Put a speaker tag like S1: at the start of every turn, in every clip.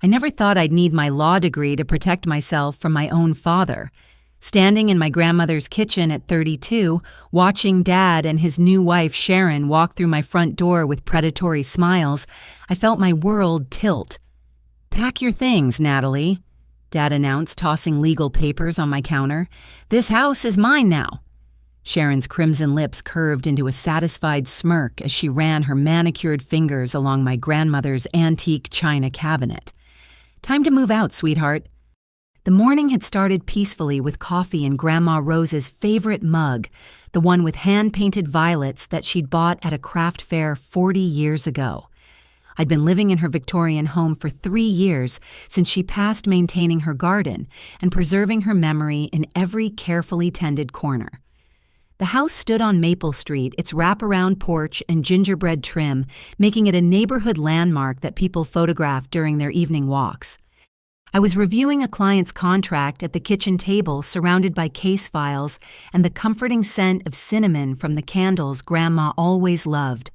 S1: I never thought I'd need my law degree to protect myself from my own father. Standing in my grandmother's kitchen at 32, watching Dad and his new wife Sharon walk through my front door with predatory smiles, I felt my world tilt. "Pack your things, Natalie," Dad announced, tossing legal papers on my counter. "This house is mine now." Sharon's crimson lips curved into a satisfied smirk as she ran her manicured fingers along my grandmother's antique china cabinet. "Time to move out, sweetheart." The morning had started peacefully with coffee in Grandma Rose's favorite mug, the one with hand-painted violets that she'd bought at a craft fair 40 years ago. I'd been living in her Victorian home for 3 years since she passed, maintaining her garden and preserving her memory in every carefully tended corner. The house stood on Maple Street, its wraparound porch and gingerbread trim making it a neighborhood landmark that people photographed during their evening walks. I was reviewing a client's contract at the kitchen table, surrounded by case files and the comforting scent of cinnamon from the candles Grandma always loved.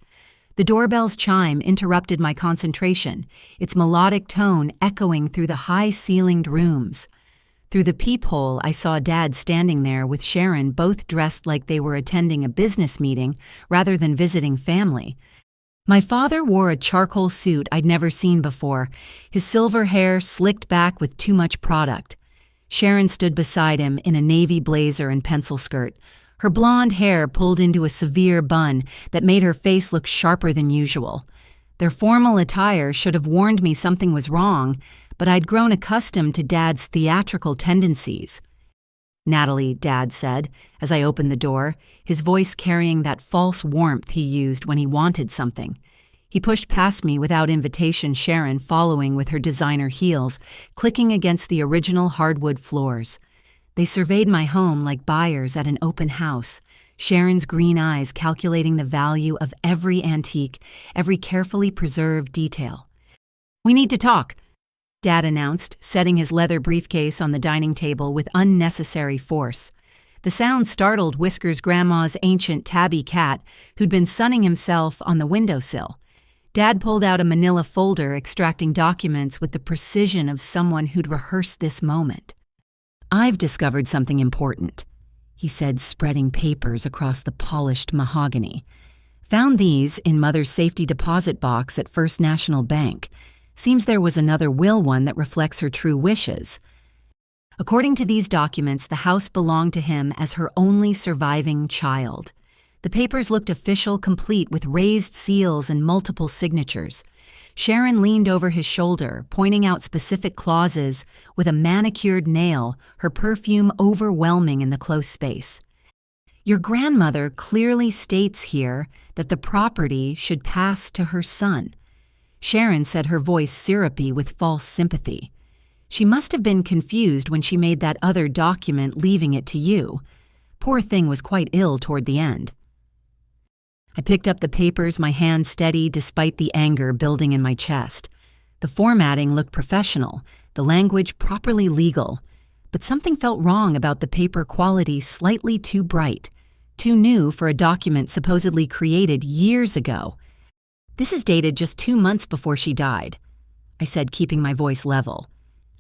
S1: The doorbell's chime interrupted my concentration, its melodic tone echoing through the high-ceilinged rooms. Through the peephole, I saw Dad standing there with Sharon, both dressed like they were attending a business meeting rather than visiting family. My father wore a charcoal suit I'd never seen before, his silver hair slicked back with too much product. Sharon stood beside him in a navy blazer and pencil skirt, her blonde hair pulled into a severe bun that made her face look sharper than usual. Their formal attire should have warned me something was wrong, but I'd grown accustomed to Dad's theatrical tendencies. "Natalie," Dad said, as I opened the door, his voice carrying that false warmth he used when he wanted something. He pushed past me without invitation, Sharon following with her designer heels, clicking against the original hardwood floors. They surveyed my home like buyers at an open house, Sharon's green eyes calculating the value of every antique, every carefully preserved detail. "We need to talk," Dad announced, setting his leather briefcase on the dining table with unnecessary force. The sound startled Whisker's grandma's ancient tabby cat, who'd been sunning himself on the windowsill. Dad pulled out a manila folder, extracting documents with the precision of someone who'd rehearsed this moment. "I've discovered something important," he said, spreading papers across the polished mahogany. "Found these in Mother's safety deposit box at First National Bank. Seems there was another will one that reflects her true wishes. According to these documents, the house belonged to him as her only surviving child. The papers looked official, complete with raised seals and multiple signatures. Sharon leaned over his shoulder, pointing out specific clauses with a manicured nail, her perfume overwhelming in the close space. Your grandmother clearly states here that the property should pass to her son. Sharon said, her voice syrupy with false sympathy. She must have been confused when she made that other document, leaving it to you. Poor thing was quite ill toward the end. I picked up the papers, my hand steady despite the anger building in my chest. The formatting looked professional, the language properly legal, but something felt wrong about the paper quality, slightly too bright, too new for a document supposedly created years ago. "This is dated just 2 months before she died," I said, keeping my voice level.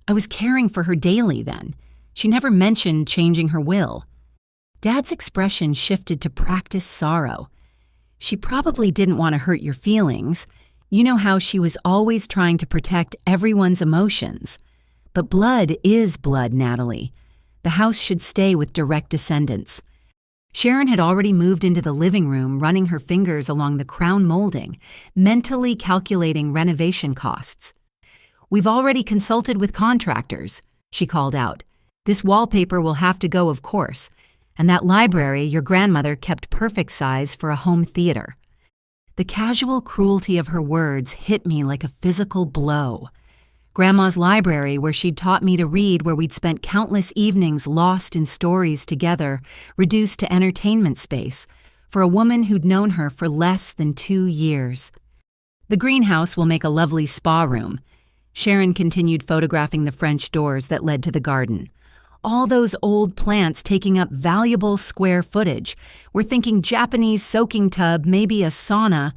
S1: "I was caring for her daily then. She never mentioned changing her will." Dad's expression shifted to practiced sorrow. "She probably didn't want to hurt your feelings. You know how she was always trying to protect everyone's emotions. But blood is blood, Natalie. The house should stay with direct descendants." Sharon had already moved into the living room, running her fingers along the crown molding, mentally calculating renovation costs. "We've already consulted with contractors," she called out. "This wallpaper will have to go, of course. And that library your grandmother kept perfect size for a home theater." The casual cruelty of her words hit me like a physical blow. Grandma's library, where she'd taught me to read, where we'd spent countless evenings lost in stories together, reduced to entertainment space, for a woman who'd known her for less than 2 years. "The greenhouse will make a lovely spa room." Sharon continued photographing the French doors that led to the garden. "All those old plants taking up valuable square footage. We're thinking Japanese soaking tub, maybe a sauna."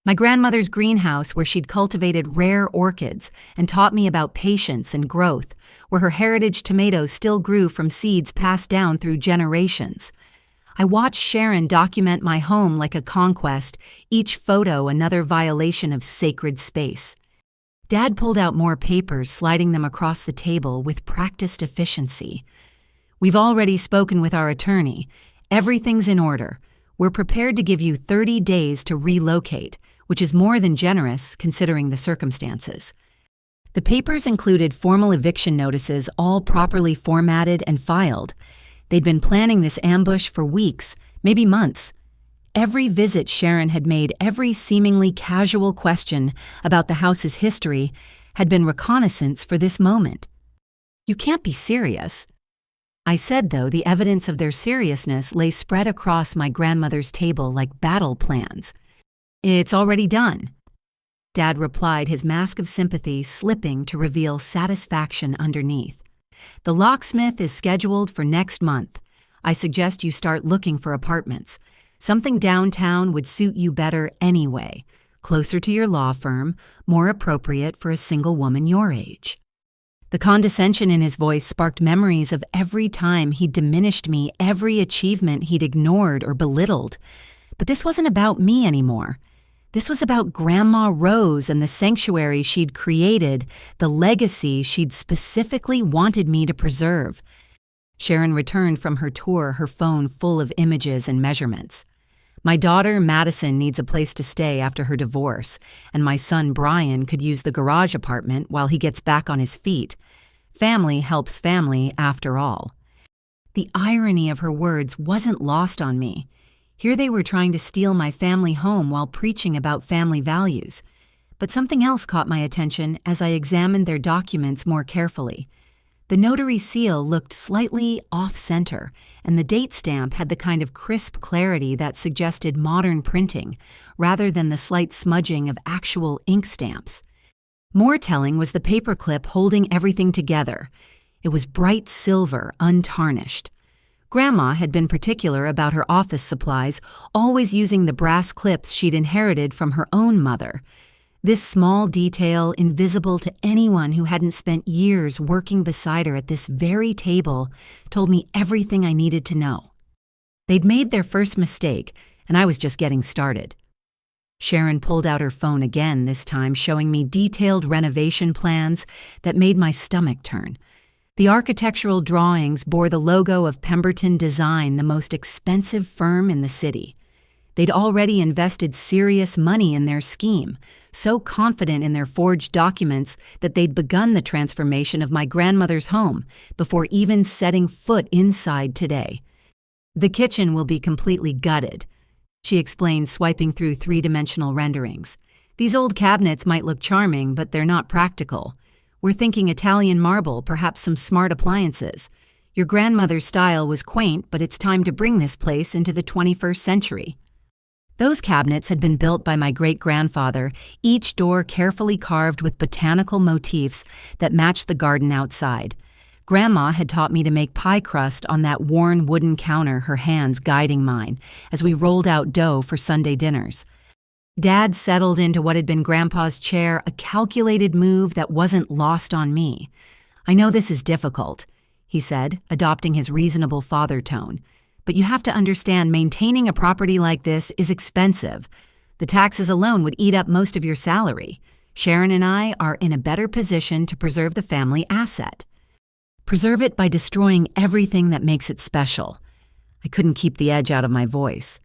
S1: My grandmother's greenhouse, where she'd cultivated rare orchids and taught me about patience and growth, where her heritage tomatoes still grew from seeds passed down through generations. I watched Sharon document my home like a conquest, each photo another violation of sacred space. Dad pulled out more papers, sliding them across the table with practiced efficiency. We've already spoken with our attorney. Everything's in order. We're prepared to give you 30 days to relocate, which is more than generous considering the circumstances. The papers included formal eviction notices, all properly formatted and filed. They'd been planning this ambush for weeks, maybe months. Every visit Sharon had made, every seemingly casual question about the house's history, had been reconnaissance for this moment. You can't be serious. I said, though, the evidence of their seriousness lay spread across my grandmother's table like battle plans. It's already done. Dad replied, his mask of sympathy slipping to reveal satisfaction underneath. The locksmith is scheduled for next month. I suggest you start looking for apartments. Something downtown would suit you better anyway, closer to your law firm, more appropriate for a single woman your age. The condescension in his voice sparked memories of every time he'd diminished me, every achievement he'd ignored or belittled. But this wasn't about me anymore. This was about Grandma Rose and the sanctuary she'd created, the legacy she'd specifically wanted me to preserve. Sharon returned from her tour, her phone full of images and measurements. My daughter, Madison, needs a place to stay after her divorce, and my son, Brian, could use the garage apartment while he gets back on his feet. Family helps family, after all. The irony of her words wasn't lost on me. Here they were trying to steal my family home while preaching about family values. But something else caught my attention as I examined their documents more carefully. The notary seal looked slightly off-center, and the date stamp had the kind of crisp clarity that suggested modern printing, rather than the slight smudging of actual ink stamps. More telling was the paperclip holding everything together. It was bright silver, untarnished. Grandma had been particular about her office supplies, always using the brass clips she'd inherited from her own mother. This small detail, invisible to anyone who hadn't spent years working beside her at this very table, told me everything I needed to know. They'd made their first mistake, and I was just getting started. Sharon pulled out her phone again, this time showing me detailed renovation plans that made my stomach turn. The architectural drawings bore the logo of Pemberton Design, the most expensive firm in the city. They'd already invested serious money in their scheme, so confident in their forged documents that they'd begun the transformation of my grandmother's home before even setting foot inside today. The kitchen will be completely gutted, she explained, swiping through three-dimensional renderings. These old cabinets might look charming, but they're not practical. We're thinking Italian marble, perhaps some smart appliances. Your grandmother's style was quaint, but it's time to bring this place into the 21st century. Those cabinets had been built by my great-grandfather, each door carefully carved with botanical motifs that matched the garden outside. Grandma had taught me to make pie crust on that worn wooden counter, her hands guiding mine, as we rolled out dough for Sunday dinners. Dad settled into what had been Grandpa's chair, a calculated move that wasn't lost on me. I know this is difficult, he said, adopting his reasonable father tone. But you have to understand, maintaining a property like this is expensive. The taxes alone would eat up most of your salary. Sharon and I are in a better position to preserve the family asset. Preserve it by destroying everything that makes it special. I couldn't keep the edge out of my voice.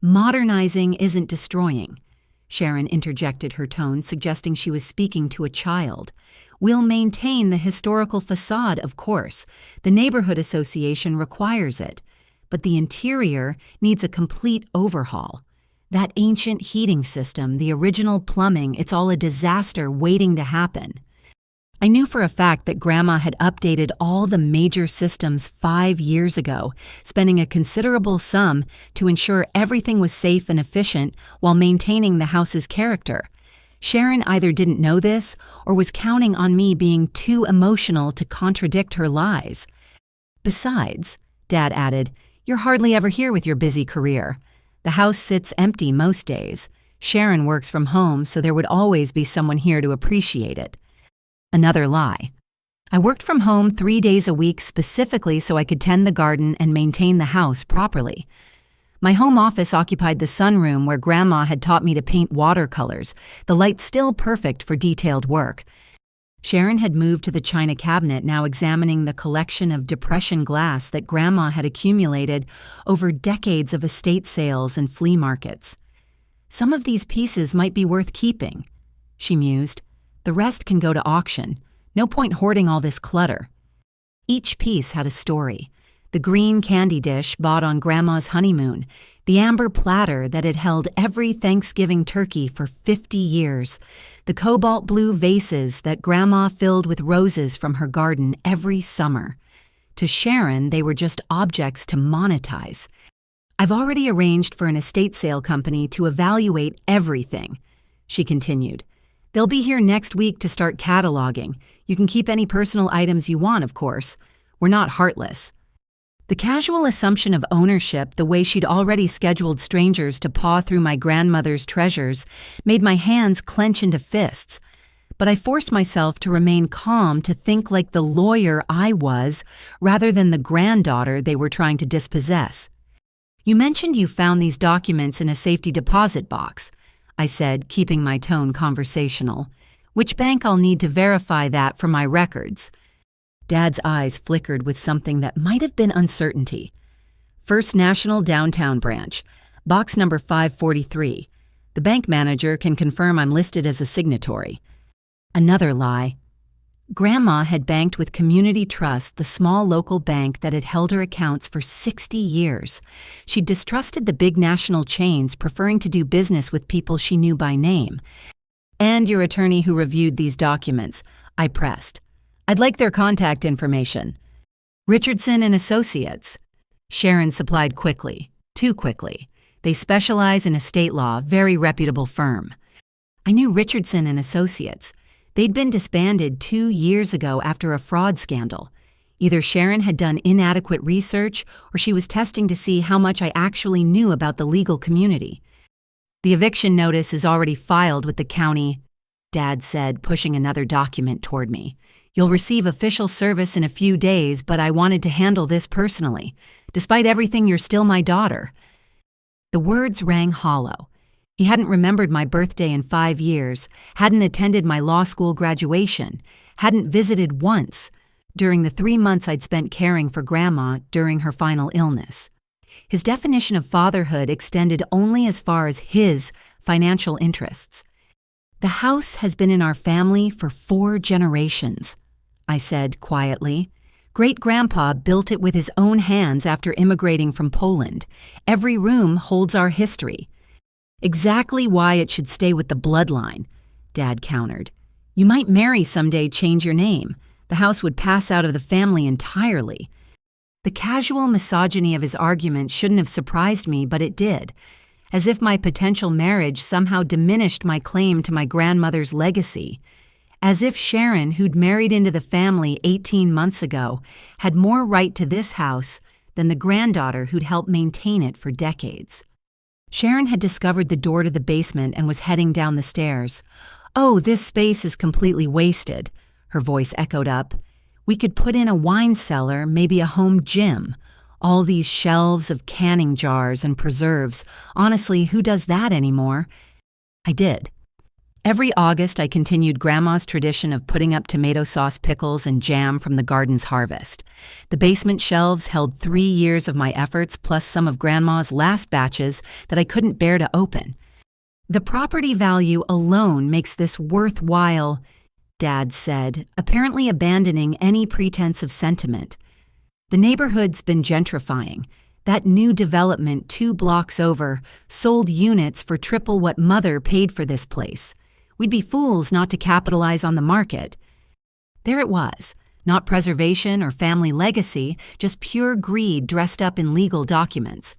S1: Modernizing isn't destroying, Sharon interjected, her tone suggesting she was speaking to a child. We'll maintain the historical facade, of course. The neighborhood association requires it. But the interior needs a complete overhaul. That ancient heating system, the original plumbing, it's all a disaster waiting to happen. I knew for a fact that Grandma had updated all the major systems 5 years ago, spending a considerable sum to ensure everything was safe and efficient while maintaining the house's character. Sharon either didn't know this or was counting on me being too emotional to contradict her lies. Besides, Dad added, you're hardly ever here with your busy career. The house sits empty most days. Sharon works from home, so there would always be someone here to appreciate it. Another lie. I worked from home 3 days a week specifically so I could tend the garden and maintain the house properly. My home office occupied the sunroom where Grandma had taught me to paint watercolors, the light still perfect for detailed work. Sharon had moved to the china cabinet, now examining the collection of depression glass that Grandma had accumulated over decades of estate sales and flea markets. Some of these pieces might be worth keeping, she mused. The rest can go to auction. No point hoarding all this clutter. Each piece had a story. The green candy dish bought on Grandma's honeymoon, the amber platter that had held every Thanksgiving turkey for 50 years, the cobalt blue vases that Grandma filled with roses from her garden every summer. To Sharon, they were just objects to monetize. I've already arranged for an estate sale company to evaluate everything, she continued. They'll be here next week to start cataloging. You can keep any personal items you want, of course. We're not heartless. The casual assumption of ownership, the way she'd already scheduled strangers to paw through my grandmother's treasures, made my hands clench into fists. But I forced myself to remain calm, to think like the lawyer I was, rather than the granddaughter they were trying to dispossess. You mentioned you found these documents in a safety deposit box, I said, keeping my tone conversational. Which bank I'll need to verify that for my records? Dad's eyes flickered with something that might have been uncertainty. First National Downtown Branch, box number 543. The bank manager can confirm I'm listed as a signatory. Another lie. Grandma had banked with Community Trust, the small local bank that had held her accounts for 60 years. She distrusted the big national chains, preferring to do business with people she knew by name. And your attorney who reviewed these documents, I pressed. I'd like their contact information. Richardson and Associates. Sharon supplied quickly, too quickly. They specialize in estate law, very reputable firm. I knew Richardson and Associates. They'd been disbanded 2 years ago after a fraud scandal. Either Sharon had done inadequate research or she was testing to see how much I actually knew about the legal community. The eviction notice is already filed with the county, Dad said, pushing another document toward me. You'll receive official service in a few days, but I wanted to handle this personally. Despite everything, you're still my daughter. The words rang hollow. He hadn't remembered my birthday in 5 years, hadn't attended my law school graduation, hadn't visited once during the 3 months I'd spent caring for Grandma during her final illness. His definition of fatherhood extended only as far as his financial interests. The house has been in our family for 4 generations, I said quietly. Great-grandpa built it with his own hands after immigrating from Poland. Every room holds our history. Exactly why it should stay with the bloodline, Dad countered. You might marry someday, change your name. The house would pass out of the family entirely. The casual misogyny of his argument shouldn't have surprised me, but it did. As if my potential marriage somehow diminished my claim to my grandmother's legacy. As if Sharon, who'd married into the family 18 months ago, had more right to this house than the granddaughter who'd helped maintain it for decades. Sharon had discovered the door to the basement and was heading down the stairs. Oh, this space is completely wasted, her voice echoed up. We could put in a wine cellar, maybe a home gym. All these shelves of canning jars and preserves. Honestly, who does that anymore? I did. Every August, I continued Grandma's tradition of putting up tomato sauce pickles and jam from the garden's harvest. The basement shelves held 3 years of my efforts plus some of Grandma's last batches that I couldn't bear to open. The property value alone makes this worthwhile, Dad said, apparently abandoning any pretense of sentiment. The neighborhood's been gentrifying. That new development 2 blocks over sold units for triple what Mother paid for this place. We'd be fools not to capitalize on the market. There it was, not preservation or family legacy, just pure greed dressed up in legal documents.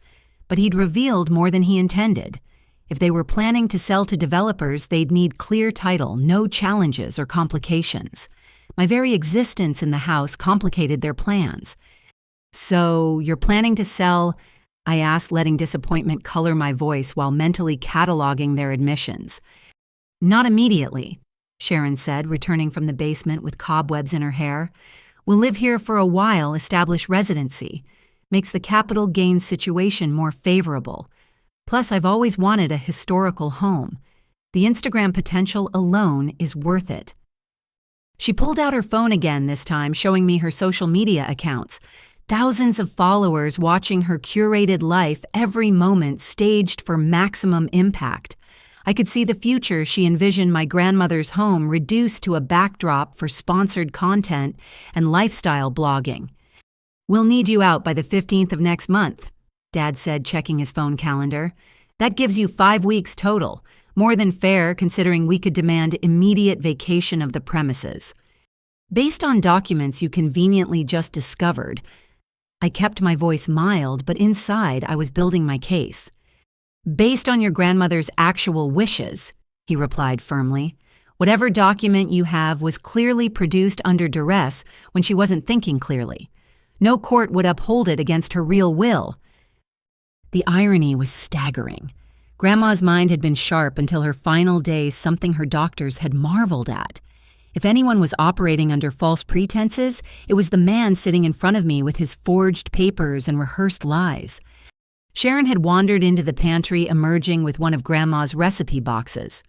S1: But he'd revealed more than he intended. If they were planning to sell to developers, they'd need clear title, no challenges or complications. My very existence in the house complicated their plans. So, you're planning to sell I asked, letting disappointment color my voice while mentally cataloging their admissions. Not immediately, Sharon said, returning from the basement with cobwebs in her hair. We'll live here for a while, establish residency. Makes the capital gains situation more favorable. Plus, I've always wanted a historical home. The Instagram potential alone is worth it. She pulled out her phone again this time, showing me her social media accounts. Thousands of followers watching her curated life, every moment staged for maximum impact. I could see the future she envisioned my grandmother's home reduced to a backdrop for sponsored content and lifestyle blogging. We'll need you out by the 15th of next month, Dad said, checking his phone calendar. That gives you 5 weeks total, more than fair considering we could demand immediate vacation of the premises. Based on documents you conveniently just discovered, I kept my voice mild, but inside I was building my case. Based on your grandmother's actual wishes, he replied firmly. Whatever document you have was clearly produced under duress when she wasn't thinking clearly. No court would uphold it against her real will. The irony was staggering. Grandma's mind had been sharp until her final days, something her doctors had marveled at. If anyone was operating under false pretenses, it was the man sitting in front of me with his forged papers and rehearsed lies. Sharon had wandered into the pantry, emerging with one of Grandma's recipe boxes.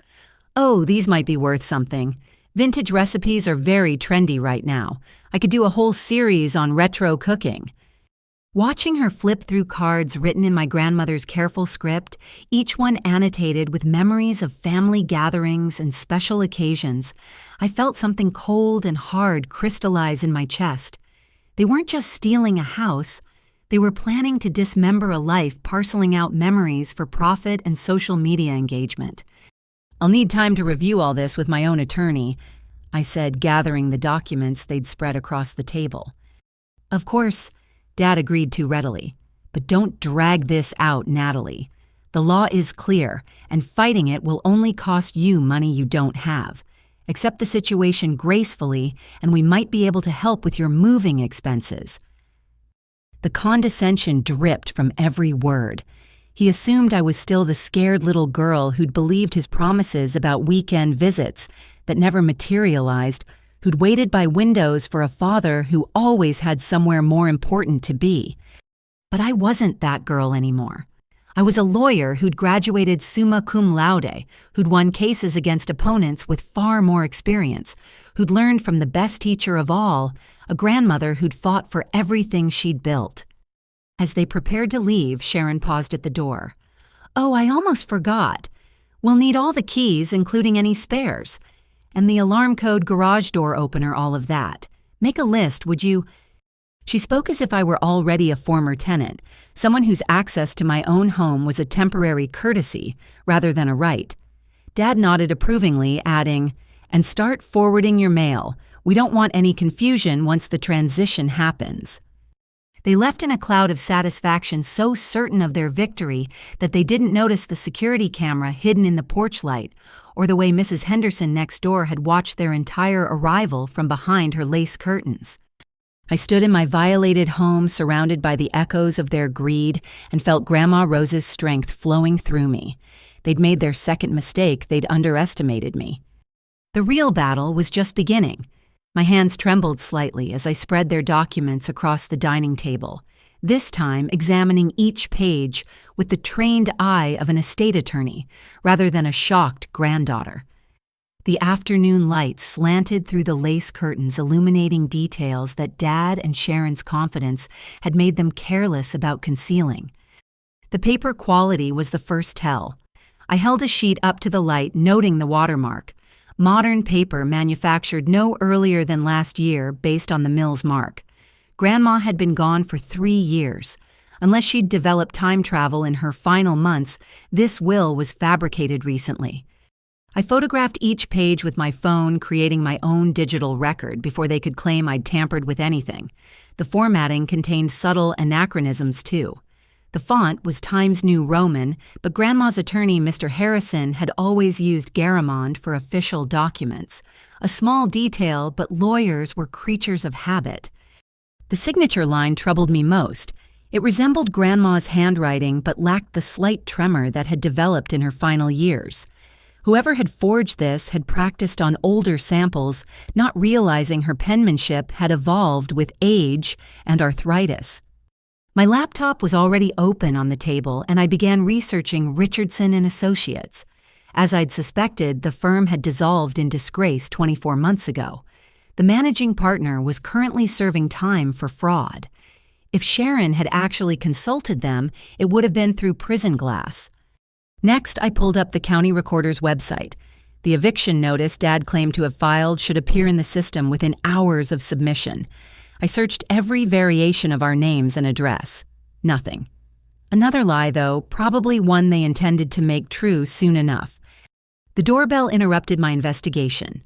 S1: Oh, these might be worth something. Vintage recipes are very trendy right now. I could do a whole series on retro cooking. Watching her flip through cards written in my grandmother's careful script, each one annotated with memories of family gatherings and special occasions, I felt something cold and hard crystallize in my chest. They weren't just stealing a house, they were planning to dismember a life, parceling out memories for profit and social media engagement. I'll need time to review all this with my own attorney, I said, gathering the documents they'd spread across the table. Of course, Dad agreed too readily. But don't drag this out, Natalie. The law is clear, and fighting it will only cost you money you don't have. Accept the situation gracefully, and we might be able to help with your moving expenses. The condescension dripped from every word. He assumed I was still the scared little girl who'd believed his promises about weekend visits that never materialized, who'd waited by windows for a father who always had somewhere more important to be. But I wasn't that girl anymore. I was a lawyer who'd graduated summa cum laude, who'd won cases against opponents with far more experience, who'd learned from the best teacher of all, a grandmother who'd fought for everything she'd built. As they prepared to leave, Sharon paused at the door. Oh, I almost forgot. We'll need all the keys, including any spares. And the alarm code, garage door opener, all of that. Make a list, would you? She spoke as if I were already a former tenant, someone whose access to my own home was a temporary courtesy rather than a right. Dad nodded approvingly, adding, and start forwarding your mail. We don't want any confusion once the transition happens. They left in a cloud of satisfaction, so certain of their victory that they didn't notice the security camera hidden in the porch light, or the way Mrs. Henderson next door had watched their entire arrival from behind her lace curtains. I stood in my violated home, surrounded by the echoes of their greed, and felt Grandma Rose's strength flowing through me. They'd made their second mistake, they'd underestimated me. The real battle was just beginning. My hands trembled slightly as I spread their documents across the dining table, this time examining each page with the trained eye of an estate attorney rather than a shocked granddaughter. The afternoon light slanted through the lace curtains, illuminating details that Dad and Sharon's confidence had made them careless about concealing. The paper quality was the first tell. I held a sheet up to the light, noting the watermark. Modern paper manufactured no earlier than last year based on the mill's mark. Grandma had been gone for 3 years. Unless she'd developed time travel in her final months, this will was fabricated recently. I photographed each page with my phone, creating my own digital record before they could claim I'd tampered with anything. The formatting contained subtle anachronisms, too. The font was Times New Roman, but Grandma's attorney, Mr. Harrison, had always used Garamond for official documents. A small detail, but lawyers were creatures of habit. The signature line troubled me most. It resembled Grandma's handwriting but lacked the slight tremor that had developed in her final years. Whoever had forged this had practiced on older samples, not realizing her penmanship had evolved with age and arthritis. My laptop was already open on the table, and I began researching Richardson and Associates. As I'd suspected, the firm had dissolved in disgrace 24 months ago. The managing partner was currently serving time for fraud. If Sharon had actually consulted them, it would have been through prison glass. Next, I pulled up the county recorder's website. The eviction notice Dad claimed to have filed should appear in the system within hours of submission. I searched every variation of our names and address. Nothing. Another lie, though, probably one they intended to make true soon enough. The doorbell interrupted my investigation.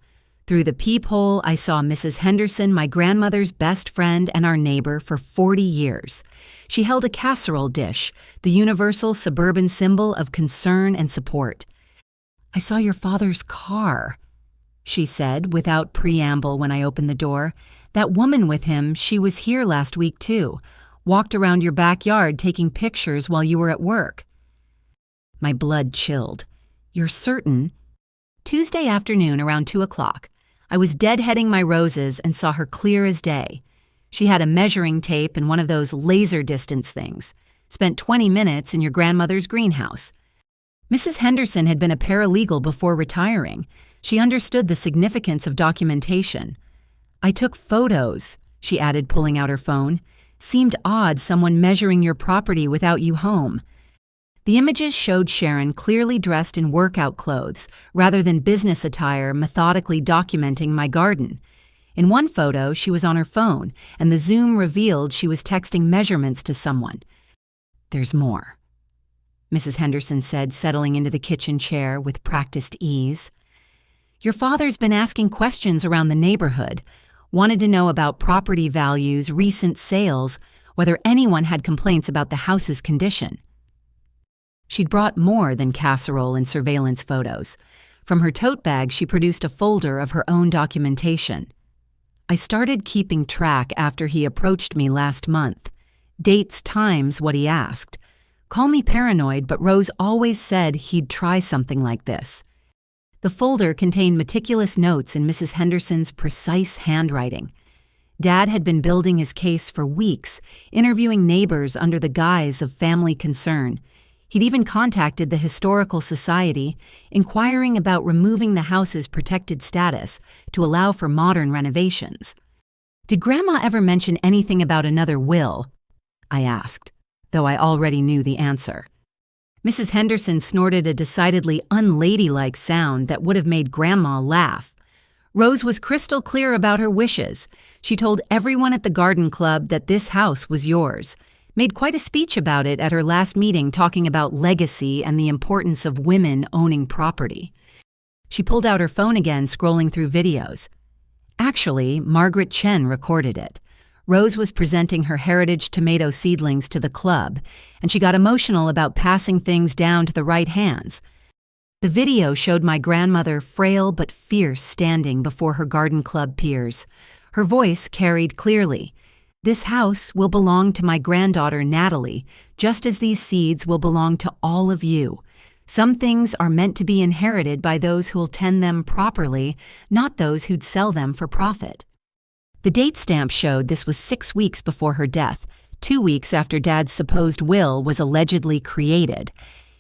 S1: Through the peephole, I saw Mrs. Henderson, my grandmother's best friend and our neighbor for 40 years. She held a casserole dish, the universal suburban symbol of concern and support. "I saw your father's car," she said without preamble when I opened the door. "That woman with him, she was here last week too. Walked around your backyard taking pictures while you were at work." My blood chilled. "You're certain?" Tuesday afternoon around 2 o'clock. I was deadheading my roses and saw her clear as day. She had a measuring tape and one of those laser distance things. Spent 20 minutes in your grandmother's greenhouse. Mrs. Henderson had been a paralegal before retiring. She understood the significance of documentation. "I took photos," she added, pulling out her phone. "Seemed odd someone measuring your property without you home." The images showed Sharon clearly dressed in workout clothes, rather than business attire, methodically documenting my garden. In one photo, she was on her phone, and the zoom revealed she was texting measurements to someone. "There's more," Mrs. Henderson said, settling into the kitchen chair with practiced ease. "Your father's been asking questions around the neighborhood. Wanted to know about property values, recent sales, whether anyone had complaints about the house's condition." She'd brought more than casserole and surveillance photos. From her tote bag, she produced a folder of her own documentation. I started keeping track after he approached me last month. Dates, times, what he asked. Call me paranoid, but Rose always said he'd try something like this. The folder contained meticulous notes in Mrs. Henderson's precise handwriting. Dad had been building his case for weeks, interviewing neighbors under the guise of family concern. He'd even contacted the Historical Society, inquiring about removing the house's protected status to allow for modern renovations. "Did Grandma ever mention anything about another will?" I asked, though I already knew the answer. Mrs. Henderson snorted a decidedly unladylike sound that would have made Grandma laugh. Rose was crystal clear about her wishes. She told everyone at the garden club that this house was yours. Made quite a speech about it at her last meeting, talking about legacy and the importance of women owning property. She pulled out her phone again, scrolling through videos. Actually, Margaret Chen recorded it. Rose was presenting her heritage tomato seedlings to the club, and she got emotional about passing things down to the right hands. The video showed my grandmother, frail but fierce, standing before her garden club peers. Her voice carried clearly. "This house will belong to my granddaughter, Natalie, just as these seeds will belong to all of you. Some things are meant to be inherited by those who'll tend them properly, not those who'd sell them for profit." The date stamp showed this was 6 weeks before her death, 2 weeks after Dad's supposed will was allegedly created.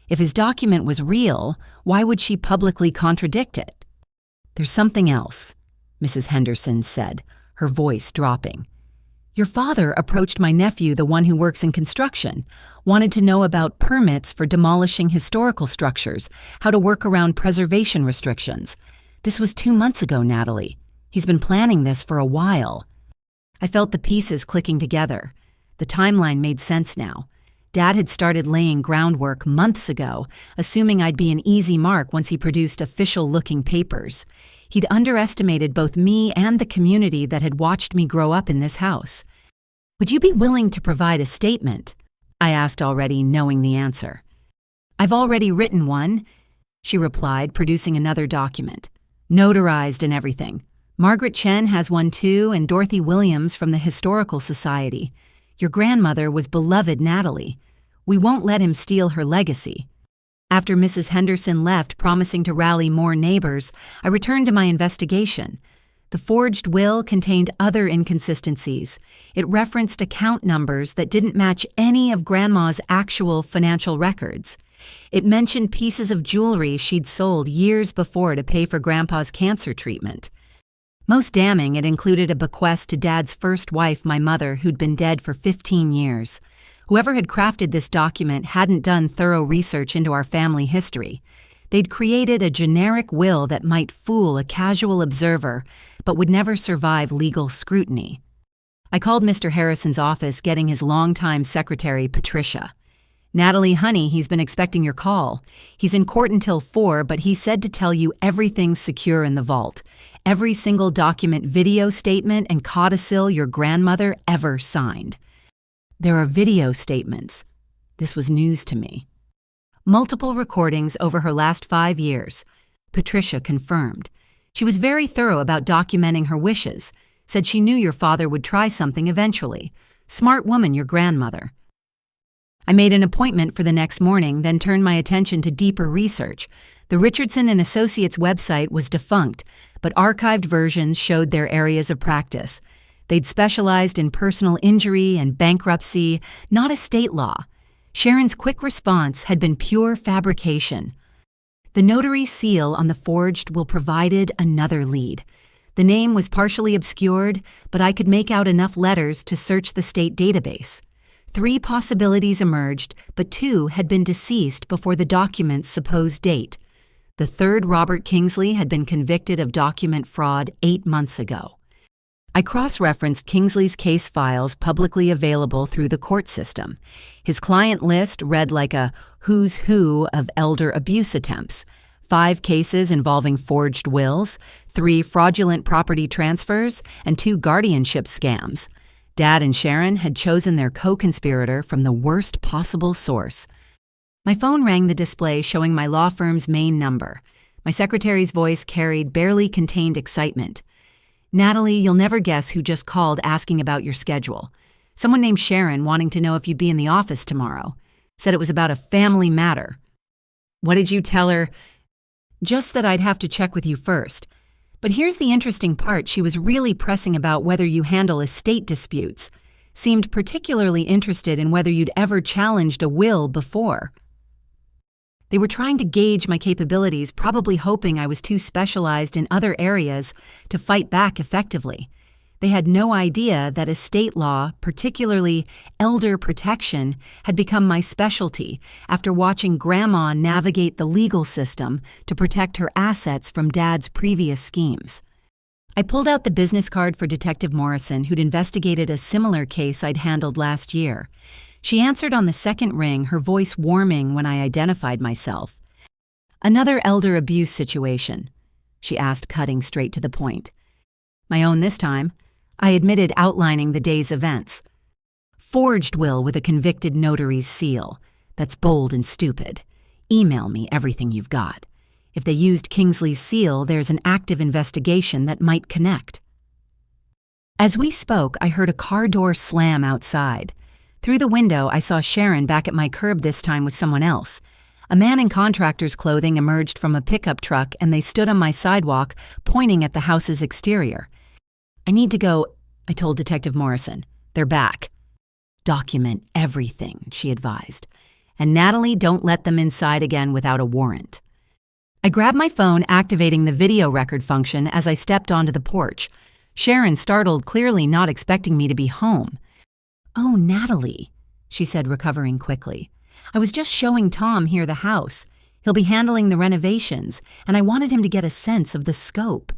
S1: If his document was real, why would she publicly contradict it? "There's something else," Mrs. Henderson said, her voice dropping. "Your father approached my nephew, the one who works in construction, wanted to know about permits for demolishing historical structures, how to work around preservation restrictions. This was 2 months ago, Natalie. He's been planning this for a while." I felt the pieces clicking together. The timeline made sense now. Dad had started laying groundwork months ago, assuming I'd be an easy mark once he produced official-looking papers. He'd underestimated both me and the community that had watched me grow up in this house. "Would you be willing to provide a statement?" I asked, already knowing the answer. "I've already written one," she replied, producing another document. "Notarized and everything. Margaret Chen has one too, and Dorothy Williams from the Historical Society. Your grandmother was beloved Natalie. We won't let him steal her legacy." After Mrs. Henderson left, promising to rally more neighbors, I returned to my investigation. The forged will contained other inconsistencies. It referenced account numbers that didn't match any of Grandma's actual financial records. It mentioned pieces of jewelry she'd sold years before to pay for Grandpa's cancer treatment. Most damning, it included a bequest to Dad's first wife, my mother, who'd been dead for 15 years. Whoever had crafted this document hadn't done thorough research into our family history. They'd created a generic will that might fool a casual observer, but would never survive legal scrutiny. I called Mr. Harrison's office, getting his longtime secretary, Patricia. "Natalie, honey, he's been expecting your call. He's in court until 4, but he said to tell you everything's secure in the vault. Every single document, video statement, and codicil your grandmother ever signed." There are video statements. This was news to me. Multiple recordings over her last 5 years. Patricia confirmed. She was very thorough about documenting her wishes, said she knew your father would try something eventually. Smart woman, your grandmother. I made an appointment for the next morning, then turned my attention to deeper research. The Richardson and Associates website was defunct, but archived versions showed their areas of practice. They'd specialized in personal injury and bankruptcy, not estate law. Sharon's quick response had been pure fabrication. The notary seal on the forged will provided another lead. The name was partially obscured, but I could make out enough letters to search the state database. 3 possibilities emerged, but 2 had been deceased before the document's supposed date. The third, Robert Kingsley, had been convicted of document fraud 8 months ago. I cross-referenced Kingsley's case files publicly available through the court system. His client list read like a who's who of elder abuse attempts. 5 cases involving forged wills, 3 fraudulent property transfers, and 2 guardianship scams. Dad and Sharon had chosen their co-conspirator from the worst possible source. My phone rang the display showing my law firm's main number. My secretary's voice carried barely contained excitement. "Natalie, you'll never guess who just called asking about your schedule. Someone named Sharon wanting to know if you'd be in the office tomorrow. Said it was about a family matter." "What did you tell her?" "Just that I'd have to check with you first. But here's the interesting part. She was really pressing about whether you handle estate disputes. Seemed particularly interested in whether you'd ever challenged a will before." They were trying to gauge my capabilities, probably hoping I was too specialized in other areas to fight back effectively. They had no idea that estate law, particularly elder protection, had become my specialty after watching Grandma navigate the legal system to protect her assets from Dad's previous schemes. I pulled out the business card for Detective Morrison, who'd investigated a similar case I'd handled last year. She answered on the second ring, her voice warming when I identified myself. "Another elder abuse situation?" she asked, cutting straight to the point. "My own this time," I admitted, outlining the day's events. "Forged will with a convicted notary's seal. That's bold and stupid. Email me everything you've got. If they used Kingsley's seal, there's an active investigation that might connect." As we spoke, I heard a car door slam outside. Through the window, I saw Sharon back at my curb, this time with someone else. A man in contractor's clothing emerged from a pickup truck, and they stood on my sidewalk, pointing at the house's exterior. "I need to go," I told Detective Morrison. "They're back." "Document everything," she advised. "And Natalie, don't let them inside again without a warrant." I grabbed my phone, activating the video record function as I stepped onto the porch. Sharon, startled, clearly not expecting me to be home. "Oh, Natalie," she said, recovering quickly. "I was just showing Tom here the house. He'll be handling the renovations, and I wanted him to get a sense of the scope."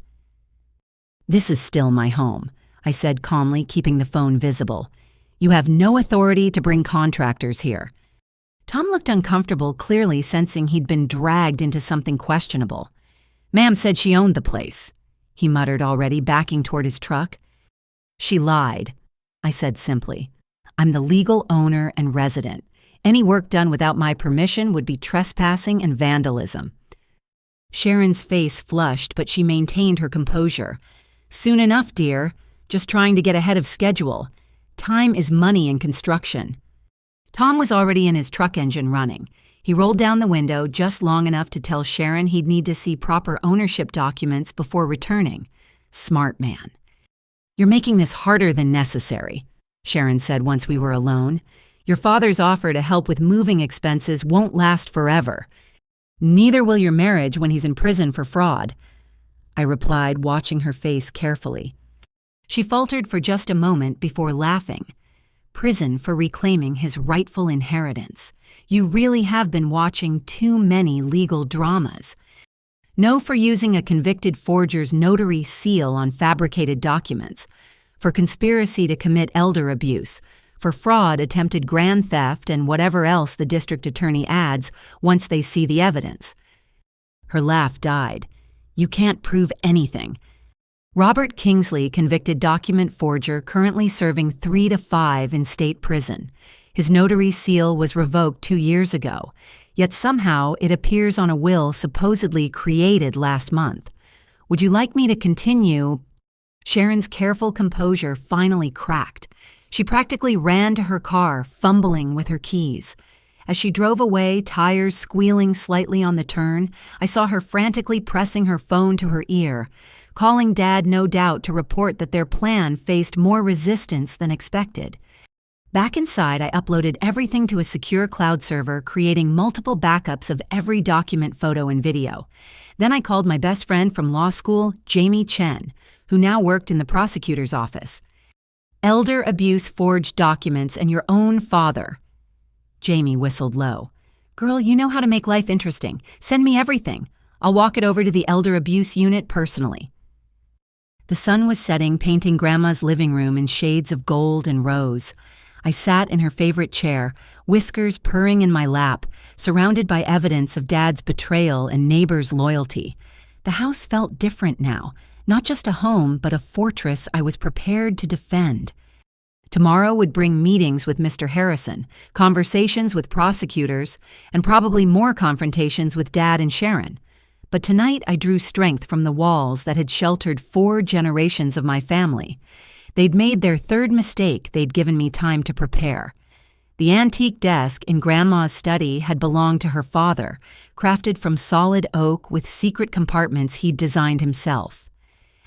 S1: "This is still my home," I said calmly, keeping the phone visible. "You have no authority to bring contractors here." Tom looked uncomfortable, clearly sensing he'd been dragged into something questionable. "Ma'am said she owned the place," he muttered, already backing toward his truck. "She lied," I said simply. "I'm the legal owner and resident. Any work done without my permission would be trespassing and vandalism." Sharon's face flushed, but she maintained her composure. "Soon enough, dear. Just trying to get ahead of schedule. Time is money in construction. Tom was already in his truck engine running. He rolled down the window just long enough to tell Sharon he'd need to see proper ownership documents before returning. Smart man. "You're making this harder than necessary," Sharon said once we were alone. "Your father's offer to help with moving expenses won't last forever. Neither will your marriage when he's in prison for fraud." I replied, watching her face carefully. She faltered for just a moment before laughing. "Prison for reclaiming his rightful inheritance. You really have been watching too many legal dramas. No for using a convicted forger's notary seal on fabricated documents, for conspiracy to commit elder abuse, for fraud, attempted grand theft, and whatever else the district attorney adds once they see the evidence." Her laugh died. "You can't prove anything. Robert Kingsley, convicted document forger, currently serving 3 to 5 in state prison. His notary seal was revoked 2 years ago, yet somehow it appears on a will supposedly created last month. Would you like me to continue?" Sharon's careful composure finally cracked. She practically ran to her car, fumbling with her keys. As she drove away, tires squealing slightly on the turn, I saw her frantically pressing her phone to her ear, calling Dad no doubt to report that their plan faced more resistance than expected. Back inside, I uploaded everything to a secure cloud server, creating multiple backups of every document, photo, and video. Then I called my best friend from law school, Jamie Chen, who now worked in the prosecutor's office. "Elder abuse forged documents and your own father." Jamie whistled low. "Girl, you know how to make life interesting. Send me everything. I'll walk it over to the elder abuse unit personally." The sun was setting, painting Grandma's living room in shades of gold and rose. I sat in her favorite chair, whiskers purring in my lap, surrounded by evidence of Dad's betrayal and neighbors' loyalty. The house felt different now, not just a home, but a fortress I was prepared to defend. Tomorrow would bring meetings with Mr. Harrison, conversations with prosecutors, and probably more confrontations with Dad and Sharon. But tonight I drew strength from the walls that had sheltered 4 generations of my family. They'd made their 3rd mistake. They'd given me time to prepare. The antique desk in Grandma's study had belonged to her father, crafted from solid oak with secret compartments he'd designed himself.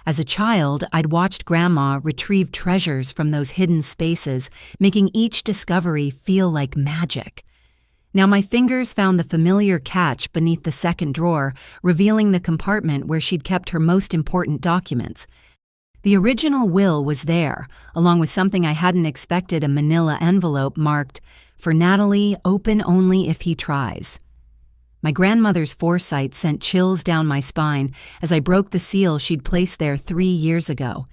S1: As a child, I'd watched Grandma retrieve treasures from those hidden spaces, making each discovery feel like magic. Now my fingers found the familiar catch beneath the 2nd drawer, revealing the compartment where she'd kept her most important documents. The original will was there, along with something I hadn't expected, a manila envelope marked, "For Natalie, open only if he tries." My grandmother's foresight sent chills down my spine as I broke the seal she'd placed there 3 years ago.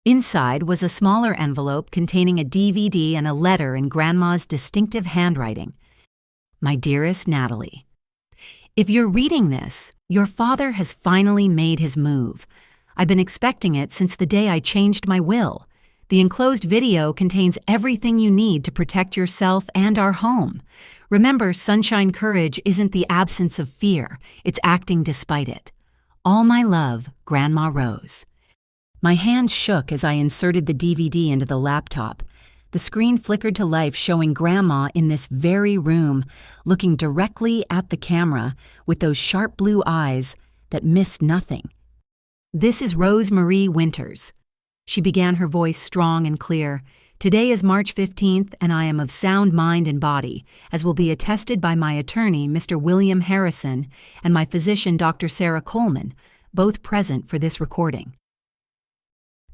S1: Inside was a smaller envelope containing a DVD and a letter in Grandma's distinctive handwriting. "My dearest Natalie, if you're reading this, your father has finally made his move. I've been expecting it since the day I changed my will. The enclosed video contains everything you need to protect yourself and our home. Remember, sunshine courage isn't the absence of fear, it's acting despite it. All my love, Grandma Rose." My hand shook as I inserted the DVD into the laptop. The screen flickered to life, showing Grandma in this very room, looking directly at the camera with those sharp blue eyes that missed nothing. "This is Rose Marie Winters." She began, her voice strong and clear. "Today is March 15th, and I am of sound mind and body, as will be attested by my attorney, Mr. William Harrison, and my physician, Dr. Sarah Coleman, both present for this recording."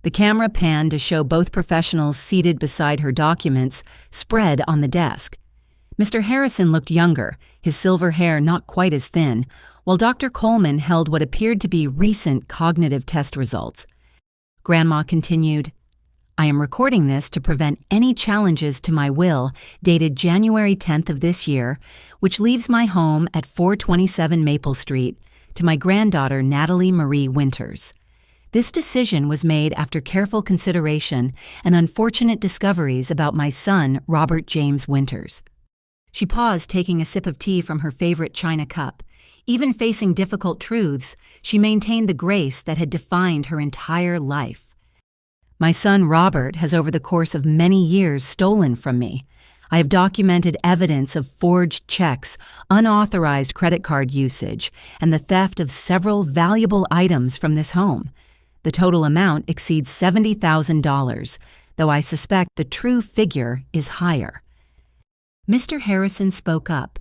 S1: The camera panned to show both professionals seated beside her documents, spread on the desk. Mr. Harrison looked younger, his silver hair not quite as thin, while Dr. Coleman held what appeared to be recent cognitive test results. Grandma continued, "I am recording this to prevent any challenges to my will dated January 10th of this year, which leaves my home at 427 Maple Street to my granddaughter Natalie Marie Winters. This decision was made after careful consideration and unfortunate discoveries about my son, Robert James Winters." She paused, taking a sip of tea from her favorite china cup. Even facing difficult truths, she maintained the grace that had defined her entire life. My son Robert has over the course of many years stolen from me. I have documented evidence of forged checks, unauthorized credit card usage, and the theft of several valuable items from this home. The total amount exceeds $70,000, though I suspect the true figure is higher. Mr. Harrison spoke up.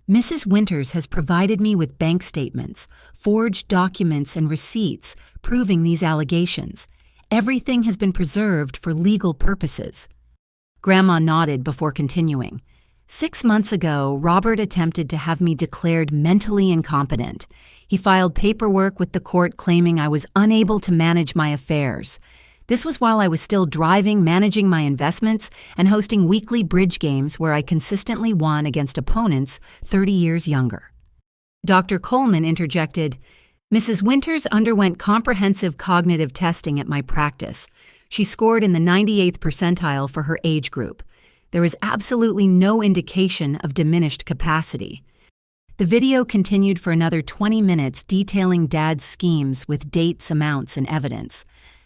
S1: Mrs. Winters has provided me with bank statements, forged documents, and receipts proving these allegations. Everything has been preserved for legal purposes. Grandma nodded before continuing. 6 months ago, Robert attempted to have me declared mentally incompetent. He filed paperwork with the court claiming I was unable to manage my affairs. This was while I was still driving, managing my investments, and hosting weekly bridge games where I consistently won against opponents 30 years younger. Dr. Coleman interjected, Mrs. Winters underwent comprehensive cognitive testing at my practice. She scored in the 98th percentile for her age group. There is absolutely no indication of diminished capacity. The video continued for another 20 minutes detailing Dad's schemes with dates, amounts, and evidence.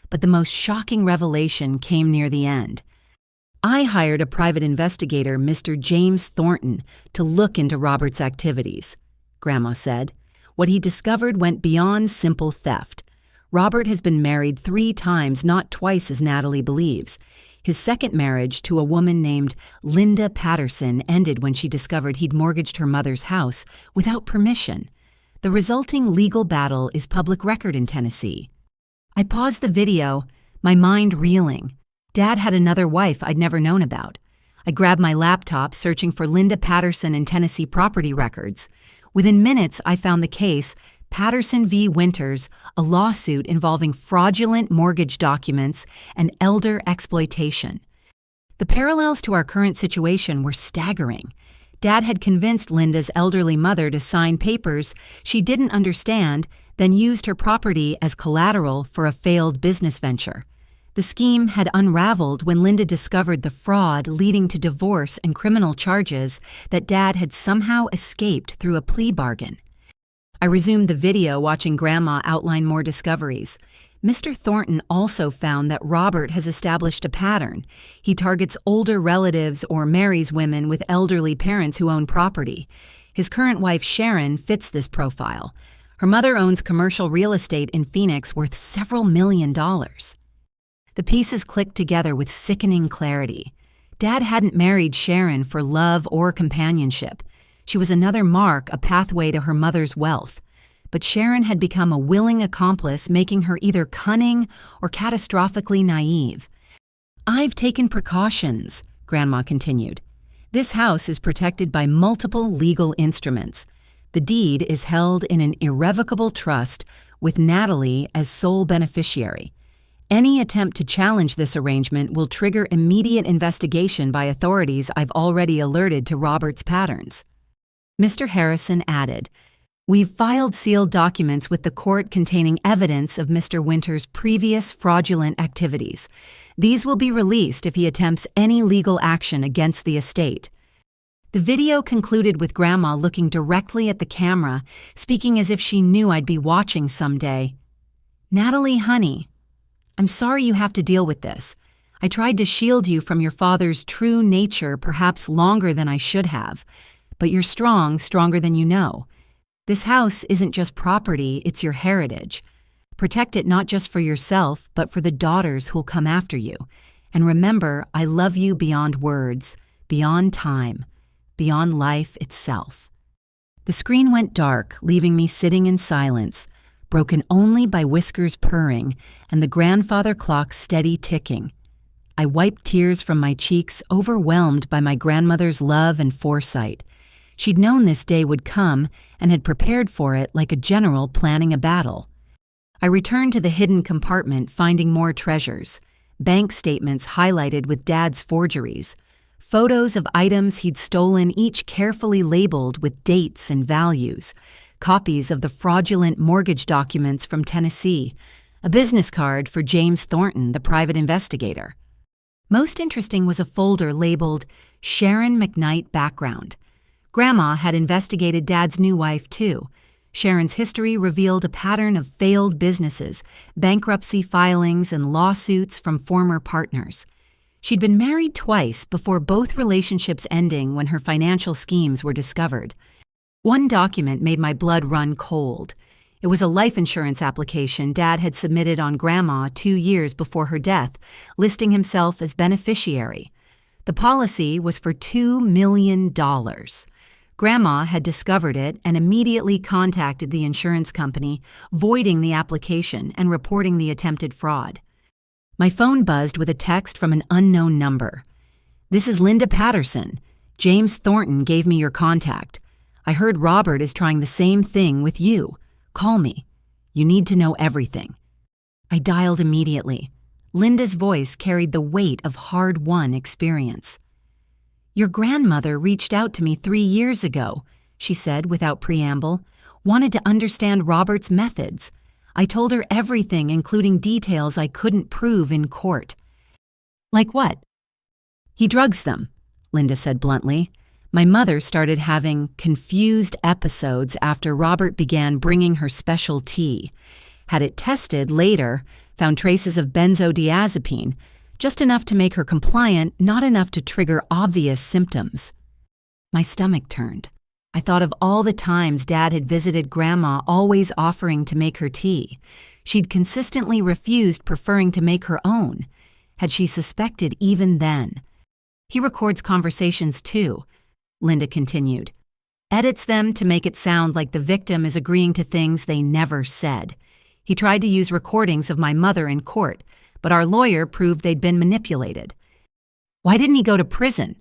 S1: But the most shocking revelation came near the end. I hired a private investigator, Mr. James Thornton, to look into Robert's activities, Grandma said. What he discovered went beyond simple theft. Robert has been married 3 times, not twice as Natalie believes. His second marriage to a woman named Linda Patterson ended when she discovered he'd mortgaged her mother's house without permission. The resulting legal battle is public record in Tennessee. I paused the video, my mind reeling. Dad had another wife I'd never known about. I grabbed my laptop, searching for Linda Patterson in Tennessee property records. Within minutes, I found the case, Patterson v. Winters, a lawsuit involving fraudulent mortgage documents and elder exploitation. The parallels to our current situation were staggering. Dad had convinced Linda's elderly mother to sign papers she didn't understand, then used her property as collateral for a failed business venture. The scheme had unraveled when Linda discovered the fraud leading to divorce and criminal charges that Dad had somehow escaped through a plea bargain. I resumed the video, watching Grandma outline more discoveries. Mr. Thornton also found that Robert has established a pattern. He targets older relatives or marries women with elderly parents who own property. His current wife, Sharon, fits this profile. Her mother owns commercial real estate in Phoenix worth several $1 million. The pieces clicked together with sickening clarity. Dad hadn't married Sharon for love or companionship. She was another mark, a pathway to her mother's wealth. But Sharon had become a willing accomplice, making her either cunning or catastrophically naive. I've taken precautions, Grandma continued. This house is protected by multiple legal instruments. The deed is held in an irrevocable trust with Natalie as sole beneficiary. Any attempt to challenge this arrangement will trigger immediate investigation by authorities I've already alerted to Robert's patterns. Mr. Harrison added, We've filed sealed documents with the court containing evidence of Mr. Winters' previous fraudulent activities. These will be released if he attempts any legal action against the estate. The video concluded with Grandma looking directly at the camera, speaking as if she knew I'd be watching someday. Natalie, honey, I'm sorry you have to deal with this. I tried to shield you from your father's true nature perhaps longer than I should have. But you're strong, stronger than you know. This house isn't just property, it's your heritage. Protect it not just for yourself, but for the daughters who'll come after you. And remember, I love you beyond words, beyond time, beyond life itself. The screen went dark, leaving me sitting in silence, broken only by Whisker's purring and the grandfather clock's steady ticking. I wiped tears from my cheeks, overwhelmed by my grandmother's love and foresight. She'd known this day would come and had prepared for it like a general planning a battle. I returned to the hidden compartment, finding more treasures. Bank statements highlighted with Dad's forgeries. Photos of items he'd stolen, each carefully labeled with dates and values. Copies of the fraudulent mortgage documents from Tennessee. A business card for James Thornton, the private investigator. Most interesting was a folder labeled Sharon McKnight Background. Grandma had investigated Dad's new wife, too. Sharon's history revealed a pattern of failed businesses, bankruptcy filings, and lawsuits from former partners. She'd been married twice before both relationships ending when her financial schemes were discovered. One document made my blood run cold. It was a life insurance application Dad had submitted on Grandma 2 years before her death, listing himself as beneficiary. The policy was for $2 million. Grandma had discovered it and immediately contacted the insurance company, voiding the application and reporting the attempted fraud. My phone buzzed with a text from an unknown number. "This is Linda Patterson. James Thornton gave me your contact. I heard Robert is trying the same thing with you. Call me. You need to know everything." I dialed immediately. Linda's voice carried the weight of hard-won experience. "Your grandmother reached out to me 3 years ago," she said without preamble, "wanted to understand Robert's methods. I told her everything, including details I couldn't prove in court." "Like what?" "He drugs them," Linda said bluntly. "My mother started having confused episodes after Robert began bringing her special tea. Had it tested later, found traces of benzodiazepine, just enough to make her compliant, not enough to trigger obvious symptoms." My stomach turned. I thought of all the times Dad had visited Grandma, always offering to make her tea. She'd consistently refused, preferring to make her own. Had she suspected even then? "He records conversations too," Linda continued. "Edits them to make it sound like the victim is agreeing to things they never said. He tried to use recordings of my mother in court, but our lawyer proved they'd been manipulated." "Why didn't he go to prison?"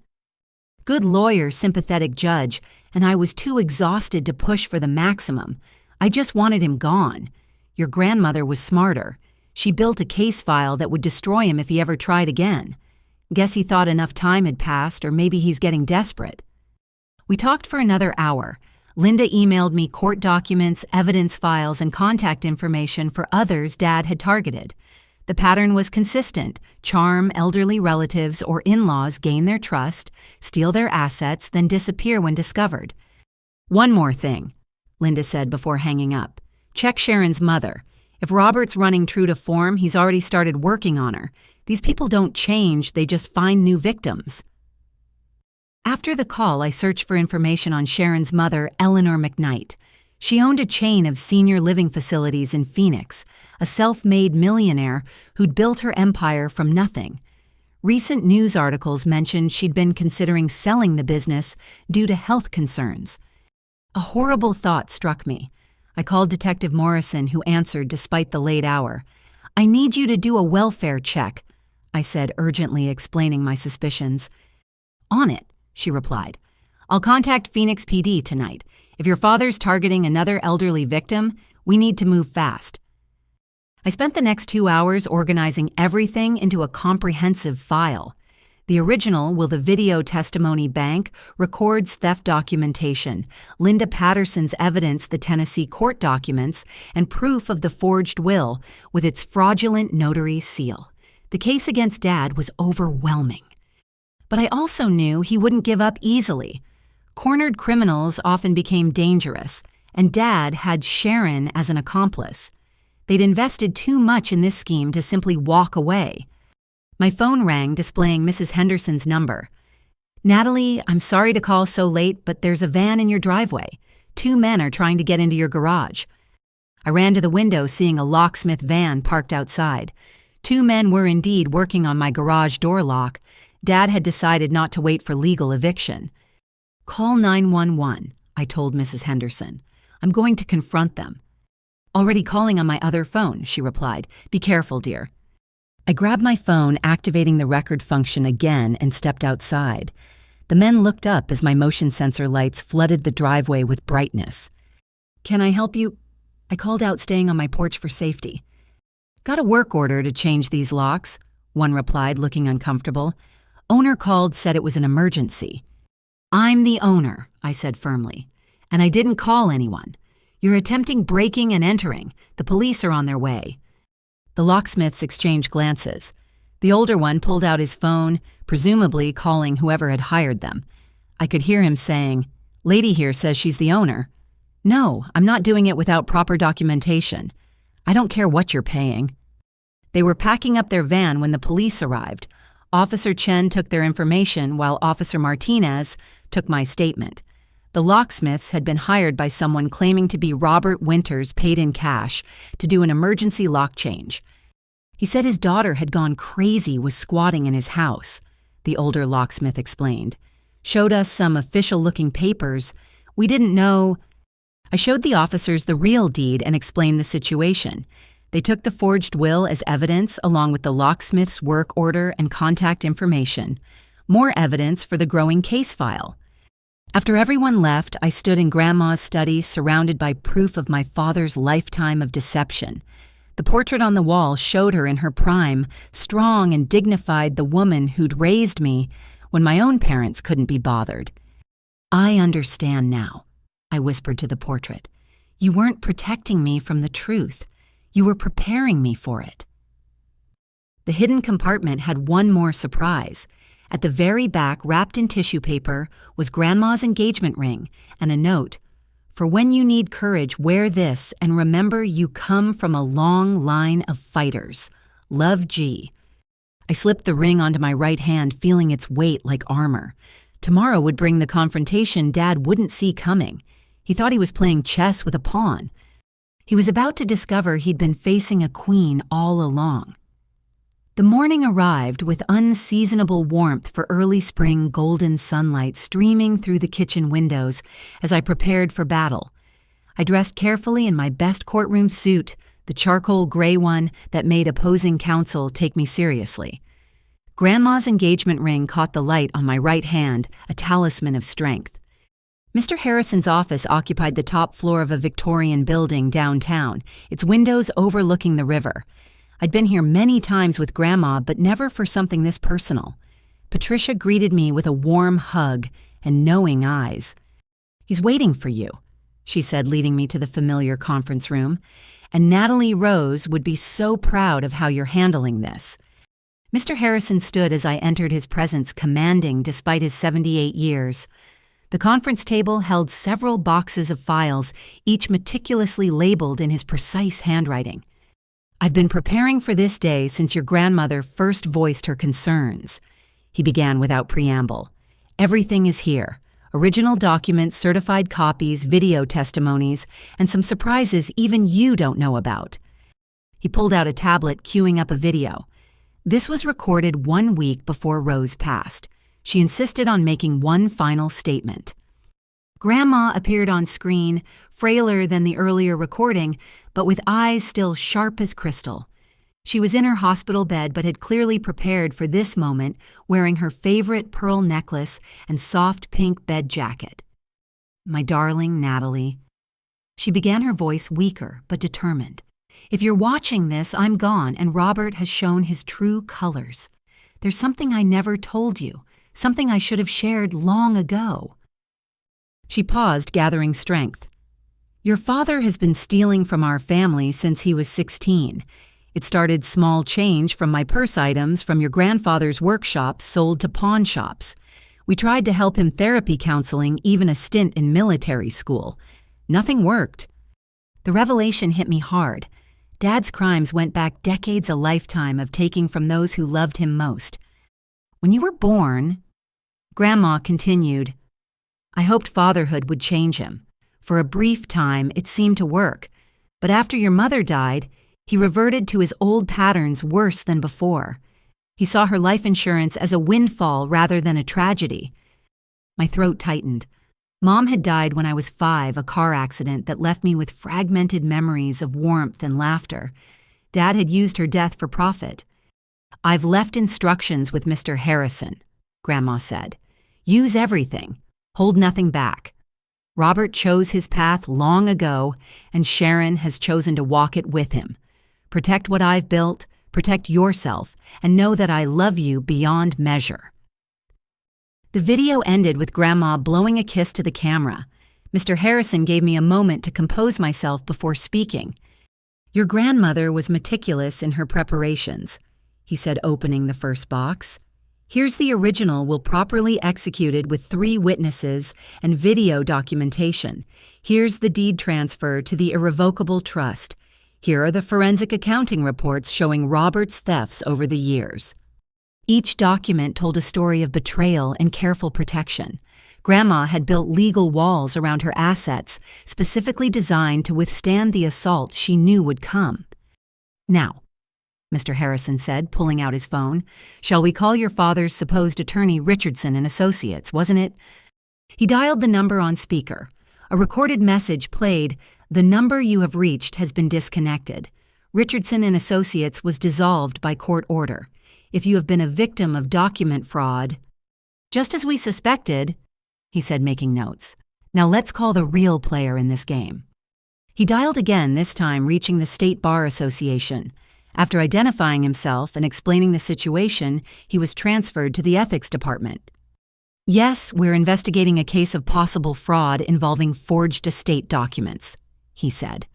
S1: "Good lawyer, sympathetic judge, and I was too exhausted to push for the maximum. I just wanted him gone. Your grandmother was smarter. She built a case file that would destroy him if he ever tried again. Guess he thought enough time had passed, or maybe he's getting desperate." We talked for another hour. Linda emailed me court documents, evidence files, and contact information for others Dad had targeted. The pattern was consistent: charm elderly relatives or in-laws, gain their trust, steal their assets, then disappear when discovered. "One more thing," Linda said before hanging up. "Check Sharon's mother. If Robert's running true to form, he's already started working on her. These people don't change, they just find new victims." After the call, I searched for information on Sharon's mother, Eleanor McKnight. She owned a chain of senior living facilities in Phoenix, a self-made millionaire who'd built her empire from nothing. Recent news articles mentioned she'd been considering selling the business due to health concerns. A horrible thought struck me. I called Detective Morrison, who answered despite the late hour. "I need you to do a welfare check," I said, urgently explaining my suspicions. "On it," she replied. "I'll contact Phoenix PD tonight. If your father's targeting another elderly victim, we need to move fast." I spent the next 2 hours organizing everything into a comprehensive file. The original "Will the Video Testimony Bank" records theft documentation, Linda Patterson's evidence, the Tennessee court documents, and proof of the forged will with its fraudulent notary seal. The case against Dad was overwhelming. But I also knew he wouldn't give up easily. Cornered criminals often became dangerous, and Dad had Sharon as an accomplice. They'd invested too much in this scheme to simply walk away. My phone rang, displaying Mrs. Henderson's number. "Natalie, I'm sorry to call so late, but there's a van in your driveway. 2 men are trying to get into your garage." I ran to the window, seeing a locksmith van parked outside. 2 men were indeed working on my garage door lock. Dad had decided not to wait for legal eviction. "Call 911, I told Mrs. Henderson. "I'm going to confront them." "Already calling on my other phone," she replied. "Be careful, dear." I grabbed my phone, activating the record function again, and stepped outside. The men looked up as my motion sensor lights flooded the driveway with brightness. "Can I help you?" I called out, staying on my porch for safety. "Got a work order to change these locks," one replied, looking uncomfortable. "Owner called, said it was an emergency." "I'm the owner," I said firmly, "and I didn't call anyone. You're attempting breaking and entering. The police are on their way." The locksmiths exchanged glances. The older one pulled out his phone, presumably calling whoever had hired them. I could hear him saying, "Lady here says she's the owner." No, I'm not doing it without proper documentation. I don't care what you're paying. They were packing up their van when the police arrived. Officer Chen took their information while Officer Martinez took my statement. The locksmiths had been hired by someone claiming to be Robert Winters, paid in cash, to do an emergency lock change. He said his daughter had gone crazy with squatting in his house, the older locksmith explained. Showed us some official-looking papers. We didn't know. I showed the officers the real deed and explained the situation. They took the forged will as evidence along with the locksmith's work order and contact information. More evidence for the growing case file. After everyone left, I stood in Grandma's study surrounded by proof of my father's lifetime of deception. The portrait on the wall showed her in her prime, strong and dignified, the woman who'd raised me when my own parents couldn't be bothered. I understand now, I whispered to the portrait. You weren't protecting me from the truth. You were preparing me for it. The hidden compartment had one more surprise. At the very back, wrapped in tissue paper, was Grandma's engagement ring and a note. For when you need courage, wear this and remember you come from a long line of fighters. Love, G. I slipped the ring onto my right hand, feeling its weight like armor. Tomorrow would bring the confrontation Dad wouldn't see coming. He thought he was playing chess with a pawn. He was about to discover he'd been facing a queen all along. The morning arrived with unseasonable warmth for early spring golden sunlight streaming through the kitchen windows as I prepared for battle. I dressed carefully in my best courtroom suit, the charcoal gray one that made opposing counsel take me seriously. Grandma's engagement ring caught the light on my right hand, a talisman of strength. Mr. Harrison's office occupied the top floor of a Victorian building downtown, its windows overlooking the river. I'd been here many times with Grandma, but never for something this personal. Patricia greeted me with a warm hug and knowing eyes. "He's waiting for you," she said, leading me to the familiar conference room. "And Natalie Rose would be so proud of how you're handling this." Mr. Harrison stood as I entered his presence, commanding despite his 78 years. The conference table held several boxes of files, each meticulously labeled in his precise handwriting. "I've been preparing for this day since your grandmother first voiced her concerns," he began without preamble. "Everything is here. Original documents, certified copies, video testimonies, and some surprises even you don't know about." He pulled out a tablet, queuing up a video. This was recorded 1 week before Rose passed. She insisted on making one final statement. Grandma appeared on screen, frailer than the earlier recording, but with eyes still sharp as crystal. She was in her hospital bed but had clearly prepared for this moment, wearing her favorite pearl necklace and soft pink bed jacket. "My darling Natalie." She began, her voice weaker but determined. "If you're watching this, I'm gone and Robert has shown his true colors. There's something I never told you, something I should have shared long ago." She paused, gathering strength. "Your father has been stealing from our family since he was 16. It started small change from my purse items from your grandfather's workshop sold to pawn shops. We tried to help him therapy counseling, even a stint in military school. Nothing worked. The revelation hit me hard. Dad's crimes went back decades, a lifetime of taking from those who loved him most. When you were born," Grandma continued, "I hoped fatherhood would change him. For a brief time, it seemed to work. But after your mother died, he reverted to his old patterns worse than before. He saw her life insurance as a windfall rather than a tragedy." My throat tightened. Mom had died when I was 5, a car accident that left me with fragmented memories of warmth and laughter. Dad had used her death for profit. "I've left instructions with Mr. Harrison," Grandma said. "Use everything. Hold nothing back. Robert chose his path long ago, and Sharon has chosen to walk it with him. Protect what I've built, protect yourself, and know that I love you beyond measure." The video ended with Grandma blowing a kiss to the camera. Mr. Harrison gave me a moment to compose myself before speaking. "Your grandmother was meticulous in her preparations," he said, opening the first box. "Here's the original will properly executed with 3 witnesses and video documentation. Here's the deed transfer to the irrevocable trust. Here are the forensic accounting reports showing Robert's thefts over the years. Each document told a story of betrayal and careful protection. Grandma had built legal walls around her assets, specifically designed to withstand the assault she knew would come. "Now," Mr. Harrison said, pulling out his phone, "shall we call your father's supposed attorney Richardson and Associates, wasn't it?" He dialed the number on speaker. A recorded message played, "The number you have reached has been disconnected. Richardson and Associates was dissolved by court order. If you have been a victim of document fraud—" "Just as we suspected," he said, making notes. "Now let's call the real player in this game." He dialed again, this time reaching the State Bar Association. After identifying himself and explaining the situation, he was transferred to the ethics department. "Yes, we're investigating a case of possible fraud involving forged estate documents," he said.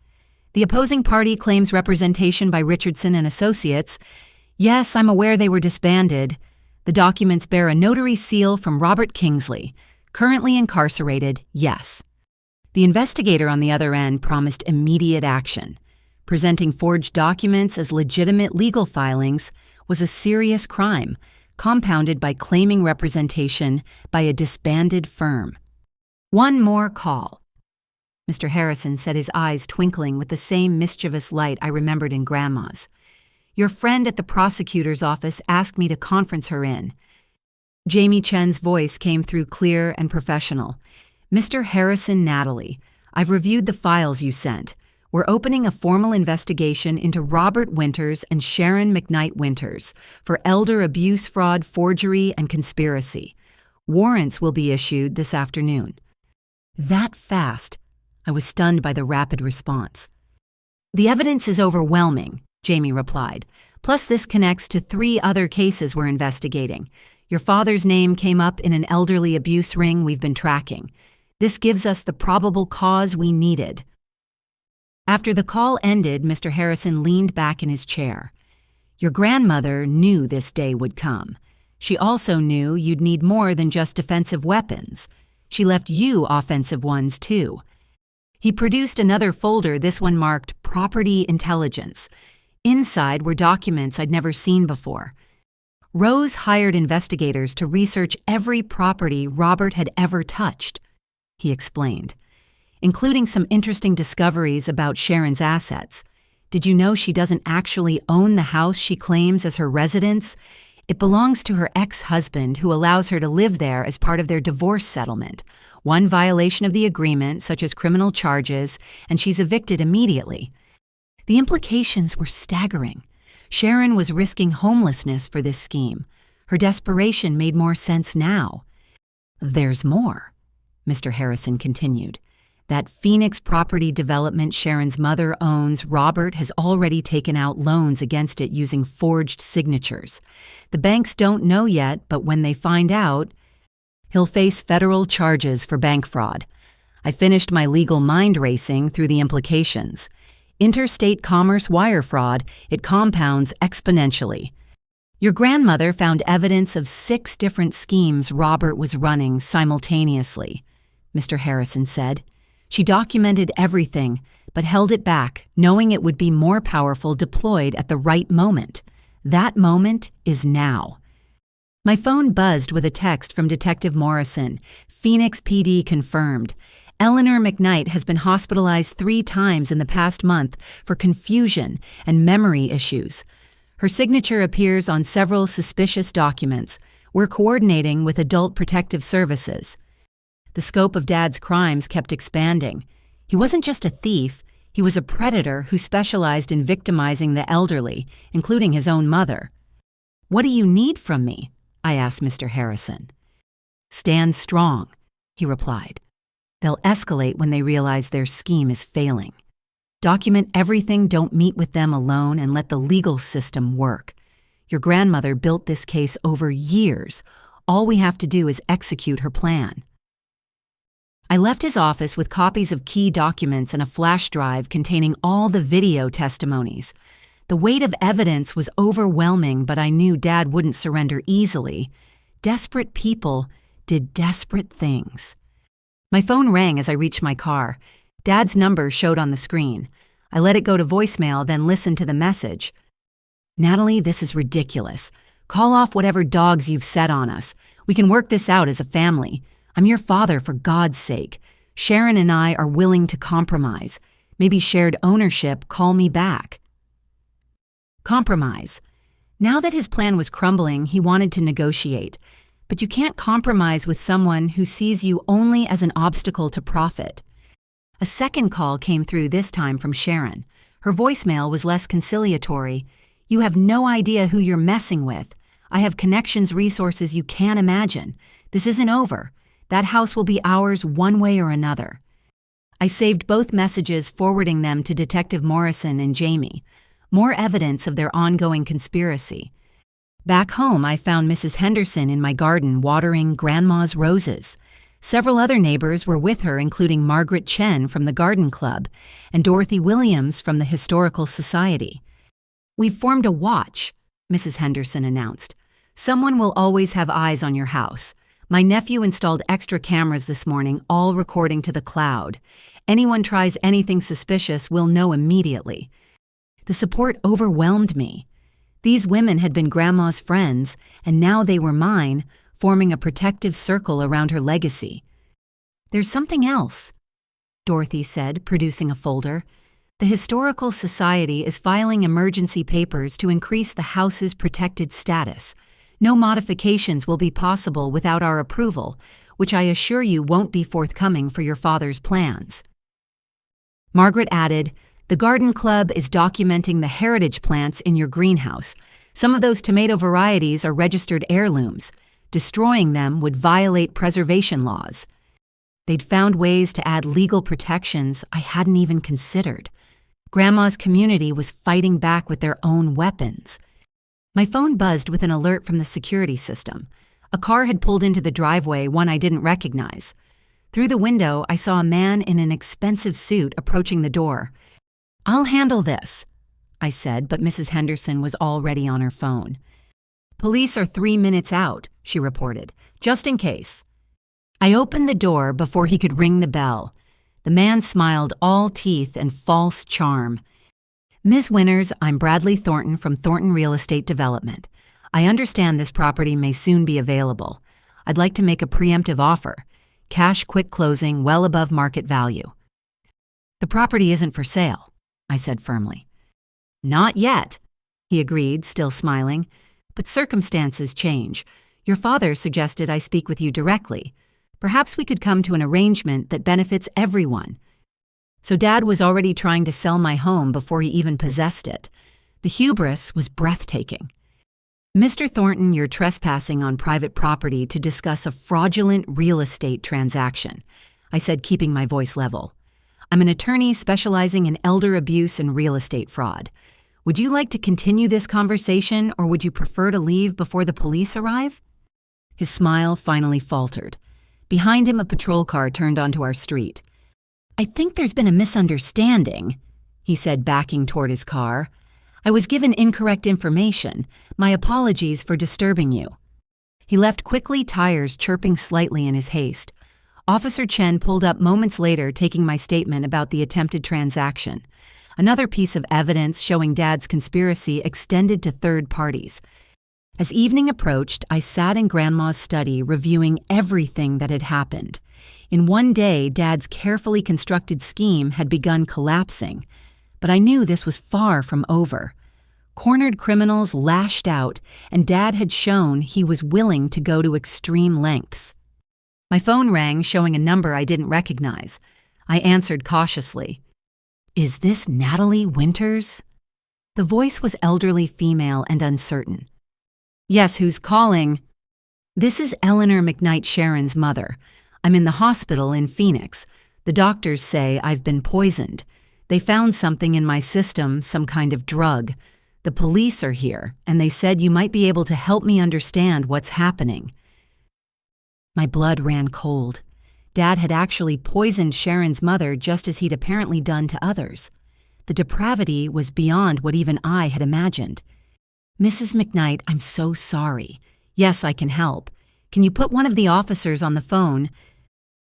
S1: "The opposing party claims representation by Richardson and Associates. Yes, I'm aware they were disbanded. The documents bear a notary seal from Robert Kingsley. Currently incarcerated, yes." The investigator on the other end promised immediate action. Presenting forged documents as legitimate legal filings was a serious crime, compounded by claiming representation by a disbanded firm. "One more call," Mr. Harrison said, his eyes twinkling with the same mischievous light I remembered in Grandma's. "Your friend at the prosecutor's office asked me to conference her in." Jamie Chen's voice came through clear and professional. "Mr. Harrison, Natalie, I've reviewed the files you sent. We're opening a formal investigation into Robert Winters and Sharon McKnight Winters for elder abuse, fraud, forgery, and conspiracy. Warrants will be issued this afternoon." That fast? I was stunned by the rapid response. "The evidence is overwhelming," Jamie replied. "Plus this connects to 3 other cases we're investigating. Your father's name came up in an elderly abuse ring we've been tracking. This gives us the probable cause we needed." After the call ended, Mr. Harrison leaned back in his chair. "Your grandmother knew this day would come. She also knew you'd need more than just defensive weapons. She left you offensive ones, too." He produced another folder, this one marked Property Intelligence. Inside were documents I'd never seen before. Rose hired investigators to research every property Robert had ever touched, he explained, including some interesting discoveries about Sharon's assets. "Did you know she doesn't actually own the house she claims as her residence? It belongs to her ex-husband, who allows her to live there as part of their divorce settlement. One violation of the agreement, such as criminal charges, and she's evicted immediately." The implications were staggering. Sharon was risking homelessness for this scheme. Her desperation made more sense now. "There's more," Mr. Harrison continued. "That Phoenix property development Sharon's mother owns, Robert has already taken out loans against it using forged signatures. The banks don't know yet, but when they find out, he'll face federal charges for bank fraud. I finished my legal mind racing through the implications. Interstate commerce wire fraud, it compounds exponentially. Your grandmother found evidence of 6 different schemes Robert was running simultaneously," Mr. Harrison said. "She documented everything, but held it back, knowing it would be more powerful deployed at the right moment. That moment is now." My phone buzzed with a text from Detective Morrison. "Phoenix PD confirmed. Eleanor McKnight has been hospitalized 3 times in the past month for confusion and memory issues. Her signature appears on several suspicious documents. We're coordinating with Adult Protective Services." The scope of Dad's crimes kept expanding. He wasn't just a thief, he was a predator who specialized in victimizing the elderly, including his own mother. "What do you need from me?" I asked Mr. Harrison. "Stand strong," he replied. "They'll escalate when they realize their scheme is failing. Document everything, don't meet with them alone, and let the legal system work. Your grandmother built this case over years. All we have to do is execute her plan." I left his office with copies of key documents and a flash drive containing all the video testimonies. The weight of evidence was overwhelming, but I knew Dad wouldn't surrender easily. Desperate people did desperate things. My phone rang as I reached my car. Dad's number showed on the screen. I let it go to voicemail, then listened to the message. "Natalie, this is ridiculous. Call off whatever dogs you've set on us. We can work this out as a family. I'm your father, for God's sake. Sharon and I are willing to compromise. Maybe shared ownership, call me back." Compromise. Now that his plan was crumbling, he wanted to negotiate. But you can't compromise with someone who sees you only as an obstacle to profit. A second call came through, this time from Sharon. Her voicemail was less conciliatory. "You have no idea who you're messing with. I have connections, resources you can't imagine. This isn't over. That house will be ours one way or another." I saved both messages, forwarding them to Detective Morrison and Jamie. More evidence of their ongoing conspiracy. Back home, I found Mrs. Henderson in my garden watering Grandma's roses. Several other neighbors were with her, including Margaret Chen from the Garden Club and Dorothy Williams from the Historical Society. "We've formed a watch," Mrs. Henderson announced. "Someone will always have eyes on your house. My nephew installed extra cameras this morning, all recording to the cloud. Anyone tries anything suspicious, we'll know immediately." The support overwhelmed me. These women had been Grandma's friends, and now they were mine, forming a protective circle around her legacy. "There's something else," Dorothy said, producing a folder. "The Historical Society is filing emergency papers to increase the house's protected status. No modifications will be possible without our approval, which I assure you won't be forthcoming for your father's plans." Margaret added, "The Garden Club is documenting the heritage plants in your greenhouse. Some of those tomato varieties are registered heirlooms. Destroying them would violate preservation laws." They'd found ways to add legal protections I hadn't even considered. Grandma's community was fighting back with their own weapons. My phone buzzed with an alert from the security system. A car had pulled into the driveway, one I didn't recognize. Through the window, I saw a man in an expensive suit approaching the door. "I'll handle this," I said, but Mrs. Henderson was already on her phone. "Police are 3 minutes out," she reported, "just in case." I opened the door before he could ring the bell. The man smiled, all teeth and false charm. "Ms. Winters, I'm Bradley Thornton from Thornton Real Estate Development. I understand this property may soon be available. I'd like to make a preemptive offer. Cash quick closing, well above market value." "The property isn't for sale," I said firmly. "Not yet," he agreed, still smiling. "But circumstances change. Your father suggested I speak with you directly. Perhaps we could come to an arrangement that benefits everyone." So Dad was already trying to sell my home before he even possessed it. The hubris was breathtaking. "Mr. Thornton, you're trespassing on private property to discuss a fraudulent real estate transaction," I said, keeping my voice level. "I'm an attorney specializing in elder abuse and real estate fraud. Would you like to continue this conversation, or would you prefer to leave before the police arrive?" His smile finally faltered. Behind him, a patrol car turned onto our street. "I think there's been a misunderstanding," he said, backing toward his car. "I was given incorrect information. My apologies for disturbing you." He left quickly, tires chirping slightly in his haste. Officer Chen pulled up moments later, taking my statement about the attempted transaction. Another piece of evidence showing Dad's conspiracy extended to third parties. As evening approached, I sat in Grandma's study reviewing everything that had happened. In one day, Dad's carefully constructed scheme had begun collapsing. But I knew this was far from over. Cornered criminals lashed out, and Dad had shown he was willing to go to extreme lengths. My phone rang, showing a number I didn't recognize. I answered cautiously. "Is this Natalie Winters?" The voice was elderly, female, and uncertain. "Yes, who's calling?" "This is Eleanor McKnight, Sharon's mother. I'm in the hospital in Phoenix. The doctors say I've been poisoned. They found something in my system, some kind of drug. The police are here, and they said you might be able to help me understand what's happening." My blood ran cold. Dad had actually poisoned Sharon's mother just as he'd apparently done to others. The depravity was beyond what even I had imagined. "Mrs. McKnight, I'm so sorry. Yes, I can help. Can you put one of the officers on the phone?"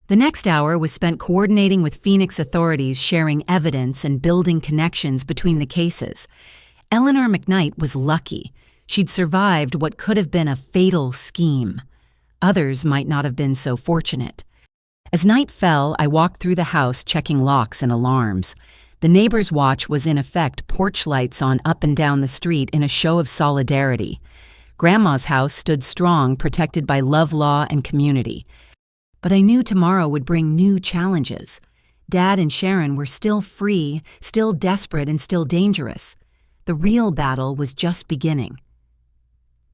S1: The next hour was spent coordinating with Phoenix authorities, sharing evidence and building connections between the cases. Eleanor McKnight was lucky. She'd survived what could have been a fatal scheme. Others might not have been so fortunate. As night fell, I walked through the house checking locks and alarms. The neighbor's watch was in effect porch lights on up and down the street in a show of solidarity. Grandma's house stood strong, protected by love, law, and community. But I knew tomorrow would bring new challenges. Dad and Sharon were still free, still desperate, and still dangerous. The real battle was just beginning.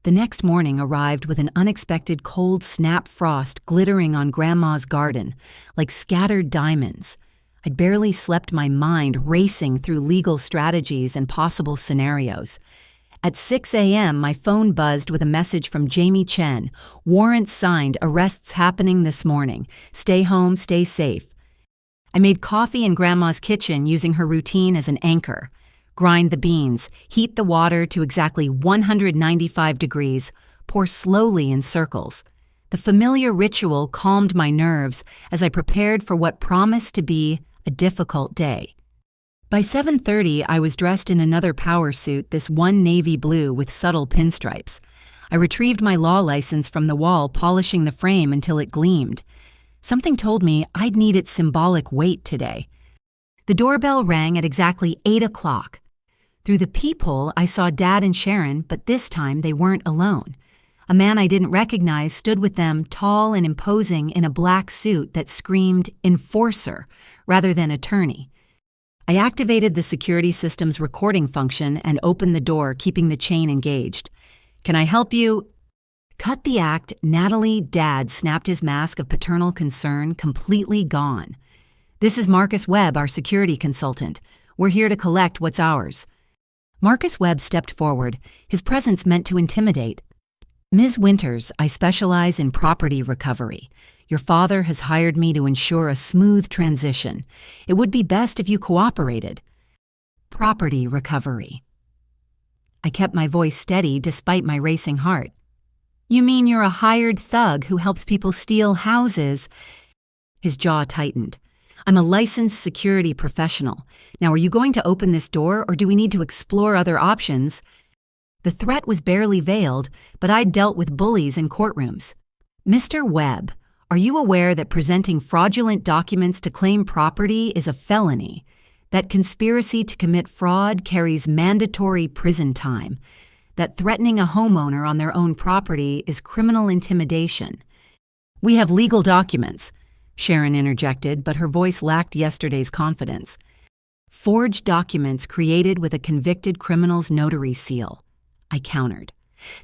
S1: The next morning arrived with an unexpected cold snap frost glittering on Grandma's garden, like scattered diamonds. I'd barely slept, my mind racing through legal strategies and possible scenarios. At 6 a.m., my phone buzzed with a message from Jamie Chen. Warrants signed, arrests happening this morning. Stay home, stay safe. I made coffee in Grandma's kitchen using her routine as an anchor. Grind the beans, heat the water to exactly 195 degrees, pour slowly in circles. The familiar ritual calmed my nerves as I prepared for what promised to be a difficult day. By 7:30, I was dressed in another power suit, this one navy blue with subtle pinstripes. I retrieved my law license from the wall, polishing the frame until it gleamed. Something told me I'd need its symbolic weight today. The doorbell rang at exactly 8 o'clock. Through the peephole, I saw Dad and Sharon, but this time they weren't alone. A man I didn't recognize stood with them, tall and imposing in a black suit that screamed enforcer rather than attorney. I activated the security system's recording function and opened the door, keeping the chain engaged. "Can I help you?" Cut the act, Natalie, Dad snapped his mask of paternal concern, completely gone. "This is Marcus Webb, our security consultant. We're here to collect what's ours." Marcus Webb stepped forward, his presence meant to intimidate. "Ms. Winters, I specialize in property recovery. Your father has hired me to ensure a smooth transition. It would be best if you cooperated." Property recovery. I kept my voice steady despite my racing heart. "You mean you're a hired thug who helps people steal houses?" His jaw tightened. "I'm a licensed security professional. Now, are you going to open this door, or do we need to explore other options?" The threat was barely veiled, but I'd dealt with bullies in courtrooms. "Mr. Webb, are you aware that presenting fraudulent documents to claim property is a felony? That conspiracy to commit fraud carries mandatory prison time? That threatening a homeowner on their own property is criminal intimidation?" "We have legal documents," Sharon interjected, but her voice lacked yesterday's confidence. "Forged documents created with a convicted criminal's notary seal," I countered.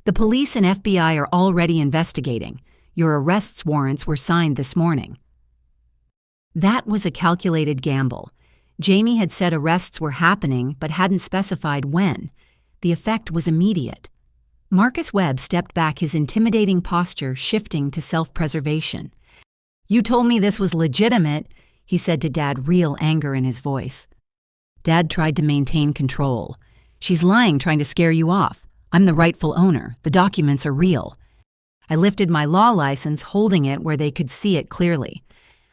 S1: "The police and FBI are already investigating. Your arrest warrants were signed this morning." That was a calculated gamble. Jamie had said arrests were happening, but hadn't specified when. The effect was immediate. Marcus Webb stepped back, his intimidating posture shifting to self-preservation. "You told me this was legitimate," he said to Dad, real anger in his voice. Dad tried to maintain control. "She's lying, trying to scare you off. I'm the rightful owner. The documents are real." I lifted my law license, holding it where they could see it clearly.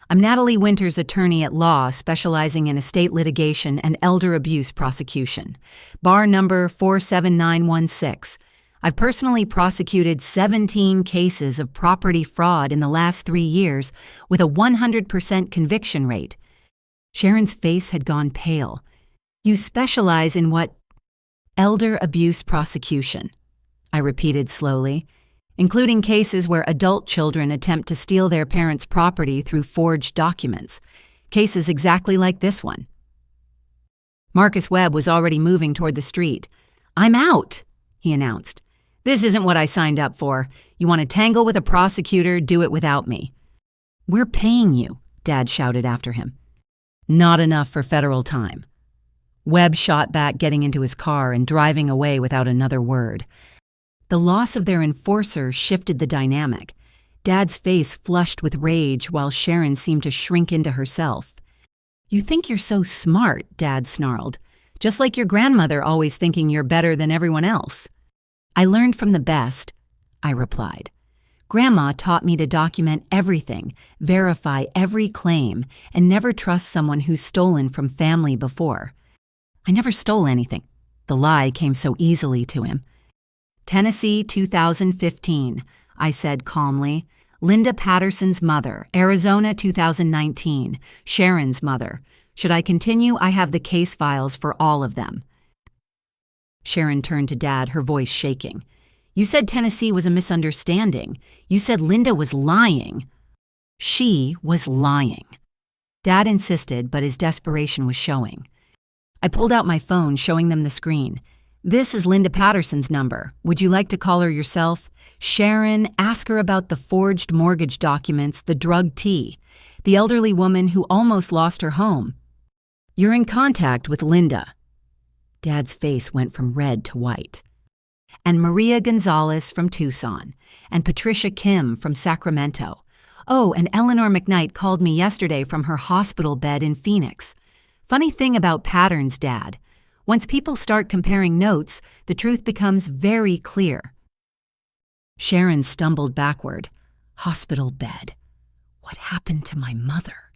S1: "I'm Natalie Winters, attorney at law, specializing in estate litigation and elder abuse prosecution. Bar number 47916. I've personally prosecuted 17 cases of property fraud in the last 3 years with a 100% conviction rate." Sharon's face had gone pale. "You specialize in what?" "Elder abuse prosecution," I repeated slowly, "including cases where adult children attempt to steal their parents' property through forged documents. Cases exactly like this one." Marcus Webb was already moving toward the street. "I'm out," he announced. "This isn't what I signed up for. You want to tangle with a prosecutor, do it without me." "We're paying you," Dad shouted after him. "Not enough for federal time." Webb shot back, getting into his car and driving away without another word. The loss of their enforcer shifted the dynamic. Dad's face flushed with rage while Sharon seemed to shrink into herself. "You think you're so smart," Dad snarled. "Just like your grandmother always thinking you're better than everyone else." "I learned from the best," I replied. Grandma taught me to document everything, verify every claim, and never trust someone who's stolen from family before. I never stole anything. The lie came so easily to him. Tennessee, 2015, I said calmly. Linda Patterson's mother, Arizona, 2019, Sharon's mother. Should I continue? I have the case files for all of them. Sharon turned to Dad, her voice shaking. You said Tennessee was a misunderstanding. You said Linda was lying. She was lying. Dad insisted, but his desperation was showing. I pulled out my phone, showing them the screen. This is Linda Patterson's number. Would you like to call her yourself? Sharon, ask her about the forged mortgage documents, the drug tea, the elderly woman who almost lost her home. You're in contact with Linda. Dad's face went from red to white. And Maria Gonzalez from Tucson, and Patricia Kim from Sacramento. Oh, and Eleanor McKnight called me yesterday from her hospital bed in Phoenix. Funny thing about patterns, Dad. Once people start comparing notes, the truth becomes very clear. Sharon stumbled backward. Hospital bed. What happened to my mother?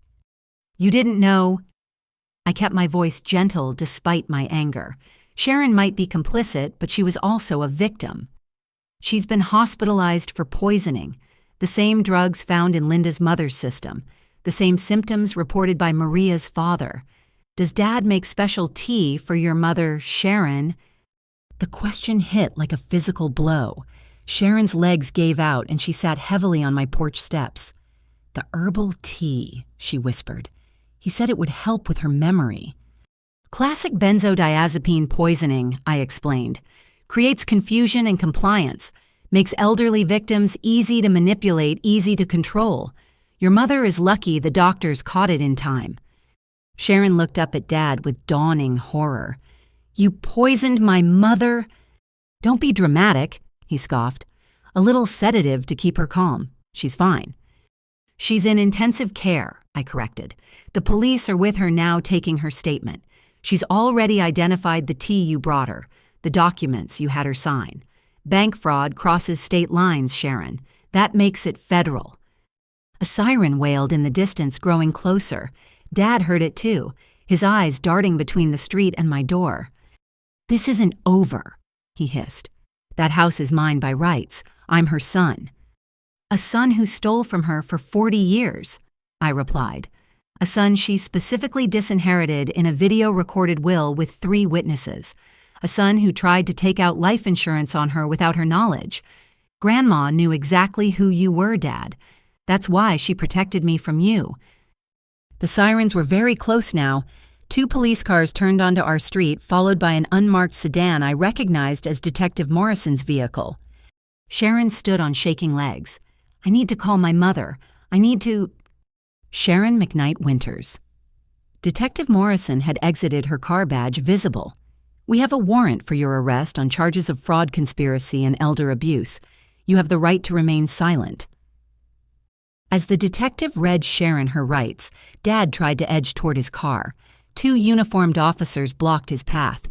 S1: You didn't know? I kept my voice gentle despite my anger. Sharon might be complicit, but she was also a victim. She's been hospitalized for poisoning, the same drugs found in Linda's mother's system, the same symptoms reported by Maria's father. Does Dad make special tea for your mother, Sharon? The question hit like a physical blow. Sharon's legs gave out and she sat heavily on my porch steps. The herbal tea, she whispered. He said it would help with her memory. Classic benzodiazepine poisoning, I explained. Creates confusion and compliance. Makes elderly victims easy to manipulate, easy to control. Your mother is lucky the doctors caught it in time. Sharon looked up at Dad with dawning horror. You poisoned my mother? Don't be dramatic, he scoffed. A little sedative to keep her calm. She's fine. She's in intensive care, I corrected. The police are with her now taking her statement. She's already identified the tea you brought her, the documents you had her sign. Bank fraud crosses state lines, Sharon. That makes it federal. A siren wailed in the distance, growing closer. Dad heard it too, his eyes darting between the street and my door. This isn't over, he hissed. That house is mine by rights. I'm her son. A son who stole from her for 40 years, I replied. A son she specifically disinherited in a video-recorded will with 3 witnesses. A son who tried to take out life insurance on her without her knowledge. Grandma knew exactly who you were, Dad. That's why she protected me from you. The sirens were very close now. 2 police cars turned onto our street, followed by an unmarked sedan I recognized as Detective Morrison's vehicle. Sharon stood on shaking legs. I need to call my mother. I need to... Sharon McKnight Winters. Detective Morrison had exited, her car badge visible. We have a warrant for your arrest on charges of fraud conspiracy and elder abuse. You have the right to remain silent. As the detective read Sharon her rights, Dad tried to edge toward his car. 2 uniformed officers blocked his path.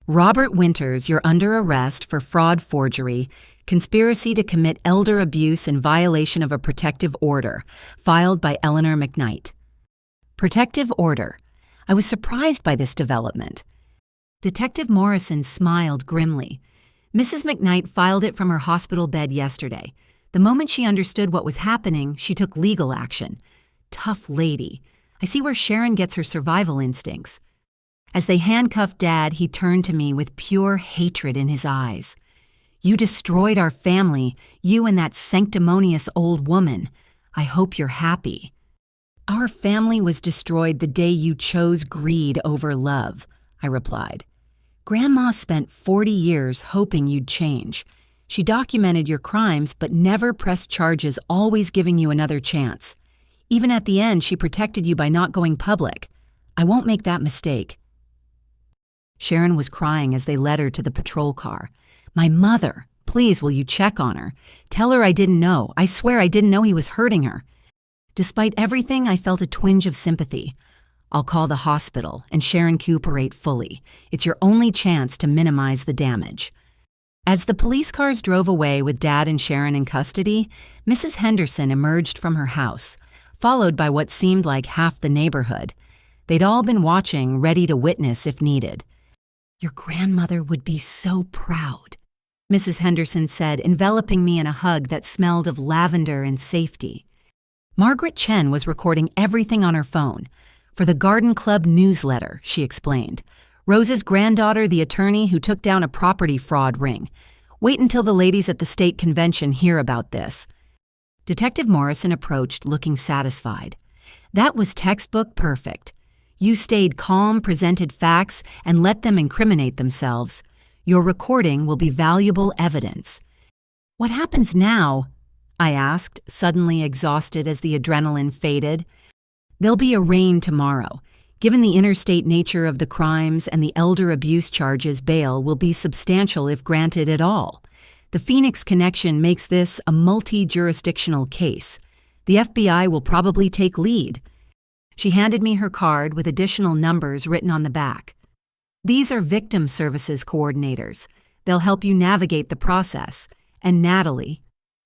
S1: Robert Winters, you're under arrest for fraud, forgery, conspiracy to commit elder abuse in violation of a protective order, filed by Eleanor McKnight. Protective order. I was surprised by this development. Detective Morrison smiled grimly. Mrs. McKnight filed it from her hospital bed yesterday. The moment she understood what was happening, she took legal action. Tough lady. I see where Sharon gets her survival instincts. As they handcuffed Dad, he turned to me with pure hatred in his eyes. You destroyed our family, you and that sanctimonious old woman. I hope you're happy. Our family was destroyed the day you chose greed over love, I replied. Grandma spent 40 years hoping you'd change. She documented your crimes but never pressed charges, always giving you another chance. Even at the end, she protected you by not going public. I won't make that mistake. Sharon was crying as they led her to the patrol car. My mother, please, will you check on her? Tell her I didn't know. I swear I didn't know he was hurting her. Despite everything, I felt a twinge of sympathy. I'll call the hospital and Sharon recuperate fully. It's your only chance to minimize the damage. As the police cars drove away with Dad and Sharon in custody, Mrs. Henderson emerged from her house, followed by what seemed like half the neighborhood. They'd all been watching, ready to witness if needed. "Your grandmother would be so proud," Mrs. Henderson said, enveloping me in a hug that smelled of lavender and safety. Margaret Chen was recording everything on her phone. "For the Garden Club newsletter," she explained. "Rose's granddaughter, the attorney who took down a property fraud ring. Wait until the ladies at the state convention hear about this." Detective Morrison approached, looking satisfied. "That was textbook perfect. You stayed calm, presented facts, and let them incriminate themselves. Your recording will be valuable evidence." "What happens now?" I asked, suddenly exhausted as the adrenaline faded. "They'll be arraigned tomorrow. Given the interstate nature of the crimes and the elder abuse charges, bail will be substantial if granted at all. The Phoenix connection makes this a multi-jurisdictional case. The FBI will probably take lead." She handed me her card with additional numbers written on the back. "These are victim services coordinators. They'll help you navigate the process. And Natalie,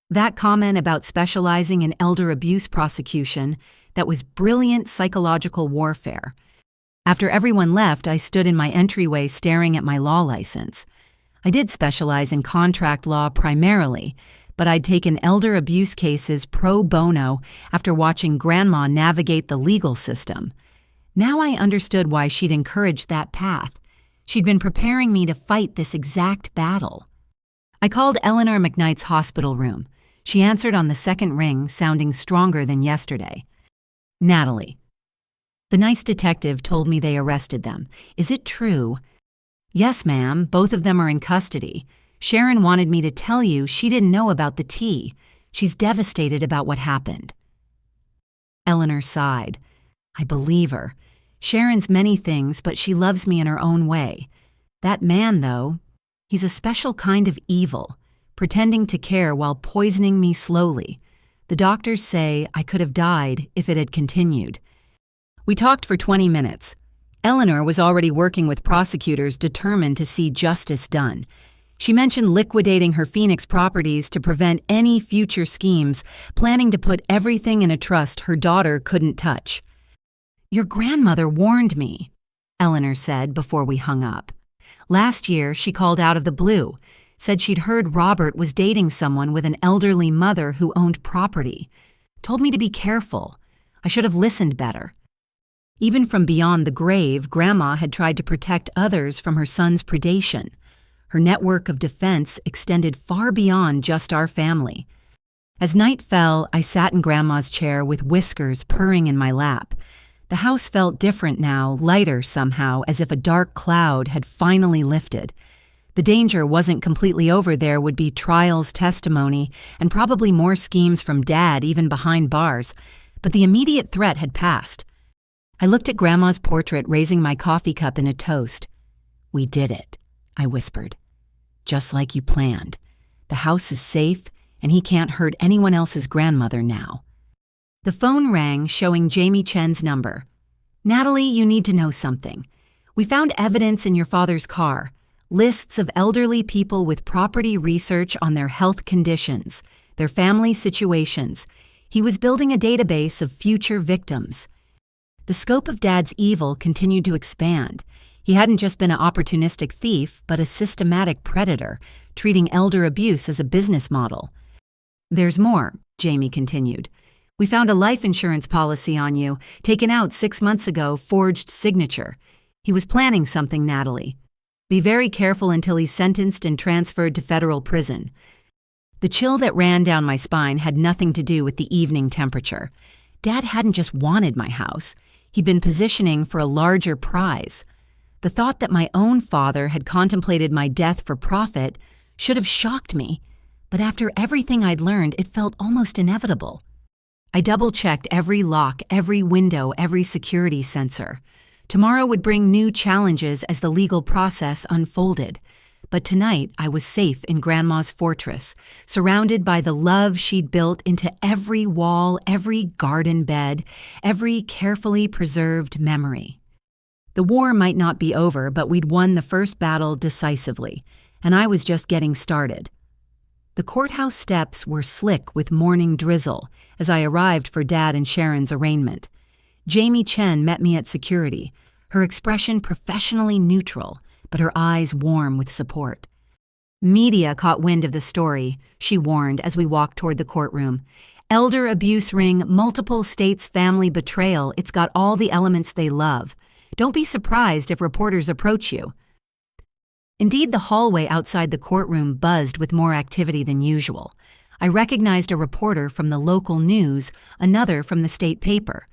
S1: that comment about specializing in elder abuse prosecution, that was brilliant psychological warfare." After everyone left, I stood in my entryway staring at my law license. I did specialize in contract law primarily, but I'd taken elder abuse cases pro bono after watching Grandma navigate the legal system. Now I understood why she'd encouraged that path. She'd been preparing me to fight this exact battle. I called Eleanor McKnight's hospital room. She answered on the second ring, sounding stronger than yesterday. "Natalie. The nice detective told me they arrested them. Is it true?" "Yes, ma'am. Both of them are in custody. Sharon wanted me to tell you she didn't know about the tea. She's devastated about what happened." Eleanor sighed. "I believe her. Sharon's many things, but she loves me in her own way. That man, though, he's a special kind of evil, pretending to care while poisoning me slowly. The doctors say I could have died if it had continued." We talked for 20 minutes. Eleanor was already working with prosecutors determined to see justice done. She mentioned liquidating her Phoenix properties to prevent any future schemes, planning to put everything in a trust her daughter couldn't touch. "Your grandmother warned me," Eleanor said before we hung up. "Last year, she called out of the blue, said she'd heard Robert was dating someone with an elderly mother who owned property. Told me to be careful. I should have listened better." Even from beyond the grave, Grandma had tried to protect others from her son's predation. Her network of defense extended far beyond just our family. As night fell, I sat in Grandma's chair with whiskers purring in my lap. The house felt different now, lighter somehow, as if a dark cloud had finally lifted. The danger wasn't completely over. There would be trials, testimony, and probably more schemes from Dad, even behind bars. But the immediate threat had passed. I looked at Grandma's portrait, raising my coffee cup in a toast. "We did it," I whispered. "Just like you planned. The house is safe, and he can't hurt anyone else's grandmother now." The phone rang, showing Jamie Chen's number. "Natalie, you need to know something. We found evidence in your father's car. Lists of elderly people with property research on their health conditions, their family situations. He was building a database of future victims." The scope of Dad's evil continued to expand. He hadn't just been an opportunistic thief, but a systematic predator, treating elder abuse as a business model. "There's more," Jamie continued. "We found a life insurance policy on you, taken out 6 months ago, forged signature. He was planning something, Natalie. Be very careful until he's sentenced and transferred to federal prison." The chill that ran down my spine had nothing to do with the evening temperature. Dad hadn't just wanted my house. He'd been positioning for a larger prize. The thought that my own father had contemplated my death for profit should have shocked me, but after everything I'd learned, it felt almost inevitable. I double-checked every lock, every window, every security sensor. Tomorrow would bring new challenges as the legal process unfolded. But tonight, I was safe in Grandma's fortress, surrounded by the love she'd built into every wall, every garden bed, every carefully preserved memory. The war might not be over, but we'd won the first battle decisively. and I was just getting started. The courthouse steps were slick with morning drizzle as I arrived for Dad and Sharon's arraignment. Jamie Chen met me at security, her expression professionally neutral, but her eyes warm with support. Media caught wind of the story, she warned as we walked toward the courtroom. Elder abuse ring, multiple states family betrayal, it's got all the elements they love. Don't be surprised if reporters approach you. Indeed, the hallway outside the courtroom buzzed with more activity than usual. I recognized a reporter from the local news, another from the state paper.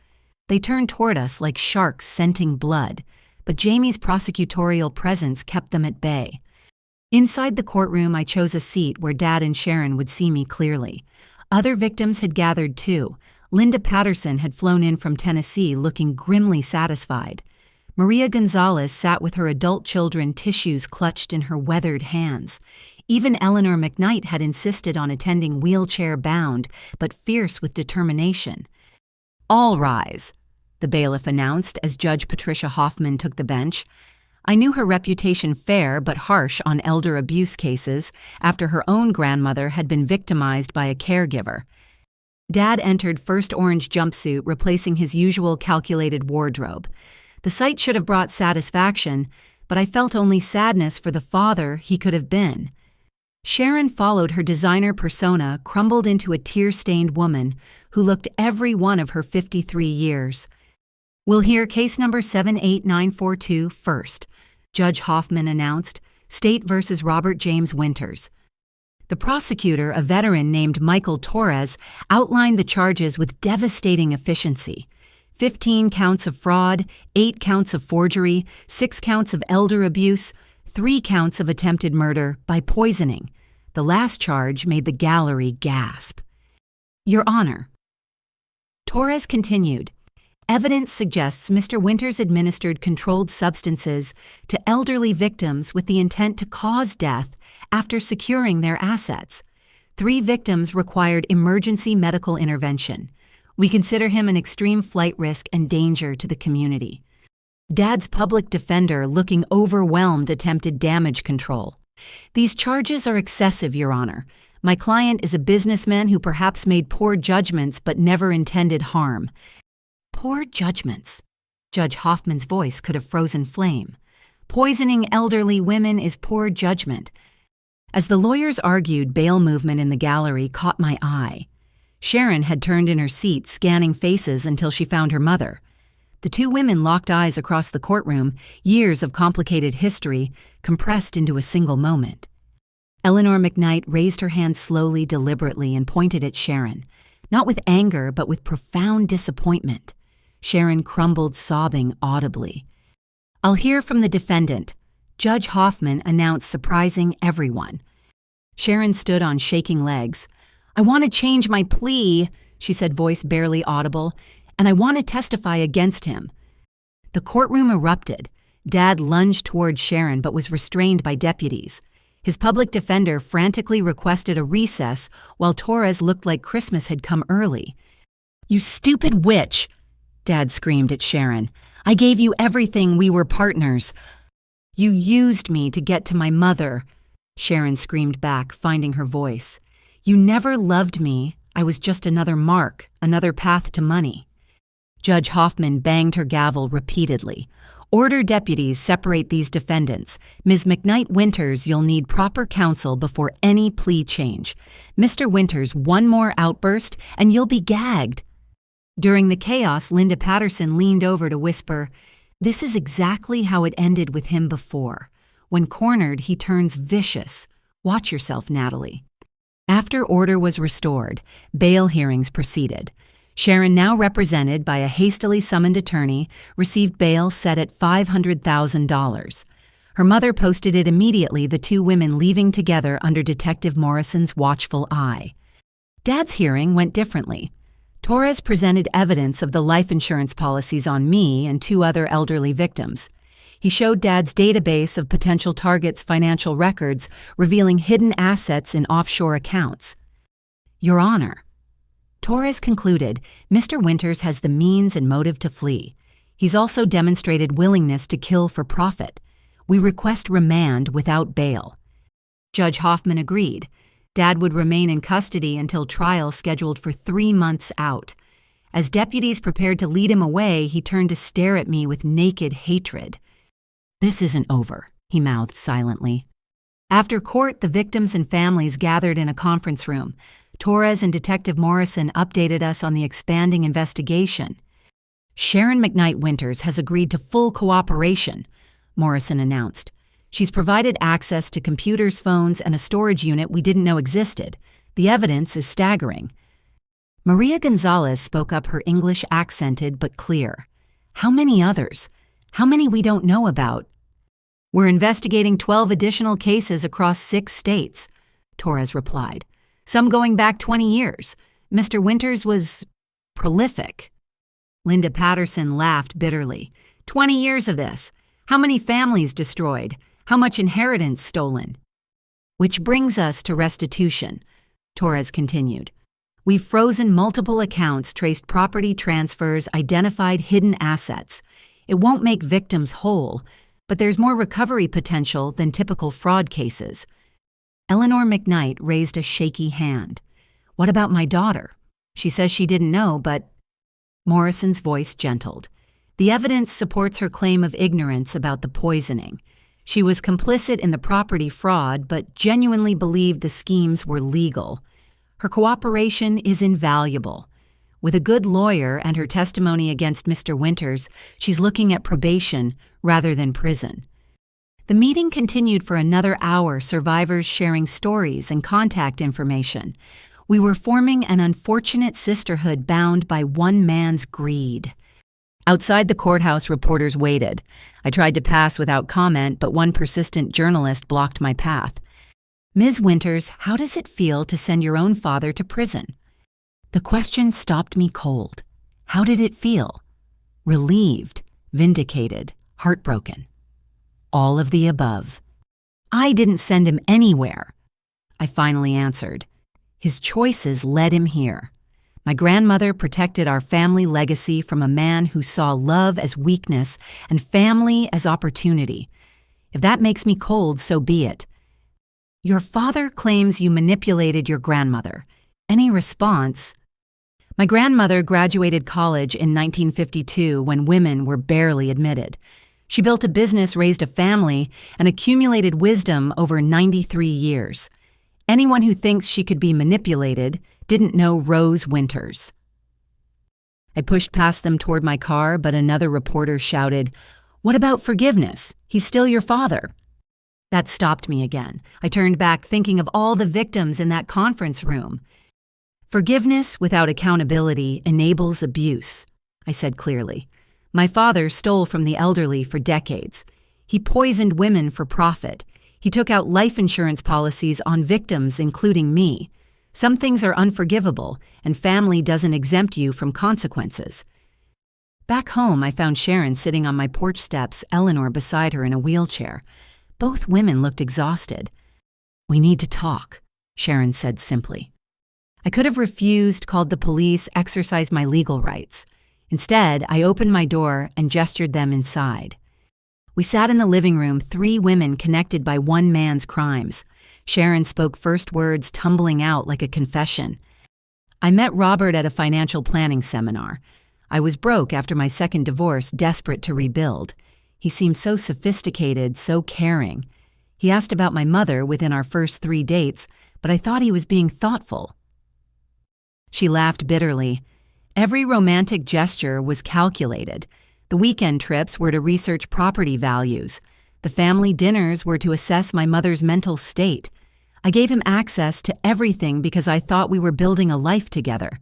S1: They turned toward us like sharks scenting blood, but Jamie's prosecutorial presence kept them at bay. Inside the courtroom, I chose a seat where Dad and Sharon would see me clearly. Other victims had gathered too. Linda Patterson had flown in from Tennessee looking grimly satisfied. Maria Gonzalez sat with her adult children, tissues clutched in her weathered hands. Even Eleanor McKnight had insisted on attending wheelchair-bound, but fierce with determination. "All rise," the bailiff announced as Judge Patricia Hoffman took the bench. I knew her reputation fair but harsh on elder abuse cases after her own grandmother had been victimized by a caregiver. Dad entered first orange jumpsuit, replacing his usual calculated wardrobe. The sight should have brought satisfaction, but I felt only sadness for the father he could have been. Sharon followed her designer persona, crumbled into a tear-stained woman who looked every one of her 53 years. "We'll hear case number 78942 first," Judge Hoffman announced, State versus Robert James Winters. The prosecutor, a veteran named Michael Torres, outlined the charges with devastating efficiency. 15 counts of fraud, 8 counts of forgery, 6 counts of elder abuse, 3 counts of attempted murder by poisoning. The last charge made the gallery gasp. "Your Honor," Torres continued, "evidence suggests Mr. Winters administered controlled substances to elderly victims with the intent to cause death after securing their assets. 3 victims required emergency medical intervention. We consider him an extreme flight risk and danger to the community." Dad's public defender, looking overwhelmed, attempted damage control. "These charges are excessive, Your Honor. My client is a businessman who perhaps made poor judgments but never intended harm." Poor judgments. Judge Hoffman's voice could have frozen flame. Poisoning elderly women is poor judgment. As the lawyers argued, bail movement in the gallery caught my eye. Sharon had turned in her seat, scanning faces until she found her mother. The 2 women locked eyes across the courtroom, years of complicated history compressed into a single moment. Eleanor McKnight raised her hand slowly, deliberately, and pointed at Sharon, not with anger, but with profound disappointment. Sharon crumbled, sobbing audibly. "I'll hear from the defendant," Judge Hoffman announced, surprising everyone. Sharon stood on shaking legs. "I want to change my plea," she said, voice barely audible, "and I want to testify against him." The courtroom erupted. Dad lunged toward Sharon but was restrained by deputies. His public defender frantically requested a recess while Torres looked like Christmas had come early. "You stupid witch!" Dad screamed at Sharon. "I gave you everything, we were partners." "You used me to get to my mother," Sharon screamed back, finding her voice. "You never loved me. I was just another mark, another path to money." Judge Hoffman banged her gavel repeatedly. "Order deputies separate these defendants. Ms. McKnight Winters, you'll need proper counsel before any plea change. Mr. Winters, one more outburst and you'll be gagged." During the chaos, Linda Patterson leaned over to whisper, "This is exactly how it ended with him before. When cornered, he turns vicious. Watch yourself, Natalie." After order was restored, bail hearings proceeded. Sharon, now represented by a hastily summoned attorney, received bail set at $500,000. Her mother posted it immediately, the 2 women leaving together under Detective Morrison's watchful eye. Dad's hearing went differently. Torres presented evidence of the life insurance policies on me and 2 other elderly victims. He showed Dad's database of potential targets' financial records, revealing hidden assets in offshore accounts. "Your Honor," Torres concluded, "Mr. Winters has the means and motive to flee. He's also demonstrated willingness to kill for profit. We request remand without bail." Judge Hoffman agreed. Dad would remain in custody until trial scheduled for 3 months out. As deputies prepared to lead him away, he turned to stare at me with naked hatred. "This isn't over," he mouthed silently. After court, the victims and families gathered in a conference room. Torres and Detective Morrison updated us on the expanding investigation. "Sharon McKnight Winters has agreed to full cooperation," Morrison announced. "She's provided access to computers, phones, and a storage unit we didn't know existed. The evidence is staggering." Maria Gonzalez spoke up, her English accented but clear. "How many others? How many we don't know about?" "We're investigating 12 additional cases across 6 states," Torres replied. "Some going back 20 years. Mr. Winters was prolific." Linda Patterson laughed bitterly. 20 years of this. How many families destroyed? How much inheritance stolen?" "Which brings us to restitution," Torres continued. "We've frozen multiple accounts, traced property transfers, identified hidden assets. It won't make victims whole, but there's more recovery potential than typical fraud cases." Eleanor McKnight raised a shaky hand. "What about my daughter? She says she didn't know, but—" Morrison's voice gentled. "The evidence supports her claim of ignorance about the poisoning. She was complicit in the property fraud, but genuinely believed the schemes were legal. Her cooperation is invaluable. With a good lawyer and her testimony against Mr. Winters, she's looking at probation rather than prison." The meeting continued for another hour, survivors sharing stories and contact information. We were forming an unfortunate sisterhood bound by one man's greed. Outside the courthouse, reporters waited. I tried to pass without comment, but one persistent journalist blocked my path. "Ms. Winters, how does it feel to send your own father to prison?" The question stopped me cold. How did it feel? Relieved, vindicated, heartbroken. All of the above. "I didn't send him anywhere," I finally answered. "His choices led him here. My grandmother protected our family legacy from a man who saw love as weakness and family as opportunity. If that makes me cold, so be it. Your father claims you manipulated your grandmother. Any response?" My grandmother graduated college in 1952 when women were barely admitted. She built a business, raised a family, and accumulated wisdom over 93 years. Anyone who thinks she could be manipulated didn't know Rose Winters. I pushed past them toward my car, but another reporter shouted, "What about forgiveness? He's still your father." That stopped me again. I turned back, thinking of all the victims in that conference room. "Forgiveness without accountability enables abuse," I said clearly. "My father stole from the elderly for decades. He poisoned women for profit. He took out life insurance policies on victims, including me. Some things are unforgivable, and family doesn't exempt you from consequences." Back home, I found Sharon sitting on my porch steps, Eleanor beside her in a wheelchair. Both women looked exhausted. "We need to talk," Sharon said simply. I could have refused, called the police, exercised my legal rights. Instead, I opened my door and gestured them inside. We sat in the living room, 3 women connected by one man's crimes. Sharon spoke first words, tumbling out like a confession. "I met Robert at a financial planning seminar. I was broke after my second divorce, desperate to rebuild. He seemed so sophisticated, so caring. He asked about my mother within our first 3 dates, but I thought he was being thoughtful." She laughed bitterly. Every romantic gesture was calculated. The weekend trips were to research property values. The family dinners were to assess my mother's mental state. I gave him access to everything because I thought we were building a life together.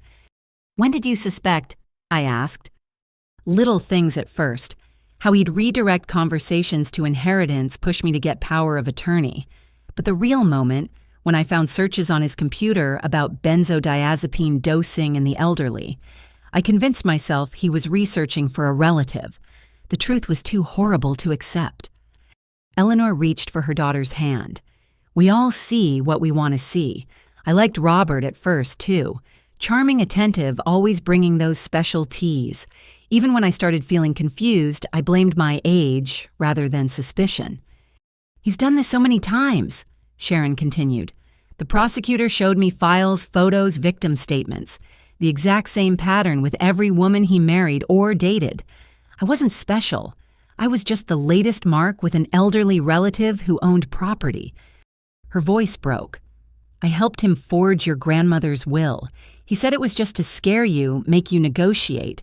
S1: "When did you suspect?" I asked. Little things at first. How he'd redirect conversations to inheritance pushed me to get power of attorney. But the real moment, when I found searches on his computer about benzodiazepine dosing in the elderly, I convinced myself he was researching for a relative. The truth was too horrible to accept. Eleanor reached for her daughter's hand. "We all see what we want to see. I liked Robert at first, too. Charming, attentive, always bringing those special teas. Even when I started feeling confused, I blamed my age rather than suspicion." "He's done this so many times," Sharon continued. The prosecutor showed me files, photos, victim statements. The exact same pattern with every woman he married or dated. I wasn't special. I was just the latest mark with an elderly relative who owned property. Her voice broke. I helped him forge your grandmother's will. He said it was just to scare you, make you negotiate.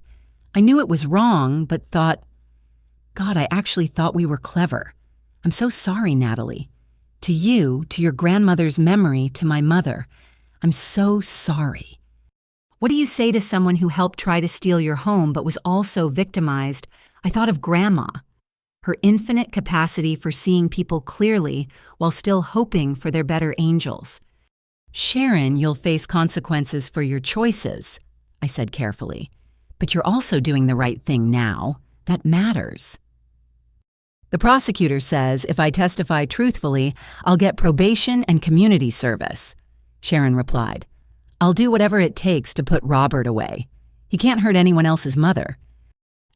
S1: I knew it was wrong, but thought, God, I actually thought we were clever. I'm so sorry, Natalie. To you, to your grandmother's memory, to my mother. I'm so sorry. What do you say to someone who helped try to steal your home but was also victimized? I thought of Grandma. Her infinite capacity for seeing people clearly while still hoping for their better angels. Sharon, you'll face consequences for your choices, I said carefully. But you're also doing the right thing now. That matters. The prosecutor says if I testify truthfully, I'll get probation and community service, Sharon replied. I'll do whatever it takes to put Robert away. He can't hurt anyone else's mother.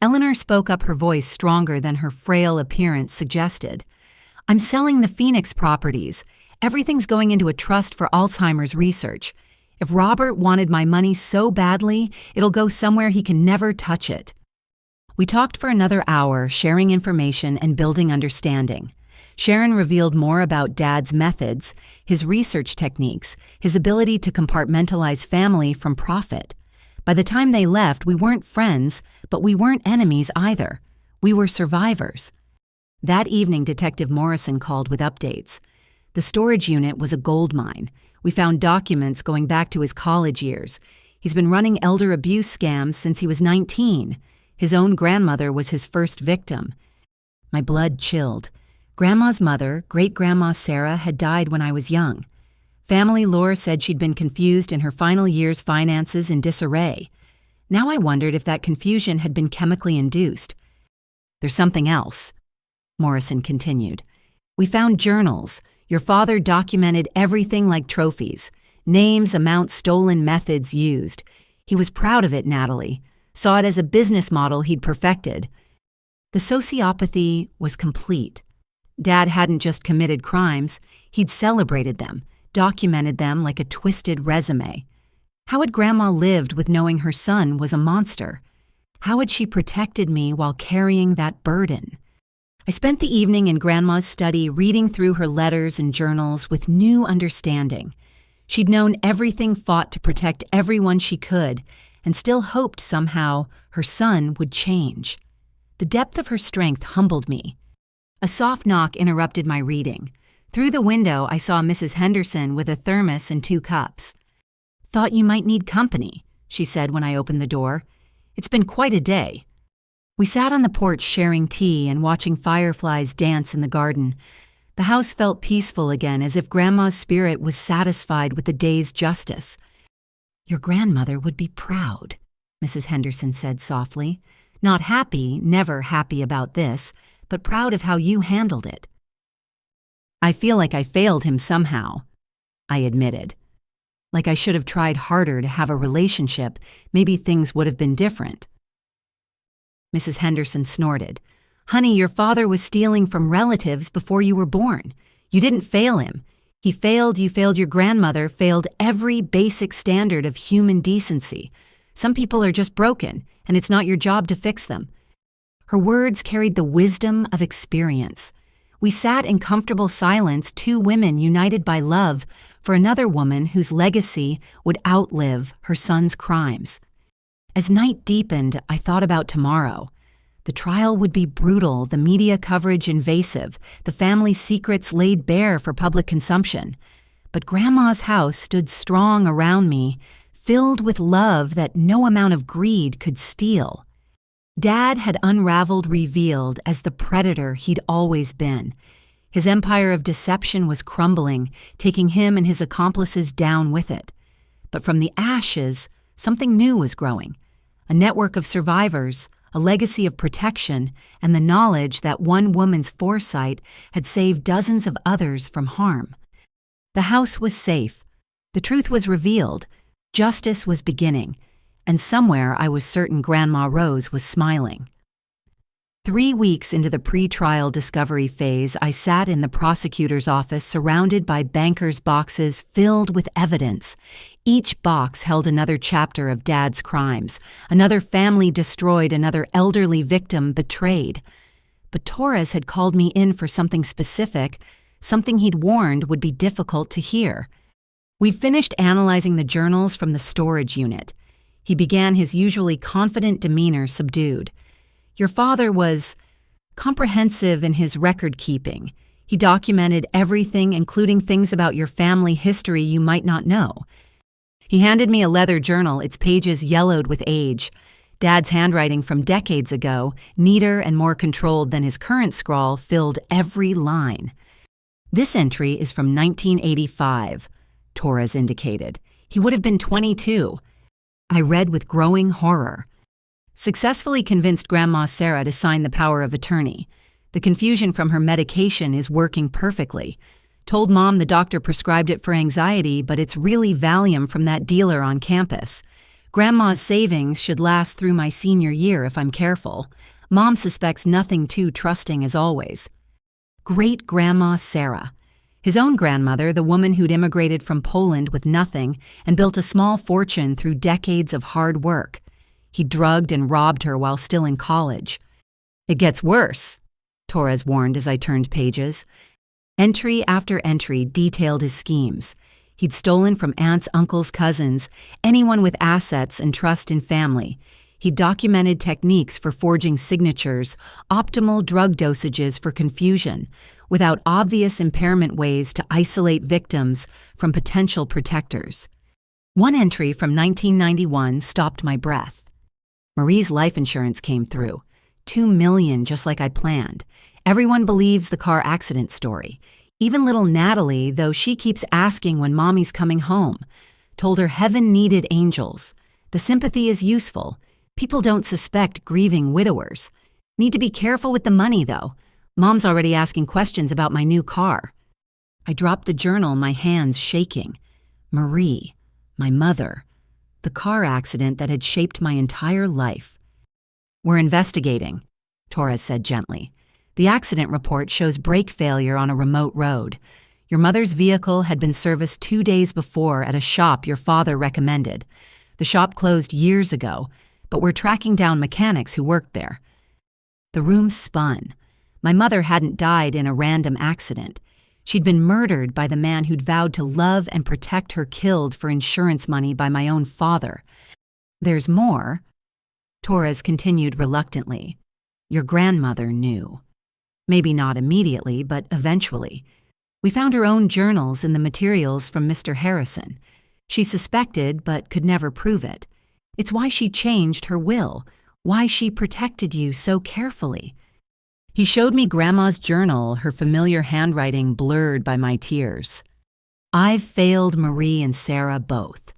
S1: Eleanor spoke up, her voice stronger than her frail appearance suggested. I'm selling the Phoenix properties. Everything's going into a trust for Alzheimer's research. If Robert wanted my money so badly, it'll go somewhere he can never touch it. We talked for another hour, sharing information and building understanding. Sharon revealed more about Dad's methods, his research techniques, his ability to compartmentalize family from profit. By the time they left, we weren't friends, but we weren't enemies either. We were survivors. That evening, Detective Morrison called with updates. The storage unit was a gold mine. We found documents going back to his college years. He's been running elder abuse scams since he was 19. His own grandmother was his first victim. My blood chilled. Grandma's mother, great-grandma Sarah, had died when I was young. Family lore said she'd been confused in her final year's finances in disarray. Now I wondered if that confusion had been chemically induced. There's something else, Morrison continued. We found journals. Your father documented everything like trophies. Names, amounts stolen, methods used. He was proud of it, Natalie. Saw it as a business model he'd perfected. The sociopathy was complete. Dad hadn't just committed crimes, he'd celebrated them, documented them like a twisted resume. How had Grandma lived with knowing her son was a monster? How had she protected me while carrying that burden? I spent the evening in Grandma's study reading through her letters and journals with new understanding. She'd known everything fought to protect everyone she could, and still hoped somehow her son would change. The depth of her strength humbled me. A soft knock interrupted my reading. Through the window, I saw Mrs. Henderson with a thermos and 2 cups. Thought you might need company, she said when I opened the door. It's been quite a day. We sat on the porch sharing tea and watching fireflies dance in the garden. The house felt peaceful again, as if Grandma's spirit was satisfied with the day's justice. Your grandmother would be proud, Mrs. Henderson said softly. Not happy, never happy about this, but proud of how you handled it. I feel like I failed him somehow, I admitted. Like I should have tried harder to have a relationship, maybe things would have been different. Mrs. Henderson snorted. Honey, your father was stealing from relatives before you were born. You didn't fail him. He failed, you failed your grandmother, failed every basic standard of human decency. Some people are just broken, and it's not your job to fix them. Her words carried the wisdom of experience. We sat in comfortable silence, 2 women united by love for another woman whose legacy would outlive her son's crimes. As night deepened, I thought about tomorrow. The trial would be brutal, the media coverage invasive, the family secrets laid bare for public consumption. But Grandma's house stood strong around me, filled with love that no amount of greed could steal. Dad had unraveled, revealed as the predator he'd always been. His empire of deception was crumbling, taking him and his accomplices down with it. But from the ashes, something new was growing. A network of survivors, a legacy of protection, and the knowledge that one woman's foresight had saved dozens of others from harm. The house was safe. The truth was revealed. Justice was beginning. And somewhere I was certain Grandma Rose was smiling. 3 weeks into the pre-trial discovery phase, I sat in the prosecutor's office surrounded by bankers' boxes filled with evidence. Each box held another chapter of Dad's crimes, another family destroyed, another elderly victim betrayed. But Torres had called me in for something specific, something he'd warned would be difficult to hear. We finished analyzing the journals from the storage unit. He began, his usually confident demeanor subdued. Your father was comprehensive in his record-keeping. He documented everything, including things about your family history you might not know. He handed me a leather journal, its pages yellowed with age. Dad's handwriting from decades ago, neater and more controlled than his current scrawl, filled every line. This entry is from 1985, Torres indicated. He would have been 22. I read with growing horror. Successfully convinced Grandma Sarah to sign the power of attorney. The confusion from her medication is working perfectly. Told Mom the doctor prescribed it for anxiety, but it's really Valium from that dealer on campus. Grandma's savings should last through my senior year if I'm careful. Mom suspects nothing too trusting as always. Great-Grandma Sarah. His own grandmother, the woman who'd immigrated from Poland with nothing and built a small fortune through decades of hard work. He drugged and robbed her while still in college. It gets worse, Torres warned as I turned pages. Entry after entry detailed his schemes. He'd stolen from aunts, uncles, cousins, anyone with assets and trust in family. He documented techniques for forging signatures, optimal drug dosages for confusion, without obvious impairment ways to isolate victims from potential protectors. One entry from 1991 stopped my breath. Marie's life insurance came through. $2 million, just like I planned. Everyone believes the car accident story. Even little Natalie, though she keeps asking when Mommy's coming home. Told her heaven needed angels. The sympathy is useful. People don't suspect grieving widowers. Need to be careful with the money, though. Mom's already asking questions about my new car. I dropped the journal, my hands shaking. Marie, my mother. The car accident that had shaped my entire life. We're investigating, Torres said gently. The accident report shows brake failure on a remote road. Your mother's vehicle had been serviced 2 days before at a shop your father recommended. The shop closed years ago, but we're tracking down mechanics who worked there. The room spun. My mother hadn't died in a random accident. She'd been murdered by the man who'd vowed to love and protect her, killed for insurance money by my own father. There's more, Torres continued reluctantly. Your grandmother knew. Maybe not immediately, but eventually. We found her own journals in the materials from Mr. Harrison. She suspected, but could never prove it. It's why she changed her will, why she protected you so carefully. He showed me Grandma's journal, her familiar handwriting blurred by my tears. I've failed Marie and Sarah both.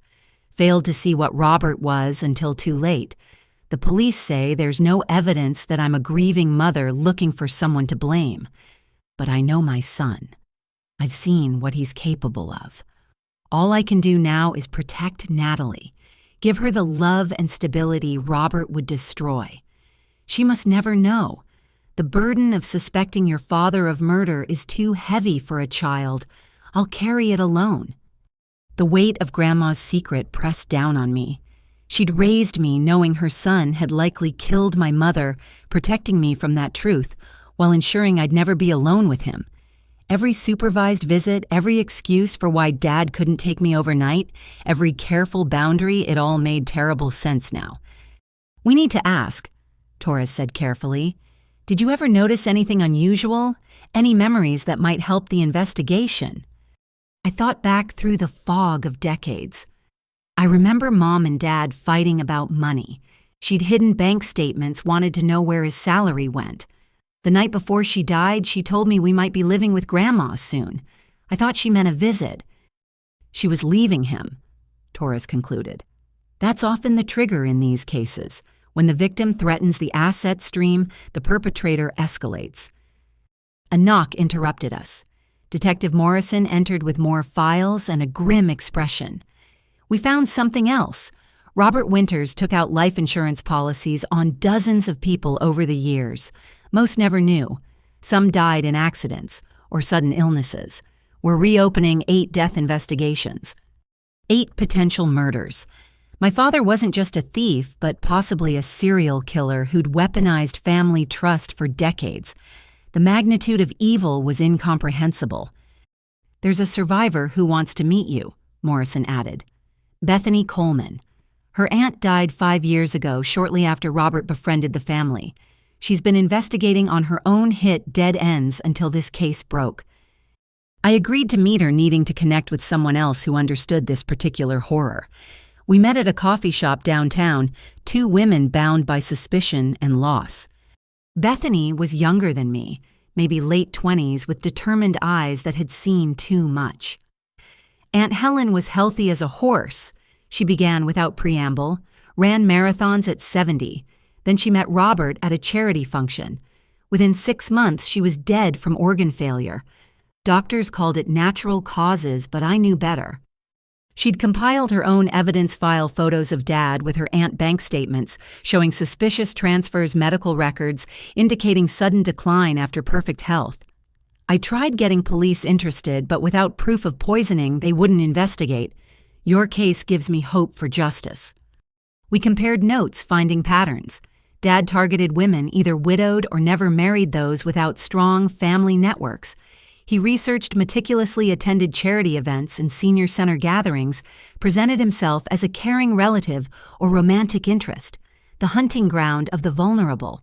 S1: Failed to see what Robert was until too late. The police say there's no evidence that I'm a grieving mother looking for someone to blame. But I know my son. I've seen what he's capable of. All I can do now is protect Natalie. Give her the love and stability Robert would destroy. She must never know. The burden of suspecting your father of murder is too heavy for a child. I'll carry it alone. The weight of Grandma's secret pressed down on me. She'd raised me knowing her son had likely killed my mother, protecting me from that truth, while ensuring I'd never be alone with him. Every supervised visit, every excuse for why Dad couldn't take me overnight, every careful boundary, it all made terrible sense now. We need to ask, Torres said carefully. Did you ever notice anything unusual? Any memories that might help the investigation? I thought back through the fog of decades. I remember Mom and Dad fighting about money. She'd hidden bank statements, wanted to know where his salary went. The night before she died, she told me we might be living with Grandma soon. I thought she meant a visit. She was leaving him, Torres concluded. That's often the trigger in these cases. When the victim threatens the asset stream, the perpetrator escalates. A knock interrupted us. Detective Morrison entered with more files and a grim expression. We found something else. Robert Winters took out life insurance policies on dozens of people over the years. Most never knew. Some died in accidents or sudden illnesses. We're reopening 8 death investigations. 8 potential murders. My father wasn't just a thief, but possibly a serial killer who'd weaponized family trust for decades. The magnitude of evil was incomprehensible. There's a survivor who wants to meet you, Morrison added. Bethany Coleman. Her aunt died 5 years ago, shortly after Robert befriended the family. She's been investigating on her own hit Dead Ends until this case broke. I agreed to meet her, needing to connect with someone else who understood this particular horror. We met at a coffee shop downtown, 2 women bound by suspicion and loss. Bethany was younger than me, maybe late 20s, with determined eyes that had seen too much. Aunt Helen was healthy as a horse. She began without preamble, ran marathons at 70. Then she met Robert at a charity function. Within 6 months, she was dead from organ failure. Doctors called it natural causes, but I knew better. She'd compiled her own evidence file photos of Dad with her aunt bank statements showing suspicious transfers, medical records indicating sudden decline after perfect health. I tried getting police interested, but without proof of poisoning, they wouldn't investigate. Your case gives me hope for justice. We compared notes, finding patterns. Dad targeted women, either widowed or never married, those without strong family networks. He researched meticulously attended charity events and senior center gatherings, presented himself as a caring relative or romantic interest, the hunting ground of the vulnerable.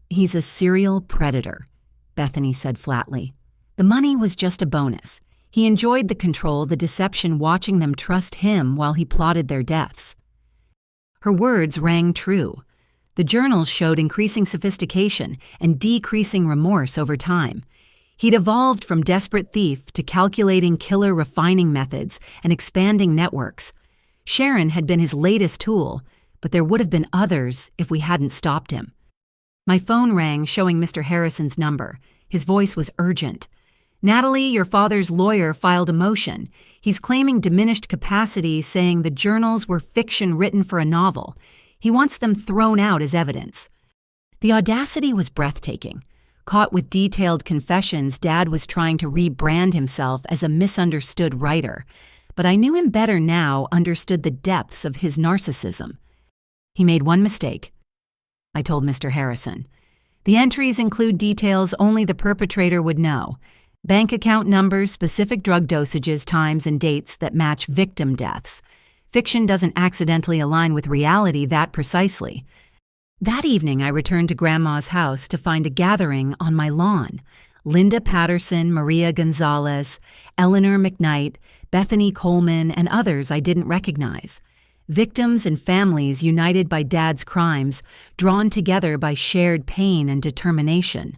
S1: He's a serial predator, Bethany said flatly. The money was just a bonus. He enjoyed the control, the deception, watching them trust him while he plotted their deaths. Her words rang true. The journals showed increasing sophistication and decreasing remorse over time. He'd evolved from desperate thief to calculating killer refining methods and expanding networks. Sharon had been his latest tool, but there would have been others if we hadn't stopped him. My phone rang, showing Mr. Harrison's number. His voice was urgent. Natalie, your father's lawyer filed a motion. He's claiming diminished capacity, saying the journals were fiction written for a novel. He wants them thrown out as evidence. The audacity was breathtaking. Caught with detailed confessions, Dad was trying to rebrand himself as a misunderstood writer. But I knew him better now, understood the depths of his narcissism. He made one mistake, I told Mr. Harrison. The entries include details only the perpetrator would know. Bank account numbers, specific drug dosages, times, and dates that match victim deaths. Fiction doesn't accidentally align with reality that precisely. That evening, I returned to Grandma's house to find a gathering on my lawn. Linda Patterson, Maria Gonzalez, Eleanor McKnight, Bethany Coleman, and others I didn't recognize. Victims and families united by Dad's crimes, drawn together by shared pain and determination.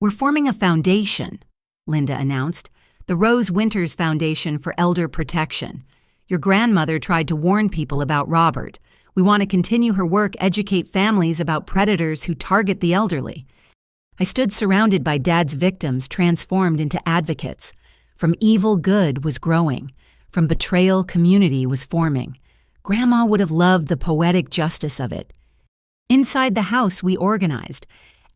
S1: We're forming a foundation, Linda announced, the Rose Winters Foundation for Elder Protection. Your grandmother tried to warn people about Robert. We want to continue her work, educate families about predators who target the elderly. I stood surrounded by Dad's victims, transformed into advocates. From evil, good was growing. From betrayal, community was forming. Grandma would have loved the poetic justice of it. Inside the house, we organized.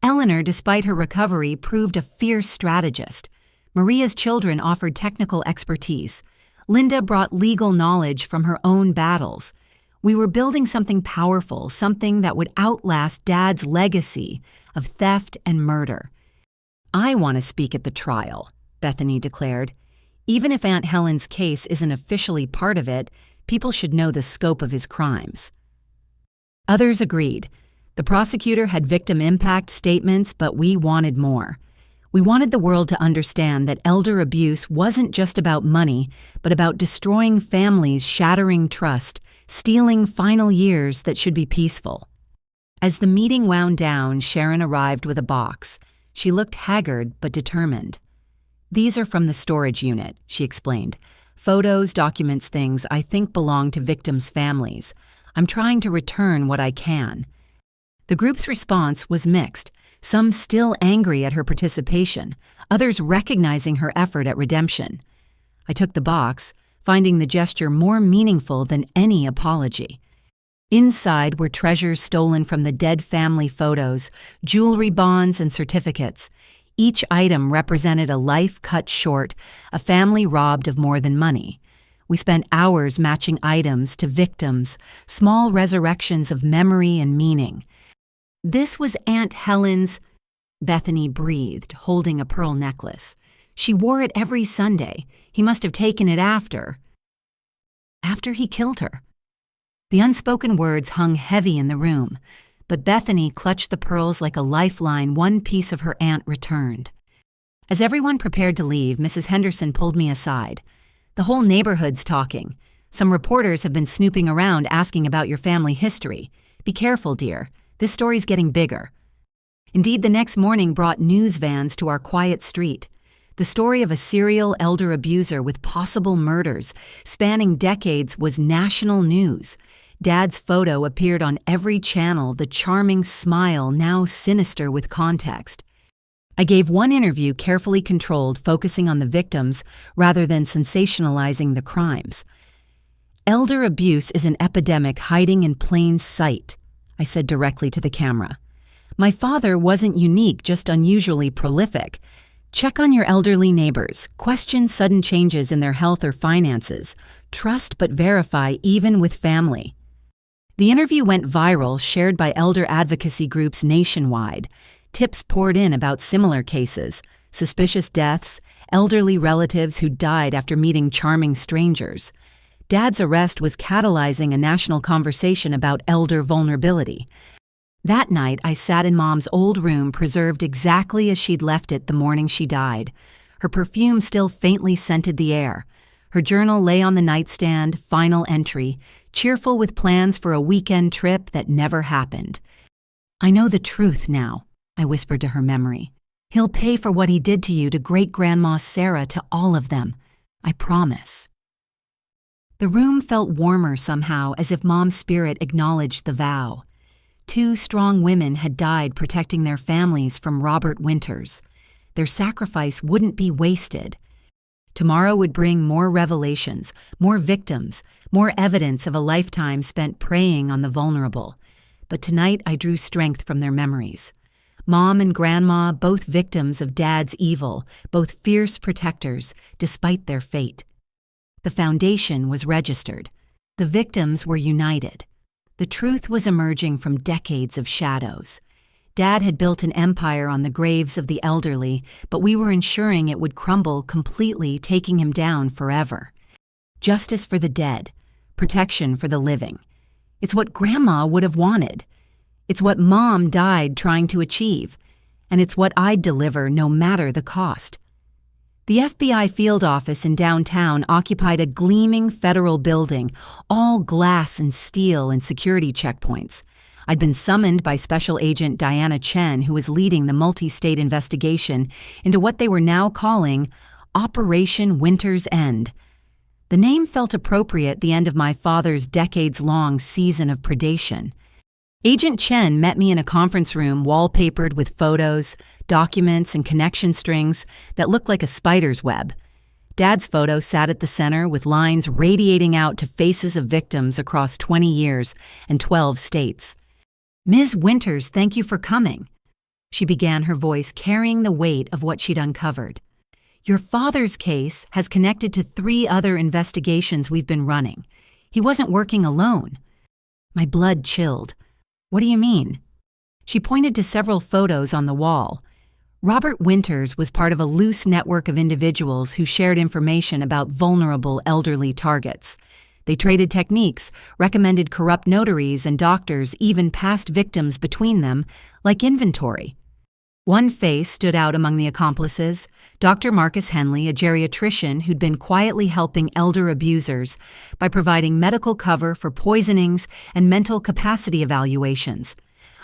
S1: Eleanor, despite her recovery, proved a fierce strategist. Maria's children offered technical expertise. Linda brought legal knowledge from her own battles. We were building something powerful, something that would outlast Dad's legacy of theft and murder. I want to speak at the trial, Bethany declared. Even if Aunt Helen's case isn't officially part of it, people should know the scope of his crimes. Others agreed. The prosecutor had victim impact statements, but we wanted more. We wanted the world to understand that elder abuse wasn't just about money, but about destroying families, shattering trust, stealing final years that should be peaceful. As the meeting wound down, Sharon arrived with a box. She looked haggard but determined. These are from the storage unit, she explained. Photos, documents, things I think belong to victims' families. I'm trying to return what I can. The group's response was mixed, some still angry at her participation, others recognizing her effort at redemption. I took the box, finding the gesture more meaningful than any apology. Inside were treasures stolen from the dead family photos, jewelry, bonds, and certificates. Each item represented a life cut short, a family robbed of more than money. We spent hours matching items to victims, small resurrections of memory and meaning. This was Aunt Helen's, Bethany breathed, holding a pearl necklace. She wore it every Sunday. He must have taken it after he killed her. The unspoken words hung heavy in the room, but Bethany clutched the pearls like a lifeline one piece of her aunt returned. As everyone prepared to leave, Mrs. Henderson pulled me aside. The whole neighborhood's talking. Some reporters have been snooping around asking about your family history. Be careful, dear. This story's getting bigger. Indeed, the next morning brought news vans to our quiet street. The story of a serial elder abuser with possible murders spanning decades was national news. Dad's photo appeared on every channel, the charming smile now sinister with context. I gave one interview carefully controlled, focusing on the victims rather than sensationalizing the crimes. Elder abuse is an epidemic hiding in plain sight, I said directly to the camera. My father wasn't unique, just unusually prolific. Check on your elderly neighbors. Question sudden changes in their health or finances. Trust but verify even with family. The interview went viral, shared by elder advocacy groups nationwide. Tips poured in about similar cases, suspicious deaths, elderly relatives who died after meeting charming strangers. Dad's arrest was catalyzing a national conversation about elder vulnerability. That night, I sat in Mom's old room, preserved exactly as she'd left it the morning she died. Her perfume still faintly scented the air. Her journal lay on the nightstand, final entry, cheerful with plans for a weekend trip that never happened. I know the truth now, I whispered to her memory. He'll pay for what he did to you, to great-grandma Sarah, to all of them. I promise. The room felt warmer somehow, as if Mom's spirit acknowledged the vow. 2 strong women had died protecting their families from Robert Winters. Their sacrifice wouldn't be wasted. Tomorrow would bring more revelations, more victims, more evidence of a lifetime spent preying on the vulnerable. But tonight I drew strength from their memories. Mom and Grandma, both victims of Dad's evil, both fierce protectors, despite their fate. The foundation was registered. The victims were united. The truth was emerging from decades of shadows. Dad had built an empire on the graves of the elderly, but we were ensuring it would crumble completely, taking him down forever. Justice for the dead, protection for the living. It's what Grandma would have wanted. It's what Mom died trying to achieve. And it's what I'd deliver no matter the cost. The FBI field office in downtown occupied a gleaming federal building, all glass and steel and security checkpoints. I'd been summoned by Special Agent Diana Chen, who was leading the multi-state investigation into what they were now calling Operation Winter's End. The name felt appropriate at the end of my father's decades-long season of predation. Agent Chen met me in a conference room wallpapered with photos, documents, and connection strings that looked like a spider's web. Dad's photo sat at the center with lines radiating out to faces of victims across 20 years and 12 states. Ms. Winters, thank you for coming. She began, her voice carrying the weight of what she'd uncovered. Your father's case has connected to 3 other investigations we've been running. He wasn't working alone. My blood chilled. What do you mean? She pointed to several photos on the wall. Robert Winters was part of a loose network of individuals who shared information about vulnerable elderly targets. They traded techniques, recommended corrupt notaries and doctors, even passed victims between them, like inventory. One face stood out among the accomplices, Dr. Marcus Henley, a geriatrician who'd been quietly helping elder abusers by providing medical cover for poisonings and mental capacity evaluations.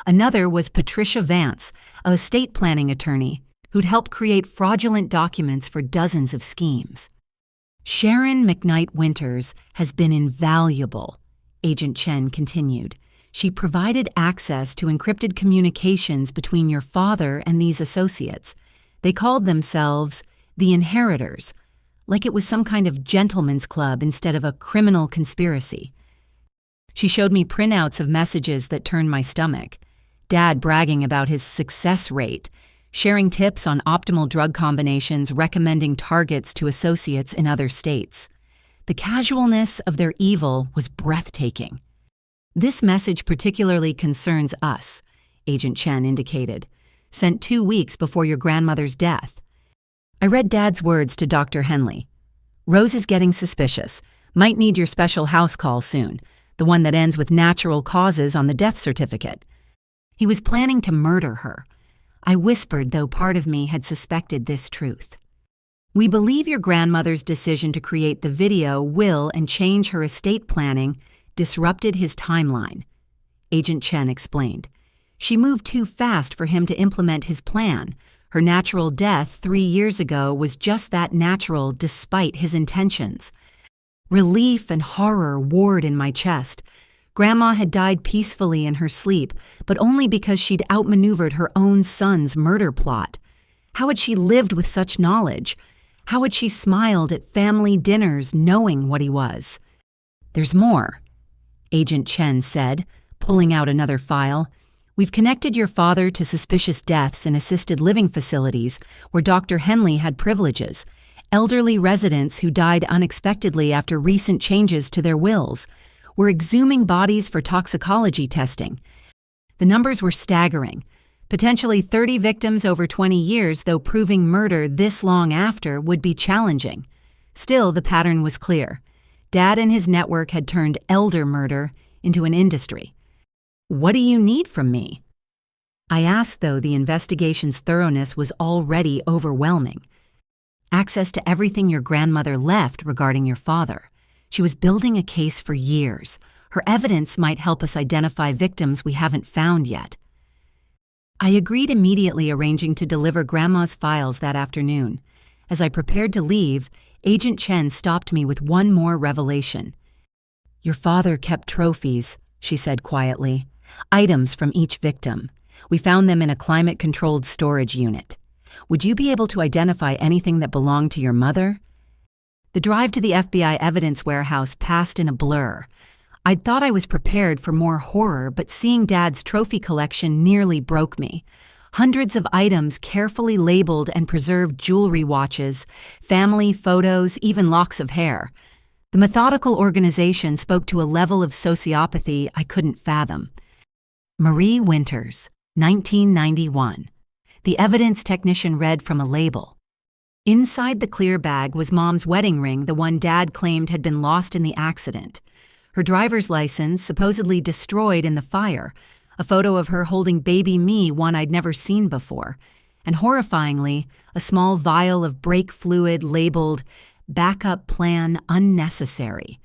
S1: Another was Patricia Vance, a estate planning attorney who'd helped create fraudulent documents for dozens of schemes. Sharon McKnight Winters has been invaluable, Agent Chen continued. She provided access to encrypted communications between your father and these associates. They called themselves the Inheritors, like it was some kind of gentleman's club instead of a criminal conspiracy. She showed me printouts of messages that turned my stomach. Dad bragging about his success rate, sharing tips on optimal drug combinations, recommending targets to associates in other states. The casualness of their evil was breathtaking. "This message particularly concerns us," Agent Chen indicated. "Sent 2 weeks before your grandmother's death." I read Dad's words to Dr. Henley. "Rose is getting suspicious. Might need your special house call soon, the one that ends with natural causes on the death certificate." He was planning to murder her. I whispered, though part of me had suspected this truth. "We believe your grandmother's decision to create the video will and change her estate planning disrupted his timeline," Agent Chen explained. "She moved too fast for him to implement his plan. Her natural death 3 years ago was just that natural despite his intentions." Relief and horror warred in my chest. Grandma had died peacefully in her sleep, but only because she'd outmaneuvered her own son's murder plot. How had she lived with such knowledge? How had she smiled at family dinners knowing what he was? "There's more," Agent Chen said, pulling out another file. "We've connected your father to suspicious deaths in assisted living facilities where Dr. Henley had privileges, elderly residents who died unexpectedly after recent changes to their wills. We're exhuming bodies for toxicology testing." The numbers were staggering. Potentially 30 victims over 20 years, though proving murder this long after would be challenging. Still, the pattern was clear. Dad and his network had turned elder murder into an industry. "What do you need from me?" I asked, though the investigation's thoroughness was already overwhelming. "Access to everything your grandmother left regarding your father. She was building a case for years. Her evidence might help us identify victims we haven't found yet." I agreed immediately, arranging to deliver Grandma's files that afternoon. As I prepared to leave, Agent Chen stopped me with one more revelation. "Your father kept trophies," she said quietly. "Items from each victim. We found them in a climate-controlled storage unit. Would you be able to identify anything that belonged to your mother?" The drive to the FBI evidence warehouse passed in a blur. I'd thought I was prepared for more horror, but seeing Dad's trophy collection nearly broke me. Hundreds of items carefully labeled and preserved jewelry, watches, family photos, even locks of hair. The methodical organization spoke to a level of sociopathy I couldn't fathom. "Marie Winters, 1991. The evidence technician read from a label. Inside the clear bag was Mom's wedding ring, the one Dad claimed had been lost in the accident. Her driver's license, supposedly destroyed in the fire, a photo of her holding baby me, one I'd never seen before, and horrifyingly, a small vial of brake fluid labeled "Backup Plan Unnecessary."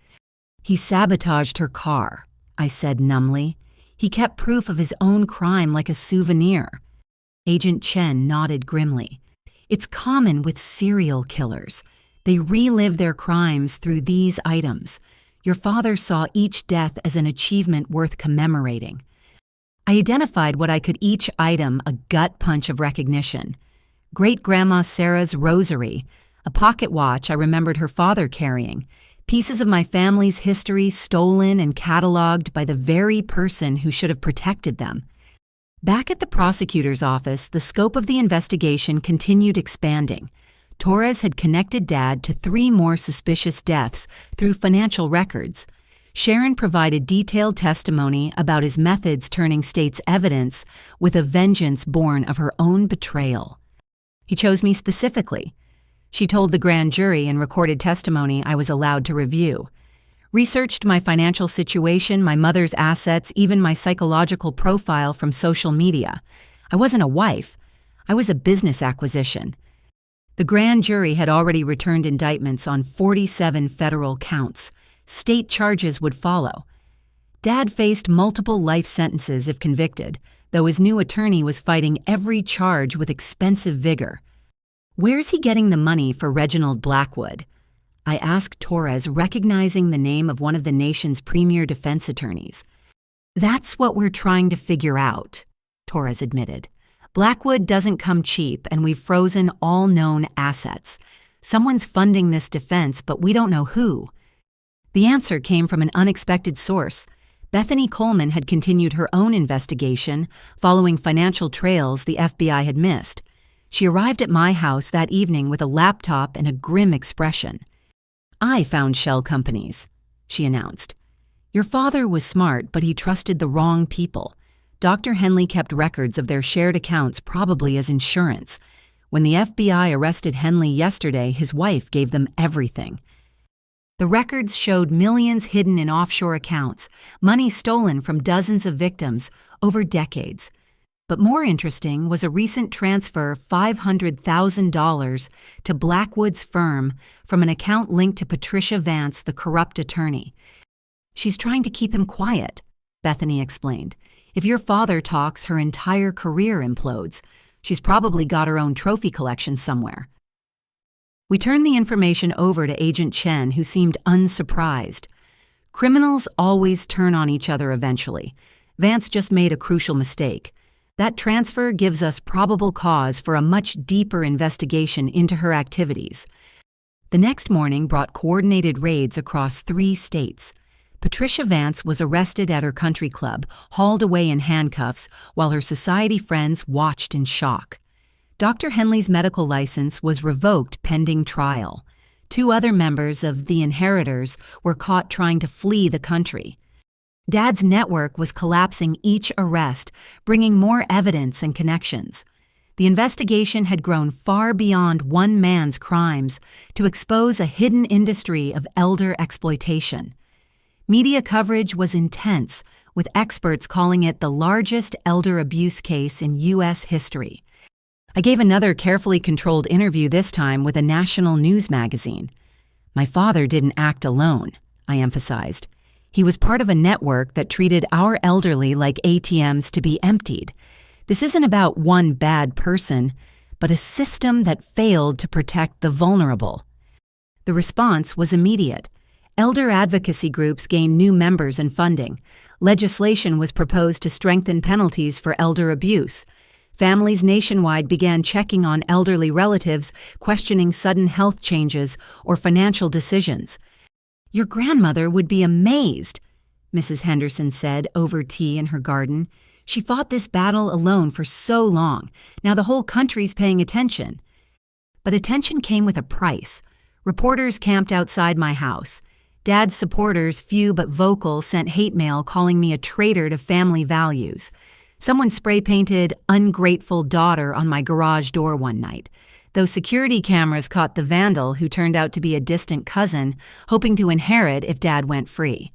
S1: "He sabotaged her car," I said numbly. "He kept proof of his own crime like a souvenir." Agent Chen nodded grimly. "It's common with serial killers. They relive their crimes through these items. Your father saw each death as an achievement worth commemorating." I identified what I could each item, a gut punch of recognition. Great-Grandma Sarah's rosary, a pocket watch I remembered her father carrying, pieces of my family's history stolen and cataloged by the very person who should have protected them. Back at the prosecutor's office, the scope of the investigation continued expanding. Torres had connected Dad to 3 more suspicious deaths through financial records. Sharon provided detailed testimony about his methods turning state's evidence with a vengeance born of her own betrayal. He chose me specifically. She told the grand jury in recorded testimony I was allowed to review. Researched my financial situation, my mother's assets, even my psychological profile from social media. I wasn't a wife. I was a business acquisition. The grand jury had already returned indictments on 47 federal counts. State charges would follow. Dad faced multiple life sentences if convicted, though his new attorney was fighting every charge with expensive vigor. "Where's he getting the money for Reginald Blackwood?" I asked Torres, recognizing the name of one of the nation's premier defense attorneys. "That's what we're trying to figure out," Torres admitted. "Blackwood doesn't come cheap, and we've frozen all known assets. Someone's funding this defense, but we don't know who." The answer came from an unexpected source. Bethany Coleman had continued her own investigation, following financial trails the FBI had missed. She arrived at my house that evening with a laptop and a grim expression. "I found shell companies," she announced. "Your father was smart, but he trusted the wrong people. Dr. Henley kept records of their shared accounts, probably as insurance. When the FBI arrested Henley yesterday, his wife gave them everything. The records showed millions hidden in offshore accounts, money stolen from dozens of victims over decades. But more interesting was a recent transfer of $500,000 to Blackwood's firm from an account linked to Patricia Vance, the corrupt attorney. She's trying to keep him quiet," Bethany explained. "If your father talks, her entire career implodes. She's probably got her own trophy collection somewhere." We turned the information over to Agent Chen, who seemed unsurprised. "Criminals always turn on each other eventually. Vance just made a crucial mistake. That transfer gives us probable cause for a much deeper investigation into her activities." The next morning brought coordinated raids across 3 states. Patricia Vance was arrested at her country club, hauled away in handcuffs, while her society friends watched in shock. Dr. Henley's medical license was revoked pending trial. 2 other members of the Inheritors were caught trying to flee the country. Dad's network was collapsing each arrest, bringing more evidence and connections. The investigation had grown far beyond one man's crimes to expose a hidden industry of elder exploitation. Media coverage was intense, with experts calling it the largest elder abuse case in U.S. history. I gave another carefully controlled interview, this time with a national news magazine. "My father didn't act alone," I emphasized. "He was part of a network that treated our elderly like ATMs to be emptied. This isn't about one bad person, but a system that failed to protect the vulnerable." The response was immediate. Elder advocacy groups gained new members and funding. Legislation was proposed to strengthen penalties for elder abuse. Families nationwide began checking on elderly relatives, questioning sudden health changes or financial decisions. "Your grandmother would be amazed," Mrs. Henderson said over tea in her garden. "She fought this battle alone for so long. Now the whole country's paying attention." But attention came with a price. Reporters camped outside my house. Dad's supporters, few but vocal, sent hate mail calling me a traitor to family values. Someone spray-painted "ungrateful daughter" on my garage door one night, though security cameras caught the vandal, who turned out to be a distant cousin, hoping to inherit if Dad went free.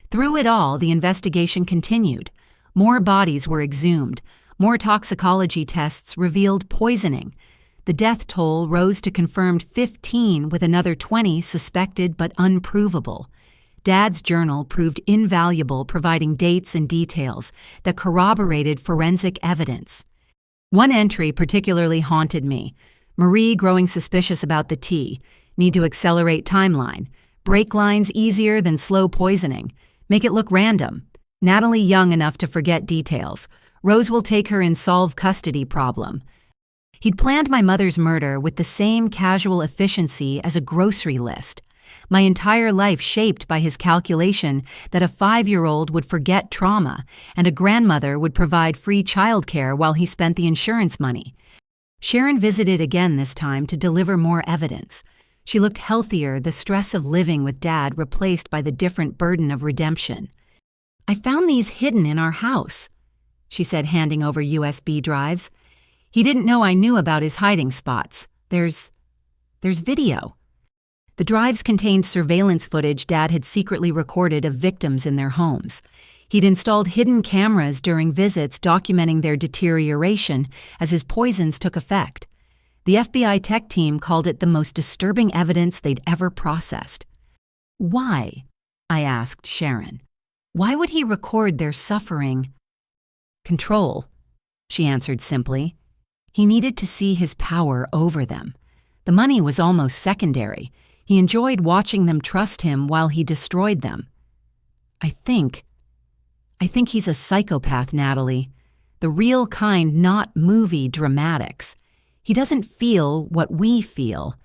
S1: Through it all, the investigation continued. More bodies were exhumed. More toxicology tests revealed poisoning. The death toll rose to confirmed 15, with another 20 suspected but unprovable. Dad's journal proved invaluable, providing dates and details that corroborated forensic evidence. One entry particularly haunted me. Marie growing suspicious about the tea. Need to accelerate timeline. Break lines easier than slow poisoning. Make it look random. Natalie young enough to forget details. Rose will take her in solve custody problem. He'd planned my mother's murder with the same casual efficiency as a grocery list. My entire life shaped by his calculation that a 5-year-old would forget trauma and a grandmother would provide free childcare while he spent the insurance money. Sharon visited again this time to deliver more evidence. She looked healthier, the stress of living with Dad replaced by the different burden of redemption. "I found these hidden in our house," she said, handing over USB drives. "He didn't know I knew about his hiding spots. There's video." The drives contained surveillance footage Dad had secretly recorded of victims in their homes. He'd installed hidden cameras during visits documenting their deterioration as his poisons took effect. The FBI tech team called it the most disturbing evidence they'd ever processed. "Why?" I asked Sharon. "Why would he record their suffering?" "Control," she answered simply. "He needed to see his power over them. The money was almost secondary. He enjoyed watching them trust him while he destroyed them. I think he's a psychopath, Natalie. The real kind, not movie dramatics. He doesn't feel what we feel."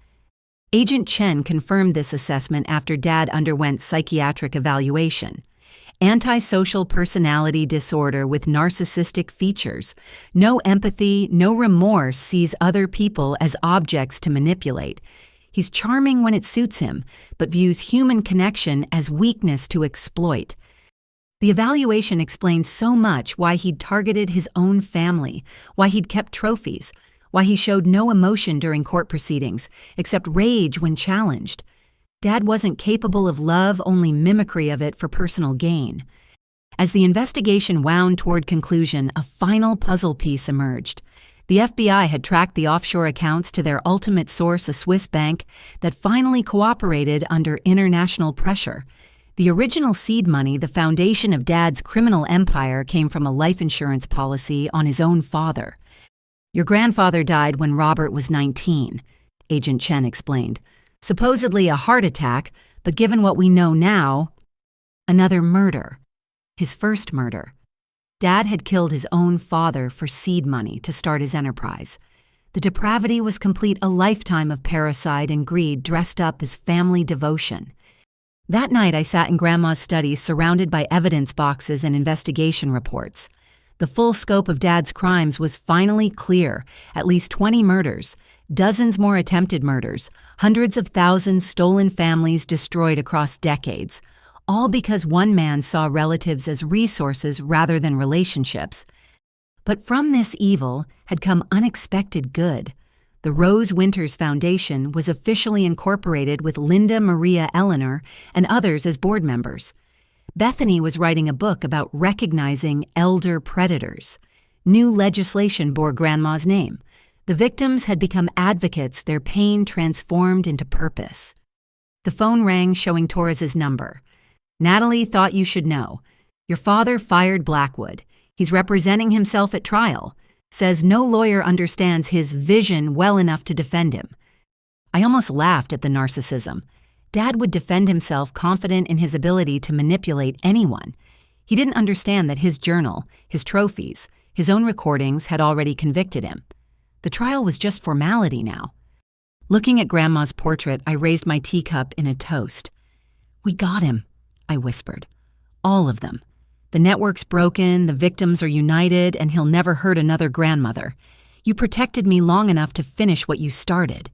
S1: Agent Chen confirmed this assessment after Dad underwent psychiatric evaluation. Antisocial personality disorder with narcissistic features. No empathy, no remorse, sees other people as objects to manipulate. He's charming when it suits him, but views human connection as weakness to exploit. The evaluation explained so much: why he'd targeted his own family, why he'd kept trophies, why he showed no emotion during court proceedings, except rage when challenged. Dad wasn't capable of love, only mimicry of it for personal gain. As the investigation wound toward conclusion, a final puzzle piece emerged. The FBI had tracked the offshore accounts to their ultimate source, a Swiss bank, that finally cooperated under international pressure. The original seed money, the foundation of Dad's criminal empire, came from a life insurance policy on his own father. "Your grandfather died when Robert was 19, Agent Chen explained. Supposedly a heart attack, but given what we know now, another murder. His first murder. Dad had killed his own father for seed money to start his enterprise. The depravity was complete, a lifetime of parricide and greed dressed up as family devotion. That night I sat in Grandma's study surrounded by evidence boxes and investigation reports. The full scope of Dad's crimes was finally clear: at least 20 murders, dozens more attempted murders, hundreds of thousands stolen families destroyed across decades, all because one man saw relatives as resources rather than relationships. But from this evil had come unexpected good. The Rose Winters Foundation was officially incorporated with Linda Maria Eleanor and others as board members. Bethany was writing a book about recognizing elder predators. New legislation bore Grandma's name. The victims had become advocates, their pain transformed into purpose. The phone rang, showing Torres's number. "Natalie thought you should know. Your father fired Blackwood. He's representing himself at trial. Says no lawyer understands his vision well enough to defend him." I almost laughed at the narcissism. Dad would defend himself, confident in his ability to manipulate anyone. He didn't understand that his journal, his trophies, his own recordings had already convicted him. The trial was just formality now. Looking at Grandma's portrait, I raised my teacup in a toast. "We got him," I whispered. "All of them. The network's broken, the victims are united, and he'll never hurt another grandmother. You protected me long enough to finish what you started."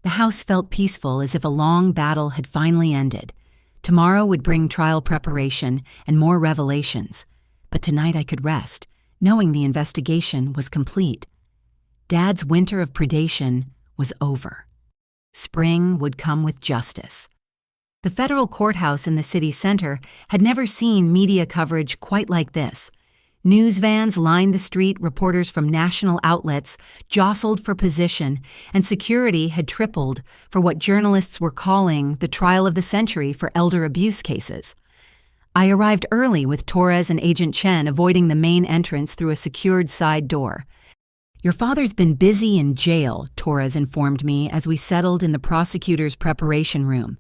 S1: The house felt peaceful, as if a long battle had finally ended. Tomorrow would bring trial preparation and more revelations. But tonight I could rest, knowing the investigation was complete. Dad's winter of predation was over. Spring would come with justice. The federal courthouse in the city center had never seen media coverage quite like this. News vans lined the street, reporters from national outlets jostled for position, and security had tripled for what journalists were calling the trial of the century for elder abuse cases. I arrived early with Torres and Agent Chen, avoiding the main entrance through a secured side door. "Your father's been busy in jail," Torres informed me as we settled in the prosecutor's preparation room.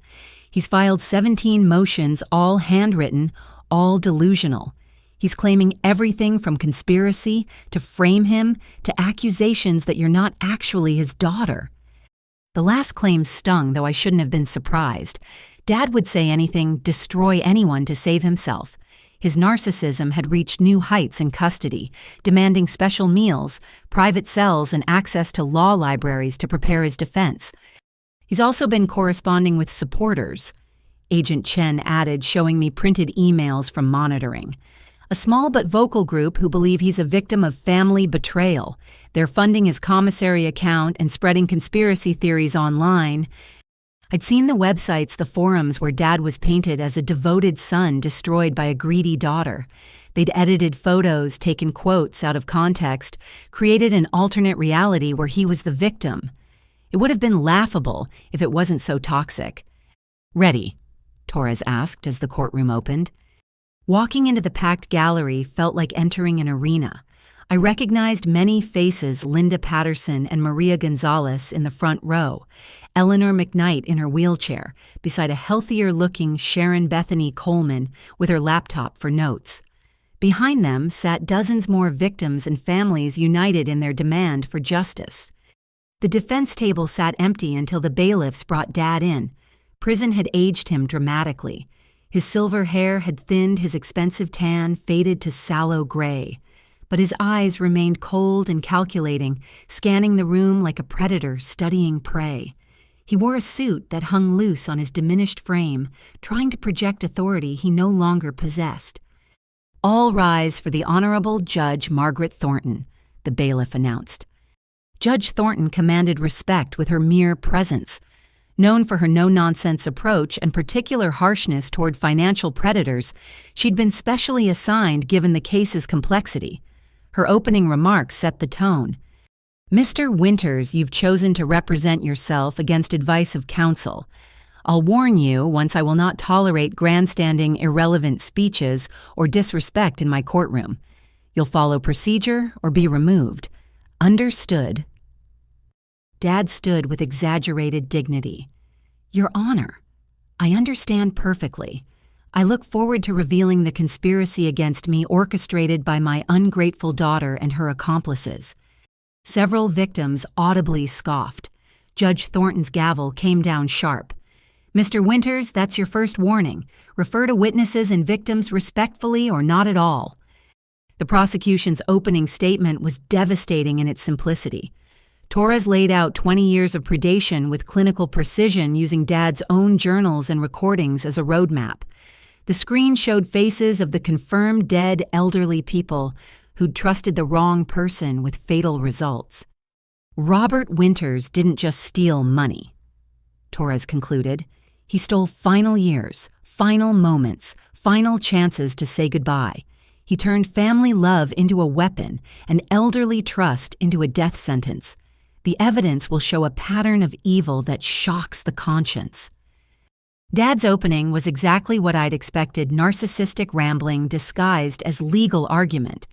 S1: "He's filed 17 motions, all handwritten, all delusional. He's claiming everything from conspiracy to frame him to accusations that you're not actually his daughter." The last claim stung, though I shouldn't have been surprised. Dad would say anything, destroy anyone to save himself. His narcissism had reached new heights in custody, demanding special meals, private cells, and access to law libraries to prepare his defense. He's also been corresponding with supporters, Agent Chen added, showing me printed emails from monitoring. A small but vocal group who believe he's a victim of family betrayal. They're funding his commissary account and spreading conspiracy theories online. I'd seen the websites, the forums where Dad was painted as a devoted son destroyed by a greedy daughter. They'd edited photos, taken quotes out of context, created an alternate reality where he was the victim. It would have been laughable if it wasn't so toxic. "Ready?" Torres asked as the courtroom opened. Walking into the packed gallery felt like entering an arena. I recognized many faces: Linda Patterson and Maria Gonzalez in the front row, Eleanor McKnight in her wheelchair, beside a healthier-looking Sharon Bethany Coleman with her laptop for notes. Behind them sat dozens more victims and families united in their demand for justice. The defense table sat empty until the bailiffs brought Dad in. Prison had aged him dramatically. His silver hair had thinned, his expensive tan faded to sallow gray. But his eyes remained cold and calculating, scanning the room like a predator studying prey. He wore a suit that hung loose on his diminished frame, trying to project authority he no longer possessed. "All rise for the Honorable Judge Margaret Thornton," the bailiff announced. Judge Thornton commanded respect with her mere presence. Known for her no-nonsense approach and particular harshness toward financial predators, she'd been specially assigned given the case's complexity. Her opening remarks set the tone. "Mr. Winters, you've chosen to represent yourself against advice of counsel. I'll warn you, once I will not tolerate grandstanding, irrelevant speeches or disrespect in my courtroom. You'll follow procedure or be removed. Understood?" Dad stood with exaggerated dignity. "Your Honor, I understand perfectly. I look forward to revealing the conspiracy against me orchestrated by my ungrateful daughter and her accomplices." Several victims audibly scoffed. Judge Thornton's gavel came down sharp. "Mr. Winters, that's your first warning. Refer to witnesses and victims respectfully or not at all." The prosecution's opening statement was devastating in its simplicity. Torres laid out 20 years of predation with clinical precision using Dad's own journals and recordings as a roadmap. The screen showed faces of the confirmed dead elderly people who'd trusted the wrong person with fatal results. "Robert Winters didn't just steal money," Torres concluded. "He stole final years, final moments, final chances to say goodbye. He turned family love into a weapon and elderly trust into a death sentence. The evidence will show a pattern of evil that shocks the conscience." Dad's opening was exactly what I'd expected: narcissistic rambling disguised as legal argument.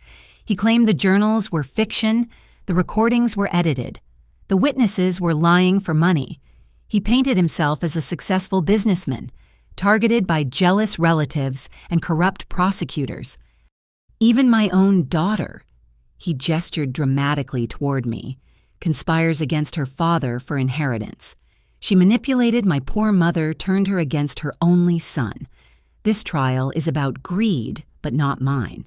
S1: He claimed the journals were fiction, the recordings were edited, the witnesses were lying for money. He painted himself as a successful businessman, targeted by jealous relatives and corrupt prosecutors. "Even my own daughter," he gestured dramatically toward me, "conspires against her father for inheritance. She manipulated my poor mother, turned her against her only son. This trial is about greed, but not mine."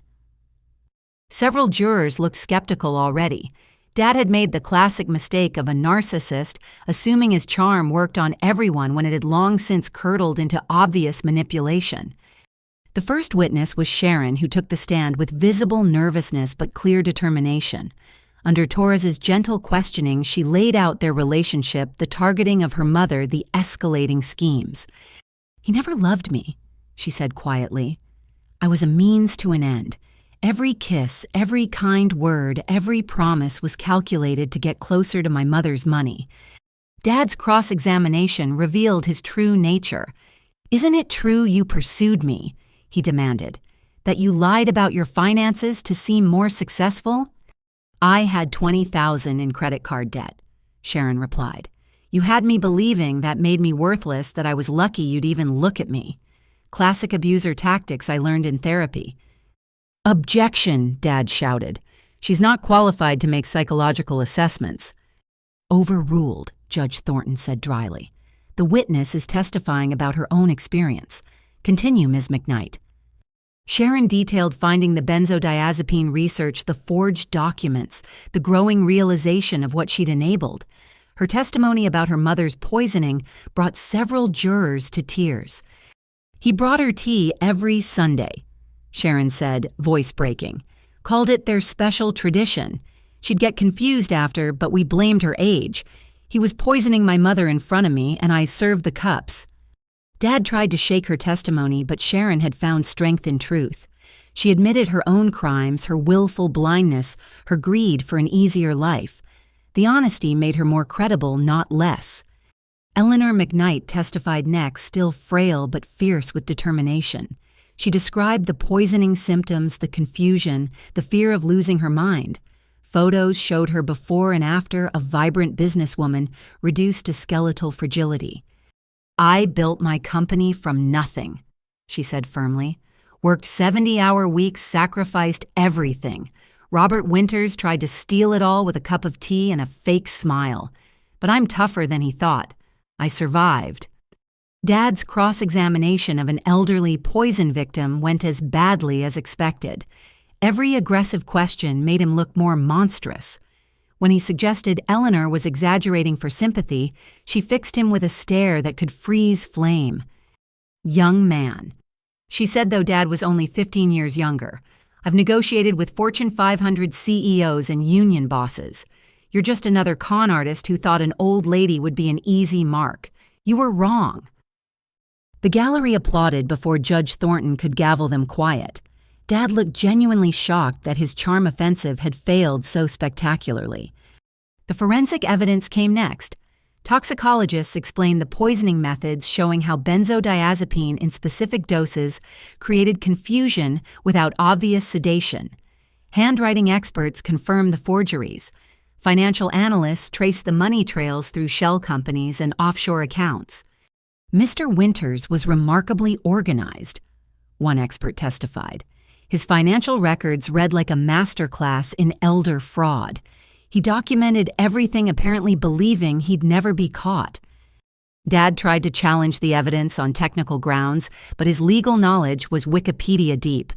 S1: Several jurors looked skeptical already. Dad had made the classic mistake of a narcissist, assuming his charm worked on everyone when it had long since curdled into obvious manipulation. The first witness was Sharon, who took the stand with visible nervousness but clear determination. Under Torres's gentle questioning, she laid out their relationship, the targeting of her mother, the escalating schemes. "He never loved me," she said quietly. "I was a means to an end. Every kiss, every kind word, every promise was calculated to get closer to my mother's money." Dad's cross-examination revealed his true nature. "Isn't it true you pursued me?" he demanded. "That you lied about your finances to seem more successful?" "I had $20,000 in credit card debt," Sharon replied. "You had me believing that made me worthless, that I was lucky you'd even look at me. Classic abuser tactics I learned in therapy." "Objection," Dad shouted. "She's not qualified to make psychological assessments." "Overruled," Judge Thornton said dryly. "The witness is testifying about her own experience. Continue, Ms. McKnight." Sharon detailed finding the benzodiazepine research, the forged documents, the growing realization of what she'd enabled. Her testimony about her mother's poisoning brought several jurors to tears. "He brought her tea every Sunday," Sharon said, voice breaking. "Called it their special tradition. She'd get confused after, but we blamed her age. He was poisoning my mother in front of me, and I served the cups." Dad tried to shake her testimony, but Sharon had found strength in truth. She admitted her own crimes, her willful blindness, her greed for an easier life. The honesty made her more credible, not less. Eleanor McKnight testified next, still frail but fierce with determination. She described the poisoning symptoms, the confusion, the fear of losing her mind. Photos showed her before and after, a vibrant businesswoman reduced to skeletal fragility. "I built my company from nothing," she said firmly. "Worked 70-hour weeks, sacrificed everything. Robert Winters tried to steal it all with a cup of tea and a fake smile. But I'm tougher than he thought. I survived." Dad's cross-examination of an elderly poison victim went as badly as expected. Every aggressive question made him look more monstrous. When he suggested Eleanor was exaggerating for sympathy, she fixed him with a stare that could freeze flame. Young man. She said, though Dad was only 15 years younger. I've negotiated with Fortune 500 CEOs and union bosses. You're just another con artist who thought an old lady would be an easy mark. You were wrong. The gallery applauded before Judge Thornton could gavel them quiet. Dad looked genuinely shocked that his charm offensive had failed so spectacularly. The forensic evidence came next. Toxicologists explained the poisoning methods, showing how benzodiazepine in specific doses created confusion without obvious sedation. Handwriting experts confirmed the forgeries. Financial analysts traced the money trails through shell companies and offshore accounts. Mr. Winters was remarkably organized, one expert testified. His financial records read like a masterclass in elder fraud. He documented everything, apparently believing he'd never be caught. Dad tried to challenge the evidence on technical grounds, but his legal knowledge was Wikipedia deep.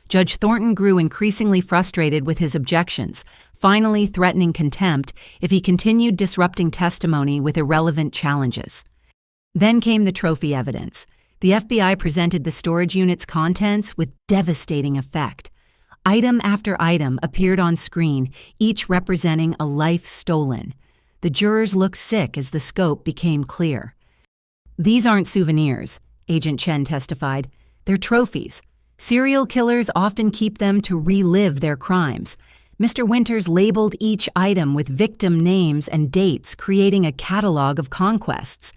S1: Judge Thornton grew increasingly frustrated with his objections, finally threatening contempt if he continued disrupting testimony with irrelevant challenges. Then came the trophy evidence. The FBI presented the storage unit's contents with devastating effect. Item after item appeared on screen, each representing a life stolen. The jurors looked sick as the scope became clear. These aren't souvenirs, Agent Chen testified. They're trophies. Serial killers often keep them to relive their crimes. Mr. Winters labeled each item with victim names and dates, creating a catalog of conquests.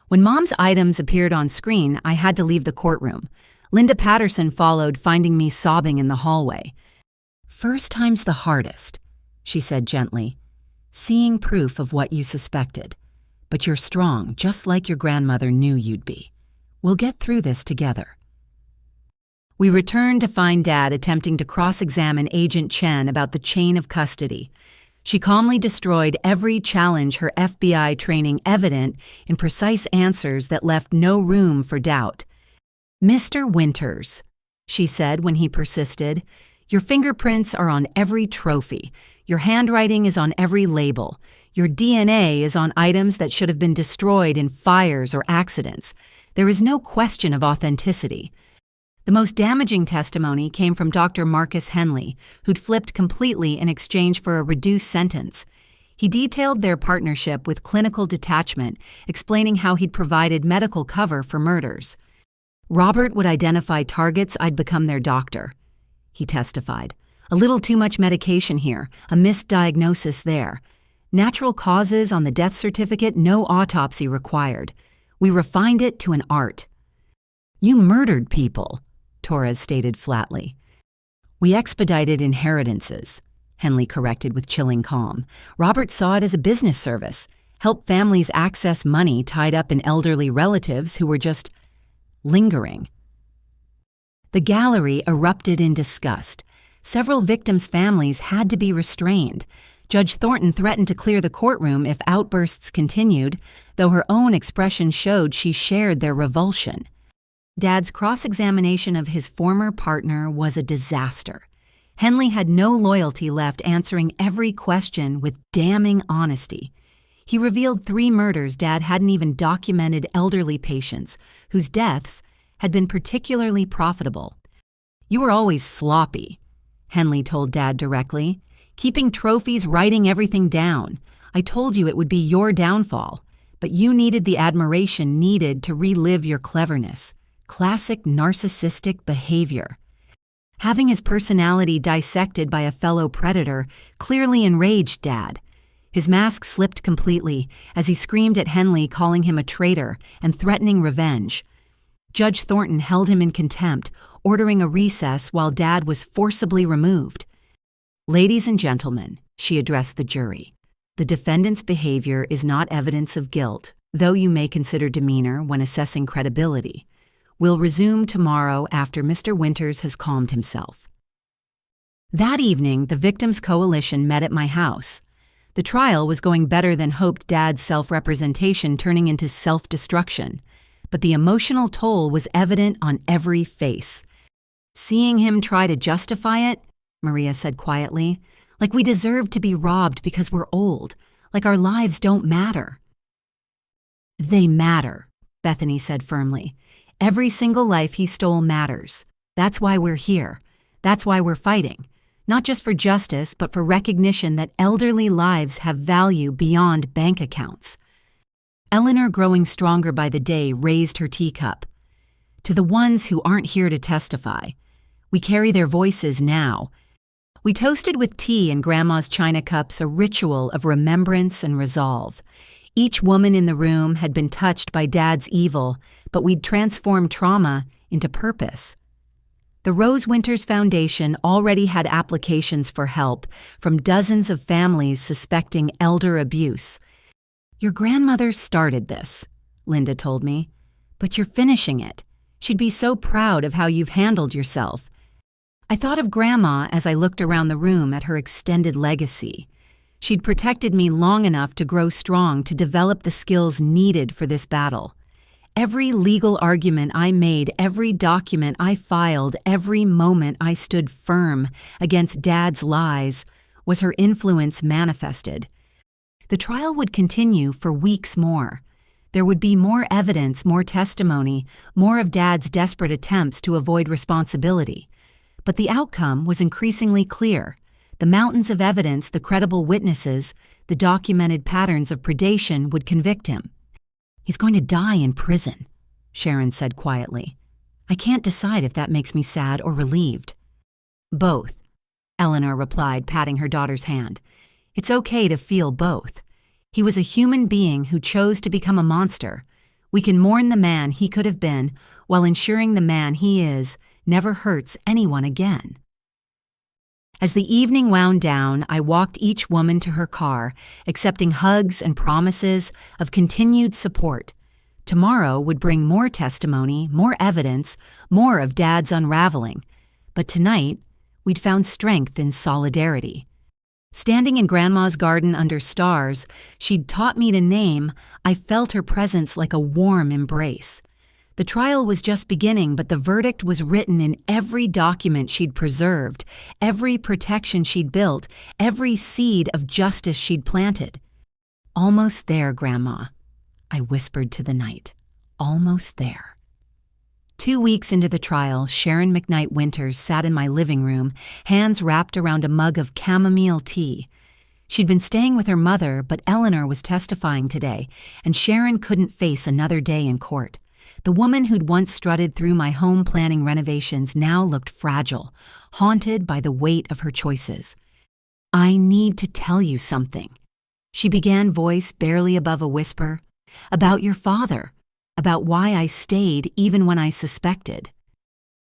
S1: When Mom's items appeared on screen, I had to leave the courtroom. Linda Patterson followed, finding me sobbing in the hallway. First time's the hardest, she said gently. Seeing proof of what you suspected. But you're strong, just like your grandmother knew you'd be. We'll get through this together. We returned to find Dad attempting to cross-examine Agent Chen about the chain of custody. She calmly destroyed every challenge, her FBI training evident in precise answers that left no room for doubt. Mr. Winters, she said when he persisted, your fingerprints are on every trophy. Your handwriting is on every label. Your DNA is on items that should have been destroyed in fires or accidents. There is no question of authenticity. The most damaging testimony came from Dr. Marcus Henley, who'd flipped completely in exchange for a reduced sentence. He detailed their partnership with clinical detachment, explaining how he'd provided medical cover for murders. Robert would identify targets, I'd become their doctor, he testified. A little too much medication here, a misdiagnosis there. Natural causes on the death certificate, no autopsy required. We refined it to an art. You murdered people, Torres stated flatly. We expedited inheritances, Henley corrected with chilling calm. Robert saw it as a business service, help families access money tied up in elderly relatives who were just lingering. The gallery erupted in disgust. Several victims' families had to be restrained. Judge Thornton threatened to clear the courtroom if outbursts continued, though her own expression showed she shared their revulsion. Dad's cross-examination of his former partner was a disaster. Henley had no loyalty left, answering every question with damning honesty. He revealed 3 murders Dad hadn't even documented, elderly patients whose deaths had been particularly profitable. You were always sloppy, Henley told Dad directly. Keeping trophies, writing everything down. I told you it would be your downfall, but you needed the admiration needed to relive your cleverness. Classic narcissistic behavior. Having his personality dissected by a fellow predator clearly enraged Dad. His mask slipped completely as he screamed at Henley, calling him a traitor and threatening revenge. Judge Thornton held him in contempt, ordering a recess while Dad was forcibly removed. Ladies and gentlemen, she addressed the jury, the defendant's behavior is not evidence of guilt, though you may consider demeanor when assessing credibility. We'll resume tomorrow after Mr. Winters has calmed himself. That evening, the Victims' Coalition met at my house. The trial was going better than hoped. Dad's self-representation turning into self-destruction. but the emotional toll was evident on every face. "Seeing him try to justify it," Maria said quietly, "like we deserve to be robbed because we're old, like our lives don't matter." "They matter," Bethany said firmly. "Every single life he stole matters. That's why we're here. That's why we're fighting. Not just for justice, but for recognition that elderly lives have value beyond bank accounts." Eleanor, growing stronger by the day, raised her teacup. "To the ones who aren't here to testify, we carry their voices now." We toasted with tea in Grandma's china cups, a ritual of remembrance and resolve. Each woman in the room had been touched by Dad's evil, but we'd transformed trauma into purpose. The Rose Winters Foundation already had applications for help from dozens of families suspecting elder abuse. "Your grandmother started this," Linda told me, "but you're finishing it. She'd be so proud of how you've handled yourself." I thought of Grandma as I looked around the room at her extended legacy. She'd protected me long enough to grow strong to develop the skills needed for this battle. Every legal argument I made, every document I filed, every moment I stood firm against Dad's lies was her influence manifested. The trial would continue for weeks more. There would be more evidence, more testimony, more of Dad's desperate attempts to avoid responsibility. But the outcome was increasingly clear. The mountains of evidence, the credible witnesses, the documented patterns of predation would convict him. "He's going to die in prison," Sharon said quietly. "I can't decide if that makes me sad or relieved." "Both," Eleanor replied, patting her daughter's hand. "It's okay to feel both. He was a human being who chose to become a monster. We can mourn the man he could have been while ensuring the man he is never hurts anyone again." As the evening wound down, I walked each woman to her car, accepting hugs and promises of continued support. Tomorrow would bring more testimony, more evidence, more of Dad's unraveling. But tonight, we'd found strength in solidarity. Standing in Grandma's garden under stars she'd taught me to name, I felt her presence like a warm embrace. The trial was just beginning, but the verdict was written in every document she'd preserved, every protection she'd built, every seed of justice she'd planted. "Almost there, Grandma," I whispered to the night. "Almost there." 2 weeks into the trial, Sharon McKnight Winters sat in my living room, hands wrapped around a mug of chamomile tea. She'd been staying with her mother, but Eleanor was testifying today, and Sharon couldn't face another day in court. The woman who'd once strutted through my home planning renovations now looked fragile, haunted by the weight of her choices. "I need to tell you something," she began, voice barely above a whisper. "About your father, about why I stayed even when I suspected."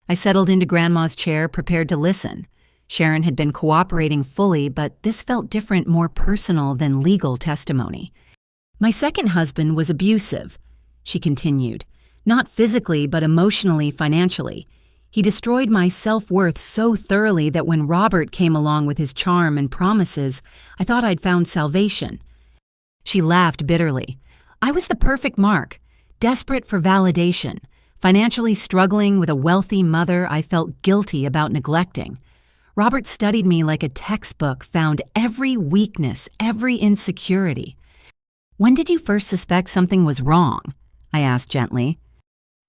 S1: I settled into Grandma's chair, prepared to listen. Sharon had been cooperating fully, but this felt different, more personal than legal testimony. "My second husband was abusive," she continued. "Not physically, but emotionally, financially. He destroyed my self-worth so thoroughly that when Robert came along with his charm and promises, I thought I'd found salvation." She laughed bitterly. "I was the perfect mark, desperate for validation, financially struggling with a wealthy mother I felt guilty about neglecting. Robert studied me like a textbook, found every weakness, every insecurity." "When did you first suspect something was wrong?" I asked gently.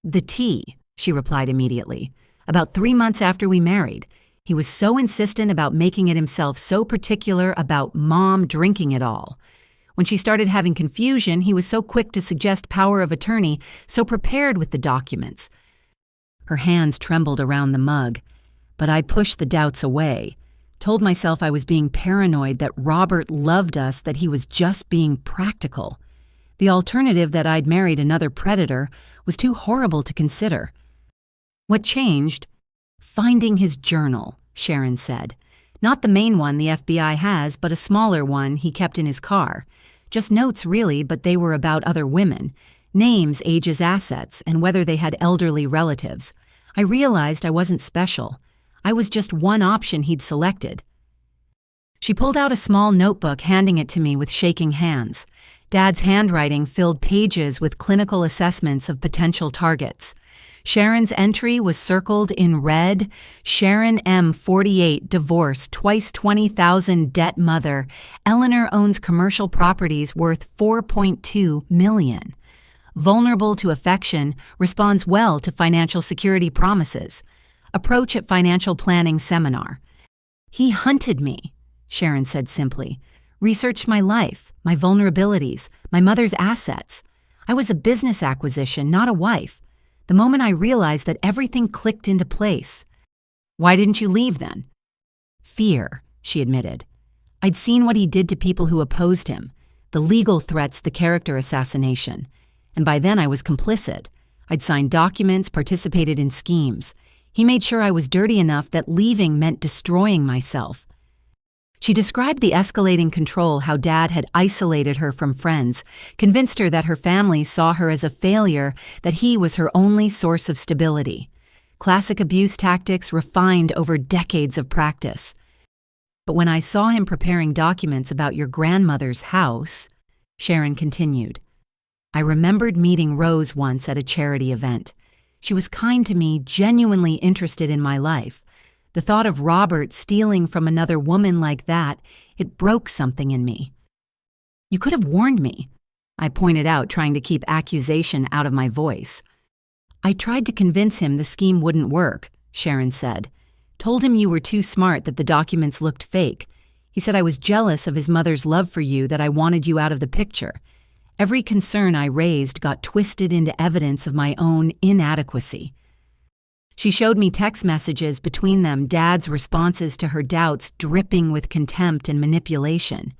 S1: "The tea," she replied immediately. "About 3 months after we married. He was so insistent about making it himself, so particular about Mom drinking it all. When she started having confusion, he was so quick to suggest power of attorney, so prepared with the documents." Her hands trembled around the mug, but I pushed the doubts away, told myself I was being paranoid, that Robert loved us, that he was just being practical. The alternative, that I'd married another predator, was too horrible to consider. "What changed?" "Finding his journal," Sharon said. "Not the main one the FBI has, but a smaller one he kept in his car. Just notes, really, but they were about other women. Names, ages, assets, and whether they had elderly relatives. I realized I wasn't special. I was just one option he'd selected." She pulled out a small notebook, handing it to me with shaking hands. Dad's handwriting filled pages with clinical assessments of potential targets. Sharon's entry was circled in red: Sharon M., 48, divorced, twice 20,000, debt mother. Eleanor owns commercial properties worth $4.2 million. Vulnerable to affection, responds well to financial security promises. Approach at financial planning seminar. He hunted me, Sharon said simply. Researched my life, my vulnerabilities, my mother's assets. I was a business acquisition, not a wife. The moment I realized that, everything clicked into place. Why didn't you leave then? Fear, she admitted. I'd seen what he did to people who opposed him, the legal threats, the character assassination. And by then I was complicit. I'd signed documents, participated in schemes. He made sure I was dirty enough that leaving meant destroying myself. She described the escalating control, how Dad had isolated her from friends, convinced her that her family saw her as a failure, that he was her only source of stability. Classic abuse tactics refined over decades of practice. But when I saw him preparing documents about your grandmother's house, Sharon continued, I remembered meeting Rose once at a charity event. She was kind to me, genuinely interested in my life. The thought of Robert stealing from another woman like that, it broke something in me. You could have warned me, I pointed out, trying to keep accusation out of my voice. I tried to convince him the scheme wouldn't work, Sharon said. Told him you were too smart, that the documents looked fake. He said I was jealous of his mother's love for you, that I wanted you out of the picture. Every concern I raised got twisted into evidence of my own inadequacy. She showed me text messages between them, Dad's responses to her doubts dripping with contempt and manipulation.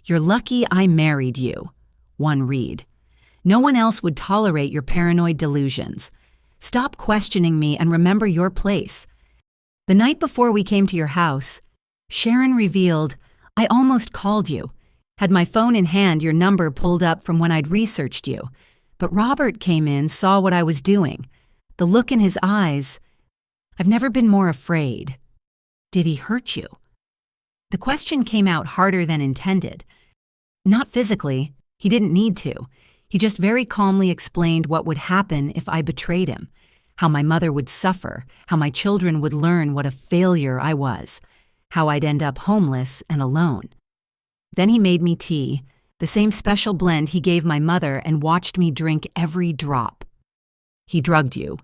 S1: You're lucky I married you, one read. No one else would tolerate your paranoid delusions. Stop questioning me and remember your place. The night before we came to your house, Sharon revealed, I almost called you. Had my phone in hand, your number pulled up from when I'd researched you. But Robert came in, saw what I was doing. The look in his eyes, I've never been more afraid. Did he hurt you? The question came out harder than intended. Not physically, he didn't need to. He just very calmly explained what would happen if I betrayed him, how my mother would suffer, how my children would learn what a failure I was, how I'd end up homeless and alone. Then he made me tea, the same special blend he gave my mother, and watched me drink every drop. He drugged you.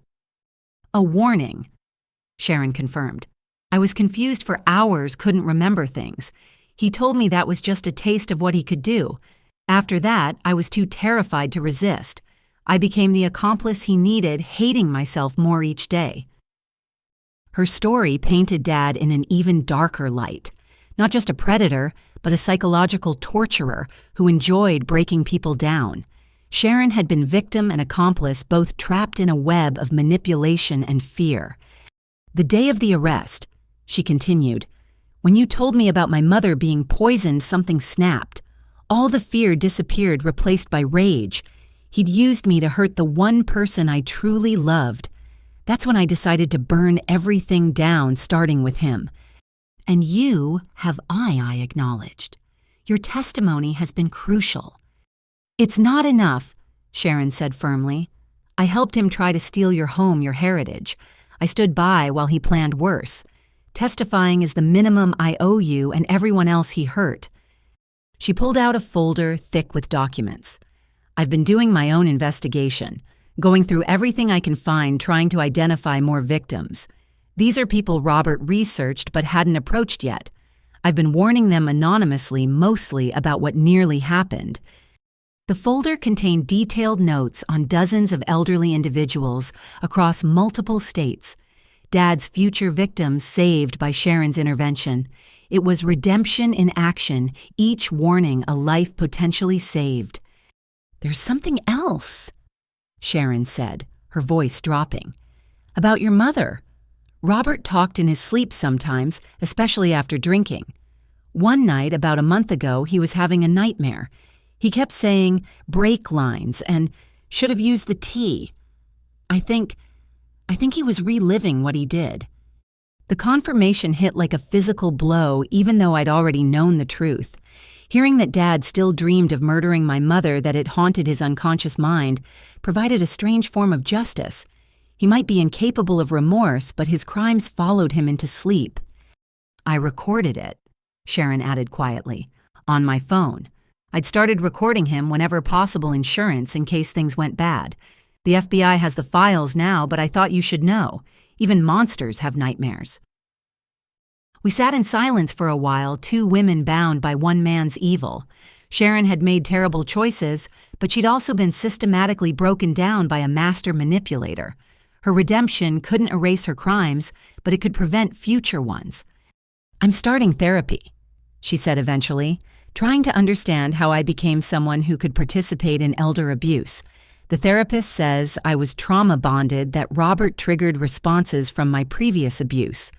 S1: A warning, Sharon confirmed. I was confused for hours, couldn't remember things. He told me that was just a taste of what he could do. After that, I was too terrified to resist. I became the accomplice he needed, hating myself more each day. Her story painted Dad in an even darker light. Not just a predator, but a psychological torturer who enjoyed breaking people down. Sharon had been victim and accomplice, both trapped in a web of manipulation and fear. The day of the arrest, she continued, when you told me about my mother being poisoned, something snapped. All the fear disappeared, replaced by rage. He'd used me to hurt the one person I truly loved. That's when I decided to burn everything down, starting with him. And you have I acknowledged. Your testimony has been crucial. It's not enough, Sharon said firmly. I helped him try to steal your home, your heritage. I stood by while he planned worse. Testifying is the minimum I owe you and everyone else he hurt. She pulled out a folder thick with documents. I've been doing my own investigation, going through everything I can find, trying to identify more victims. These are people Robert researched but hadn't approached yet. I've been warning them anonymously, mostly about what nearly happened. The folder contained detailed notes on dozens of elderly individuals across multiple states. Dad's future victims saved by Sharon's intervention. It was redemption in action, each warning a life potentially saved. There's something else, Sharon said, her voice dropping. About your mother. Robert talked in his sleep sometimes, especially after drinking. One night, about a month ago, he was having a nightmare. He kept saying break lines and should have used the T. I think he was reliving what he did. The confirmation hit like a physical blow, even though I'd already known the truth. Hearing that Dad still dreamed of murdering my mother, that it haunted his unconscious mind, provided a strange form of justice. He might be incapable of remorse, but his crimes followed him into sleep. I recorded it, Sharon added quietly, on my phone. I'd started recording him whenever possible insurance in case things went bad. The FBI has the files now, but I thought you should know. Even monsters have nightmares. We sat in silence for a while, two women bound by one man's evil. Sharon had made terrible choices, but she'd also been systematically broken down by a master manipulator. Her redemption couldn't erase her crimes, but it could prevent future ones. "I'm starting therapy," she said eventually, trying to understand how I became someone who could participate in elder abuse. The therapist says I was trauma bonded, that Robert triggered responses from my previous abuse.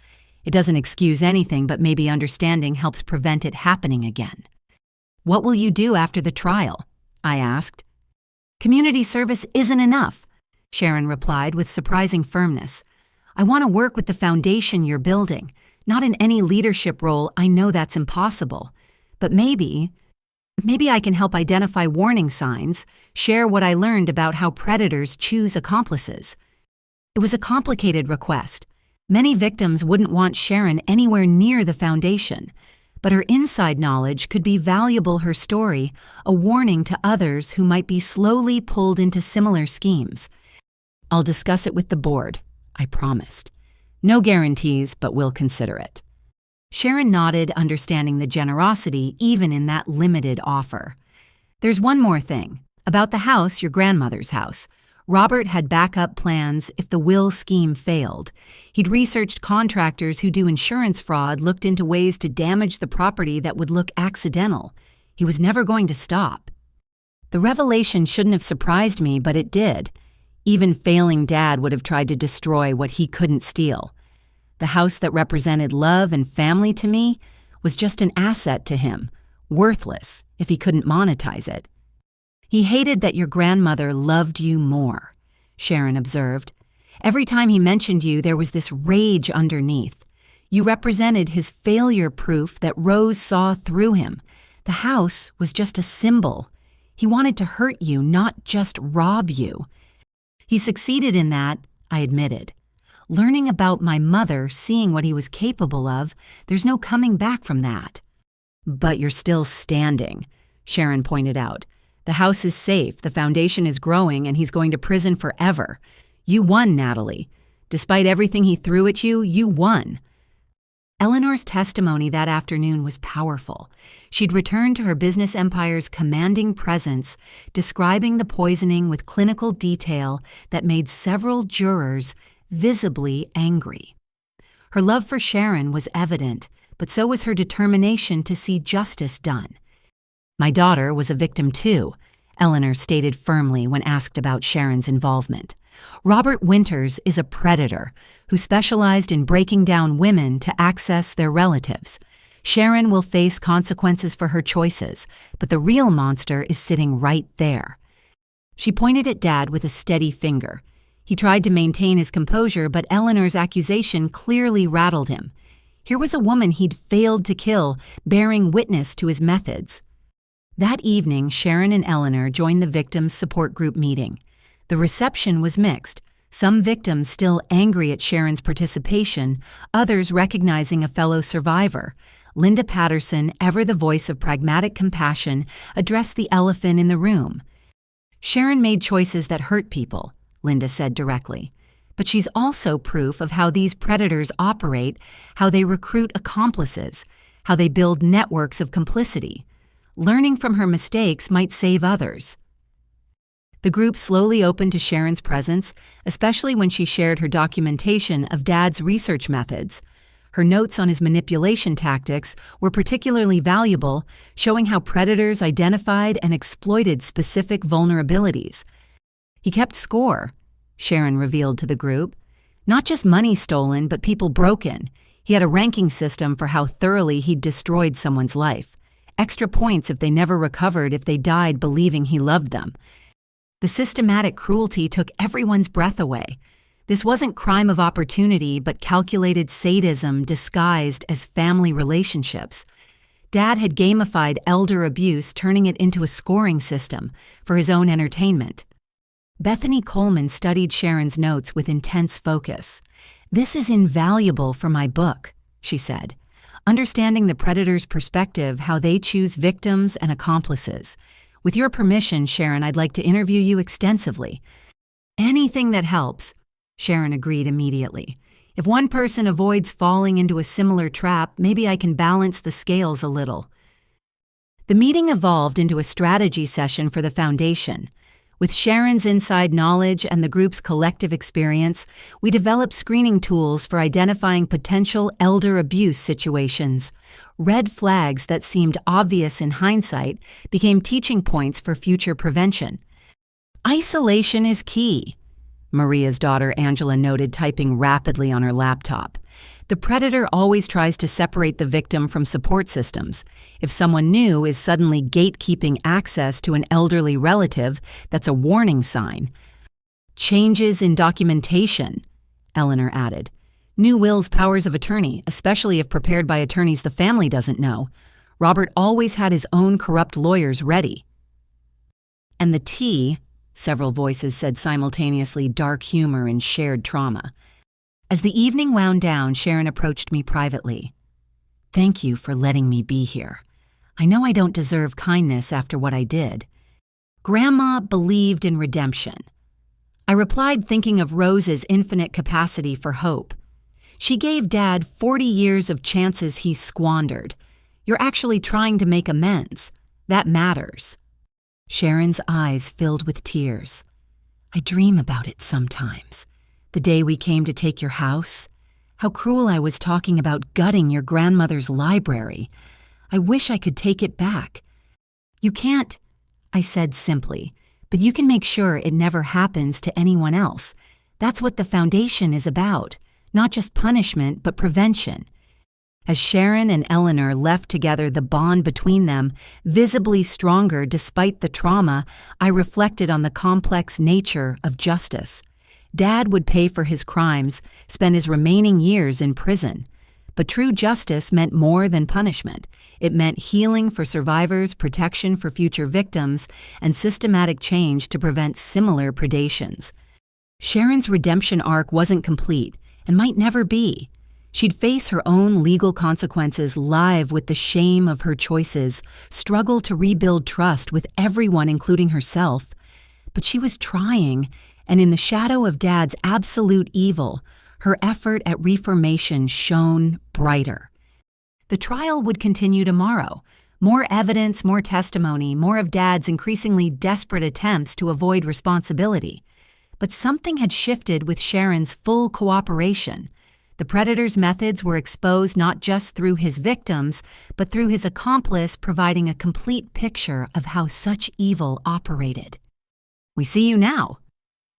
S1: It doesn't excuse anything, but maybe understanding helps prevent it happening again. "What will you do after the trial?" I asked. "Community service isn't enough," Sharon replied with surprising firmness. "I want to work with the foundation you're building. Not in any leadership role, I know that's impossible. But maybe I can help identify warning signs, share what I learned about how predators choose accomplices." It was a complicated request. Many victims wouldn't want Sharon anywhere near the foundation, but her inside knowledge could be valuable. Her story, a warning to others who might be slowly pulled into similar schemes. "I'll discuss it with the board," I promised. "No guarantees, but we'll consider it." Sharon nodded, understanding the generosity even in that limited offer. "There's one more thing. About the house, your grandmother's house. Robert had backup plans if the will scheme failed. He'd researched contractors who do insurance fraud, looked into ways to damage the property that would look accidental. He was never going to stop." The revelation shouldn't have surprised me, but it did. Even failing Dad would have tried to destroy what he couldn't steal. The house that represented love and family to me was just an asset to him, worthless if he couldn't monetize it. "He hated that your grandmother loved you more," Sharon observed. "Every time he mentioned you, there was this rage underneath. You represented his failure proof that Rose saw through him. The house was just a symbol. He wanted to hurt you, not just rob you. He succeeded in that," I admitted. "Learning about my mother, seeing what he was capable of, there's no coming back from that." "But you're still standing," Sharon pointed out. "The house is safe, the foundation is growing, and he's going to prison forever. You won, Natalie. Despite everything he threw at you, you won." Eleanor's testimony that afternoon was powerful. She'd returned to her business empire's commanding presence, describing the poisoning with clinical detail that made several jurors visibly angry. Her love for Sharon was evident, but so was her determination to see justice done. "My daughter was a victim too," Eleanor stated firmly when asked about Sharon's involvement. "Robert Winters is a predator who specialized in breaking down women to access their relatives. Sharon will face consequences for her choices, but the real monster is sitting right there." She pointed at Dad with a steady finger. He tried to maintain his composure, but Eleanor's accusation clearly rattled him. Here was a woman he'd failed to kill, bearing witness to his methods. That evening, Sharon and Eleanor joined the victims' support group meeting. The reception was mixed, some victims still angry at Sharon's participation, others recognizing a fellow survivor. Linda Patterson, ever the voice of pragmatic compassion, addressed the elephant in the room. "Sharon made choices that hurt people," Linda said directly. "But she's also proof of how these predators operate, how they recruit accomplices, how they build networks of complicity. Learning from her mistakes might save others." The group slowly opened to Sharon's presence, especially when she shared her documentation of Dad's research methods. Her notes on his manipulation tactics were particularly valuable, showing how predators identified and exploited specific vulnerabilities. "He kept score," Sharon revealed to the group. "Not just money stolen, but people broken. He had a ranking system for how thoroughly he'd destroyed someone's life. Extra points if they never recovered, if they died believing he loved them. The systematic cruelty took everyone's breath away. This wasn't crime of opportunity, but calculated sadism disguised as family relationships. Dad had gamified elder abuse, turning it into a scoring system for his own entertainment. Bethany Coleman studied Sharon's notes with intense focus. "This is invaluable for my book," she said. "Understanding the predator's perspective, how they choose victims and accomplices. With your permission, Sharon, I'd like to interview you extensively." "Anything that helps," Sharon agreed immediately. "If one person avoids falling into a similar trap, maybe I can balance the scales a little." The meeting evolved into a strategy session for the foundation. With Sharon's inside knowledge and the group's collective experience, we developed screening tools for identifying potential elder abuse situations. Red flags that seemed obvious in hindsight became teaching points for future prevention. "Isolation is key," Maria's daughter Angela noted, typing rapidly on her laptop. "The predator always tries to separate the victim from support systems. If someone new is suddenly gatekeeping access to an elderly relative, that's a warning sign." "Changes in documentation," Eleanor added. "New wills, powers of attorney, especially if prepared by attorneys the family doesn't know. Robert always had his own corrupt lawyers ready." "And the T," several voices said simultaneously, dark humor and shared trauma. As the evening wound down, Sharon approached me privately. "Thank you for letting me be here. I know I don't deserve kindness after what I did." "Grandma believed in redemption." I replied, thinking of Rose's infinite capacity for hope. "She gave Dad 40 years of chances he squandered. You're actually trying to make amends. That matters." Sharon's eyes filled with tears. "I dream about it sometimes. The day we came to take your house. How cruel I was talking about gutting your grandmother's library. I wish I could take it back." "You can't," I said simply, "but you can make sure it never happens to anyone else. That's what the foundation is about. Not just punishment, but prevention." As Sharon and Eleanor left together, the bond between them, visibly stronger despite the trauma, I reflected on the complex nature of justice. Dad would pay for his crimes, spend his remaining years in prison. But true justice meant more than punishment. It meant healing for survivors, protection for future victims, and systematic change to prevent similar predations. Sharon's redemption arc wasn't complete and might never be. She'd face her own legal consequences, live with the shame of her choices, struggle to rebuild trust with everyone, including herself. But she was trying, and in the shadow of Dad's absolute evil, her effort at reformation shone brighter. The trial would continue tomorrow. More evidence, more testimony, more of Dad's increasingly desperate attempts to avoid responsibility. But something had shifted with Sharon's full cooperation. The predator's methods were exposed not just through his victims, but through his accomplice, providing a complete picture of how such evil operated. "We see you now,"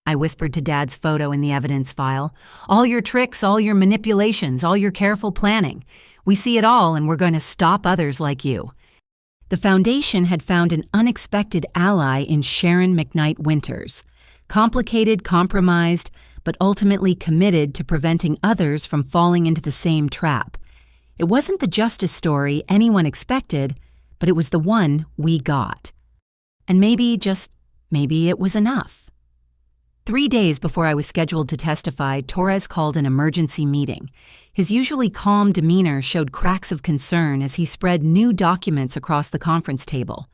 S1: I whispered to Dad's photo in the evidence file. "All your tricks, all your manipulations, all your careful planning. We see it all, and we're going to stop others like you." The foundation had found an unexpected ally in Sharon McKnight Winters. Complicated, compromised, but ultimately committed to preventing others from falling into the same trap. It wasn't the justice story anyone expected, but it was the one we got. And maybe, just maybe, it was enough. 3 days before I was scheduled to testify, Torres called an emergency meeting. His usually calm demeanor showed cracks of concern as he spread new documents across the conference table.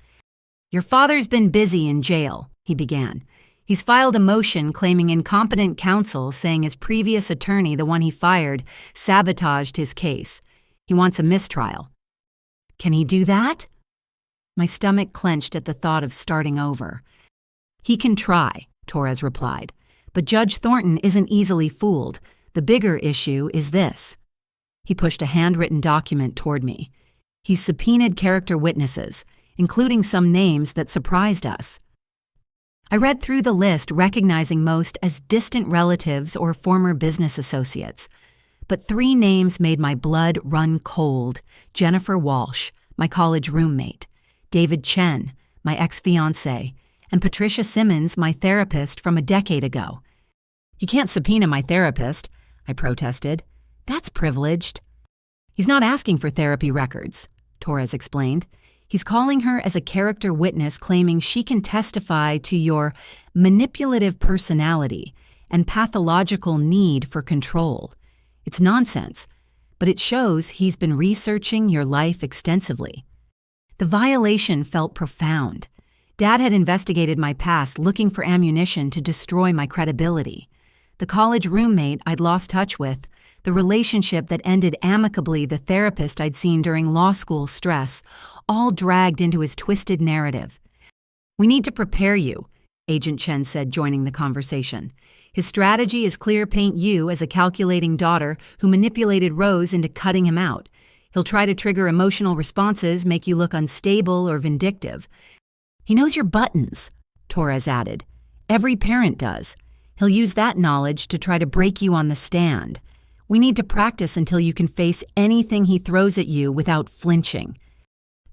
S1: "Your father's been busy in jail," he began. "He's filed a motion claiming incompetent counsel, saying his previous attorney, the one he fired, sabotaged his case. He wants a mistrial." "Can he do that?" My stomach clenched at the thought of starting over. "He can try," Torres replied. "But Judge Thornton isn't easily fooled. The bigger issue is this." He pushed a handwritten document toward me. He subpoenaed character witnesses, including some names that surprised us. I read through the list, recognizing most as distant relatives or former business associates. But 3 names made my blood run cold: Jennifer Walsh, my college roommate; David Chen, my ex-fiancé; and Patricia Simmons, my therapist from a decade ago. "You can't subpoena my therapist," I protested. "That's privileged." "He's not asking for therapy records," Torres explained. He's calling her as a character witness, claiming she can testify to your manipulative personality and pathological need for control. It's nonsense, but it shows he's been researching your life extensively. The violation felt profound. Dad had investigated my past, looking for ammunition to destroy my credibility. The college roommate I'd lost touch with, the relationship that ended amicably, the therapist I'd seen during law school stress, all dragged into his twisted narrative. "We need to prepare you," Agent Chen said, joining the conversation. "His strategy is clear: paint you as a calculating daughter who manipulated Rose into cutting him out. He'll try to trigger emotional responses, make you look unstable or vindictive. He knows your buttons," Torres added. "Every parent does. He'll use that knowledge to try to break you on the stand. We need to practice until you can face anything he throws at you without flinching."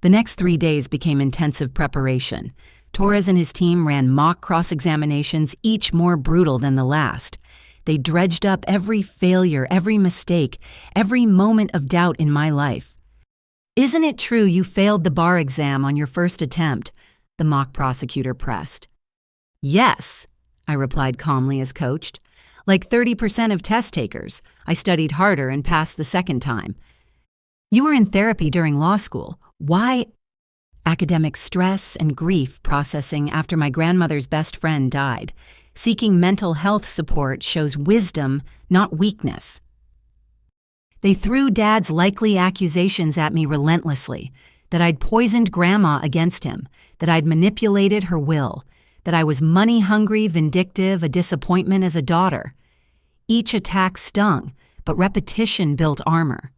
S1: The next 3 days became intensive preparation. Torres and his team ran mock cross-examinations, each more brutal than the last. They dredged up every failure, every mistake, every moment of doubt in my life. "Isn't it true you failed the bar exam on your first attempt?" the mock prosecutor pressed. "Yes," I replied calmly as coached. "Like 30% of test takers. I studied harder and passed the second time." "You were in therapy during law school. Why?" "Academic stress and grief processing after my grandmother's best friend died. Seeking mental health support shows wisdom, not weakness." They threw Dad's likely accusations at me relentlessly, that I'd poisoned Grandma against him, that I'd manipulated her will, that I was money-hungry, vindictive, a disappointment as a daughter. Each attack stung, but repetition built armor.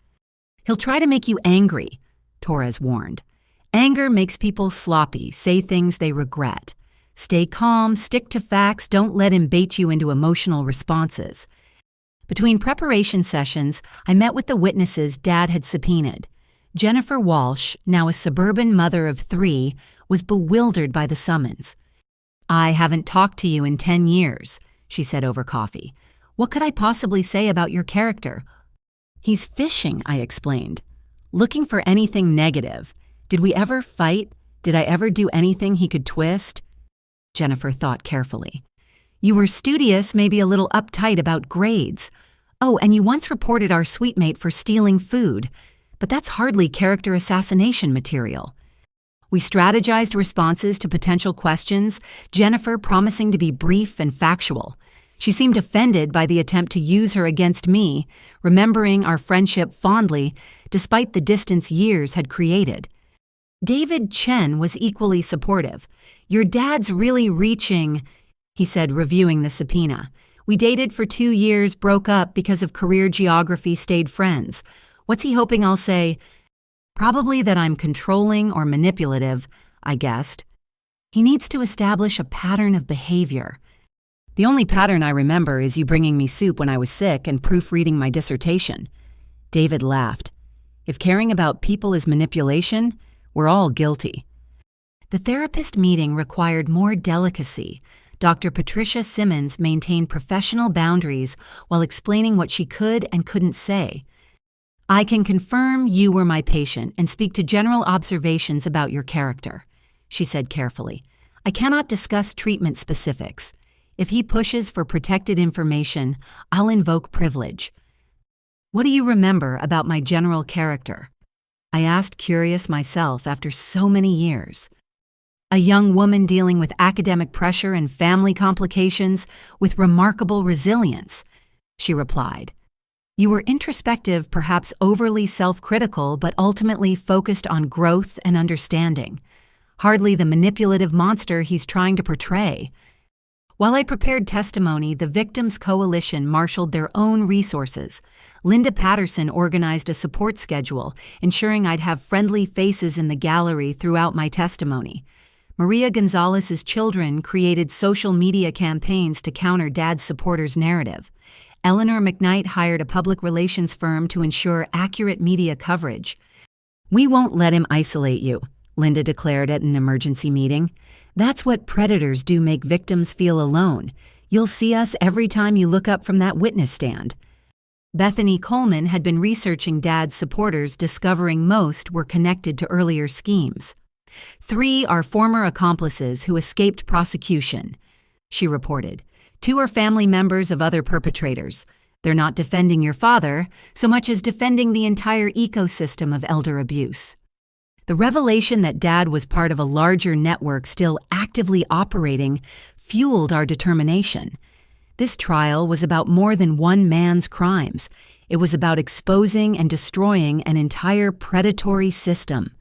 S1: "He'll try to make you angry," Torres warned. "Anger makes people sloppy, say things they regret. Stay calm, stick to facts, don't let him bait you into emotional responses." Between preparation sessions, I met with the witnesses Dad had subpoenaed. Jennifer Walsh, now a suburban mother of 3, was bewildered by the summons. "I haven't talked to you in 10 years, she said over coffee. "What could I possibly say about your character?" "He's fishing," I explained. "Looking for anything negative. Did we ever fight? Did I ever do anything he could twist?" Jennifer thought carefully. "You were studious, maybe a little uptight about grades. Oh, and you once reported our suite mate for stealing food. But that's hardly character assassination material." We strategized responses to potential questions, Jennifer promising to be brief and factual. She seemed offended by the attempt to use her against me, remembering our friendship fondly, despite the distance years had created. David Chen was equally supportive. "Your dad's really reaching," he said, reviewing the subpoena. "We dated for 2 years, broke up because of career geography, stayed friends. What's he hoping I'll say?" "Probably that I'm controlling or manipulative," I guessed. "He needs to establish a pattern of behavior." "The only pattern I remember is you bringing me soup when I was sick and proofreading my dissertation." David laughed. "If caring about people is manipulation, we're all guilty." The therapist meeting required more delicacy. Dr. Patricia Simmons maintained professional boundaries while explaining what she could and couldn't say. "I can confirm you were my patient and speak to general observations about your character," she said carefully. "I cannot discuss treatment specifics. If he pushes for protected information, I'll invoke privilege." "What do you remember about my general character?" I asked, curious myself after so many years. "A young woman dealing with academic pressure and family complications with remarkable resilience," she replied. "You were introspective, perhaps overly self-critical, but ultimately focused on growth and understanding. Hardly the manipulative monster he's trying to portray." While I prepared testimony, the Victims Coalition marshaled their own resources. Linda Patterson organized a support schedule, ensuring I'd have friendly faces in the gallery throughout my testimony. Maria Gonzalez's children created social media campaigns to counter Dad's supporters' narrative. Eleanor McKnight hired a public relations firm to ensure accurate media coverage. "We won't let him isolate you," Linda declared at an emergency meeting. "That's what predators do, make victims feel alone. You'll see us every time you look up from that witness stand." Bethany Coleman had been researching Dad's supporters, discovering most were connected to earlier schemes. 3 are former accomplices who escaped prosecution, she reported. 2 are family members of other perpetrators. They're not defending your father so much as defending the entire ecosystem of elder abuse. The revelation that Dad was part of a larger network still actively operating fueled our determination. This trial was about more than one man's crimes. It was about exposing and destroying an entire predatory system.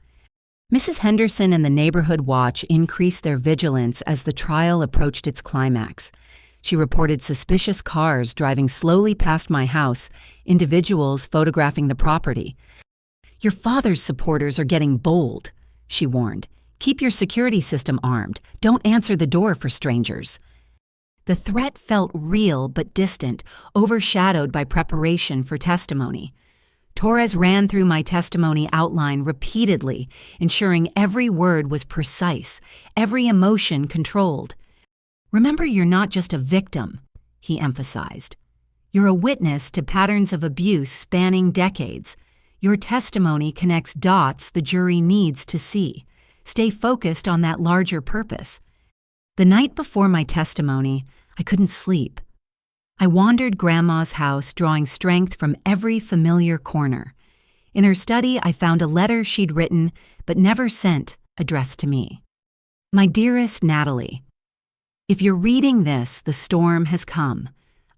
S1: Mrs. Henderson and the Neighborhood Watch increased their vigilance as the trial approached its climax. She reported suspicious cars driving slowly past my house, individuals photographing the property. "Your father's supporters are getting bold," she warned. "Keep your security system armed. Don't answer the door for strangers." The threat felt real but distant, overshadowed by preparation for testimony. Torres ran through my testimony outline repeatedly, ensuring every word was precise, every emotion controlled. "Remember, you're not just a victim," he emphasized. "You're a witness to patterns of abuse spanning decades. Your testimony connects dots the jury needs to see. Stay focused on that larger purpose." The night before my testimony, I couldn't sleep. I wandered Grandma's house, drawing strength from every familiar corner. In her study, I found a letter she'd written but never sent, addressed to me. "My dearest Natalie, if you're reading this, the storm has come.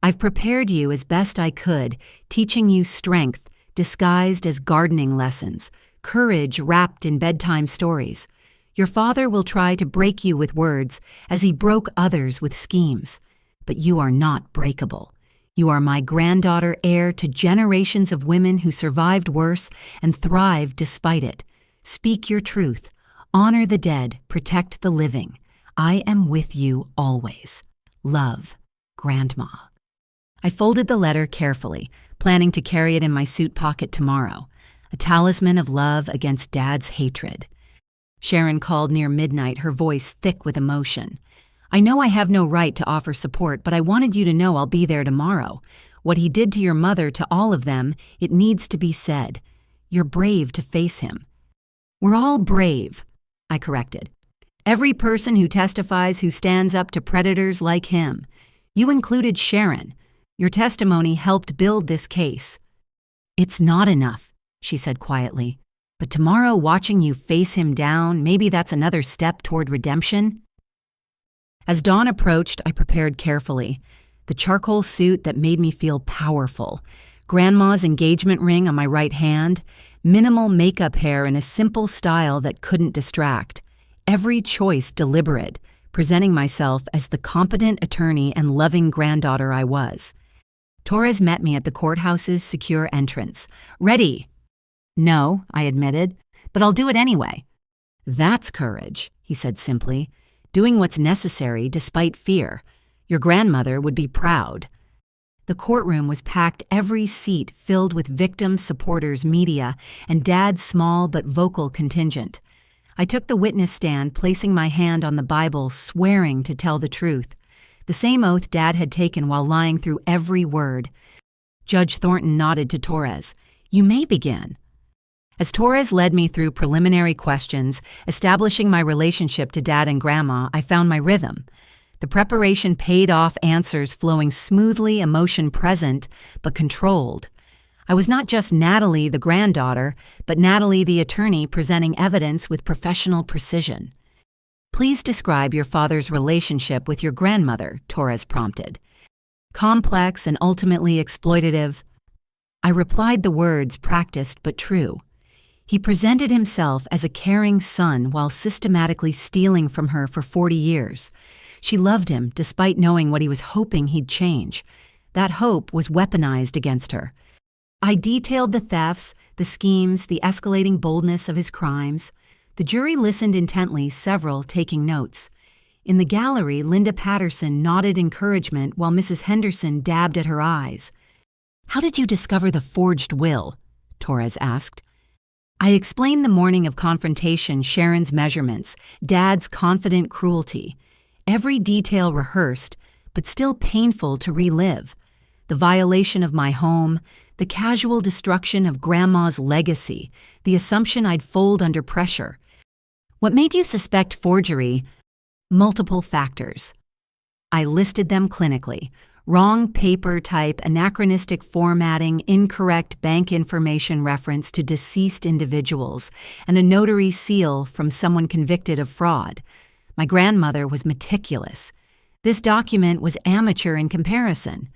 S1: I've prepared you as best I could, teaching you strength disguised as gardening lessons, courage wrapped in bedtime stories. Your father will try to break you with words as he broke others with schemes. But you are not breakable. You are my granddaughter, heir to generations of women who survived worse and thrived despite it. Speak your truth. Honor the dead. Protect the living. I am with you always. Love, Grandma." I folded the letter carefully, planning to carry it in my suit pocket tomorrow, a talisman of love against Dad's hatred. Sharon called near midnight, her voice thick with emotion. "I know I have no right to offer support, but I wanted you to know I'll be there tomorrow. What he did to your mother, to all of them, it needs to be said. You're brave to face him." "We're all brave," I corrected. "Every person who testifies who stands up to predators like him. You included Sharon. Your testimony helped build this case." "It's not enough," she said quietly. "But tomorrow, watching you face him down, maybe that's another step toward redemption." As dawn approached, I prepared carefully. The charcoal suit that made me feel powerful, Grandma's engagement ring on my right hand, minimal makeup hair in a simple style that couldn't distract. Every choice deliberate, presenting myself as the competent attorney and loving granddaughter I was. Torres met me at the courthouse's secure entrance. "Ready?" "No," I admitted, "but I'll do it anyway." "That's courage," he said simply. "Doing what's necessary despite fear. Your grandmother would be proud." The courtroom was packed, every seat filled with victims, supporters, media, and Dad's small but vocal contingent. I took the witness stand, placing my hand on the Bible, swearing to tell the truth. The same oath Dad had taken while lying through every word. Judge Thornton nodded to Torres. "You may begin." As Torres led me through preliminary questions, establishing my relationship to Dad and Grandma, I found my rhythm. The preparation paid off, answers flowing smoothly, emotion present, but controlled. I was not just Natalie, the granddaughter, but Natalie, the attorney, presenting evidence with professional precision. "Please describe your father's relationship with your grandmother," Torres prompted. "Complex and ultimately exploitative." I replied the words practiced but true. He presented himself as a caring son while systematically stealing from her for 40 years. She loved him despite knowing what he was hoping he'd change. That hope was weaponized against her. I detailed the thefts, the schemes, the escalating boldness of his crimes. The jury listened intently, several taking notes. In the gallery, Linda Patterson nodded encouragement while Mrs. Henderson dabbed at her eyes. "How did you discover the forged will?" Torres asked. I explained the morning of confrontation, Sharon's measurements, Dad's confident cruelty. Every detail rehearsed, but still painful to relive. The violation of my home, the casual destruction of Grandma's legacy, the assumption I'd fold under pressure. What made you suspect forgery? Multiple factors. I listed them clinically. Wrong paper type, anachronistic formatting, incorrect bank information reference to deceased individuals, and a notary seal from someone convicted of fraud. My grandmother was meticulous. This document was amateur in comparison.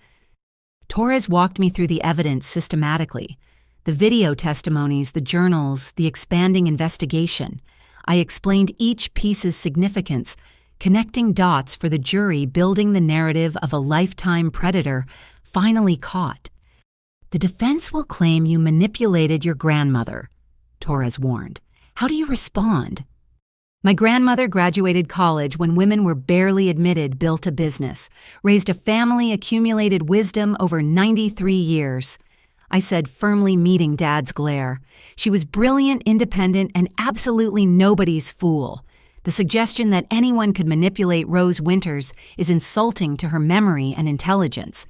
S1: Torres walked me through the evidence systematically. The video testimonies, the journals, the expanding investigation. I explained each piece's significance, connecting dots for the jury, building the narrative of a lifetime predator finally caught. The defense will claim you manipulated your grandmother, Torres warned. How do you respond? My grandmother graduated college when women were barely admitted, built a business, raised a family, accumulated wisdom over 93 years. I said, firmly meeting Dad's glare. She was brilliant, independent, and absolutely nobody's fool. The suggestion that anyone could manipulate Rose Winters is insulting to her memory and intelligence.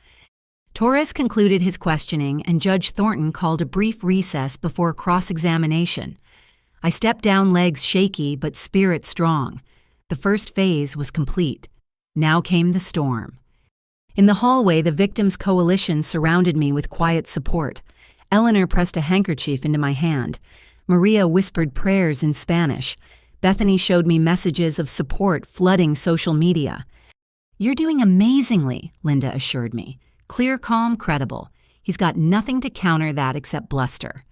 S1: Torres concluded his questioning, and Judge Thornton called a brief recess before cross-examination. I stepped down, legs shaky but spirit strong. The first phase was complete. Now came the storm. In the hallway, the victims' coalition surrounded me with quiet support. Eleanor pressed a handkerchief into my hand. Maria whispered prayers in Spanish. Bethany showed me messages of support flooding social media. "You're doing amazingly," Linda assured me. "Clear, calm, credible. He's got nothing to counter that except bluster."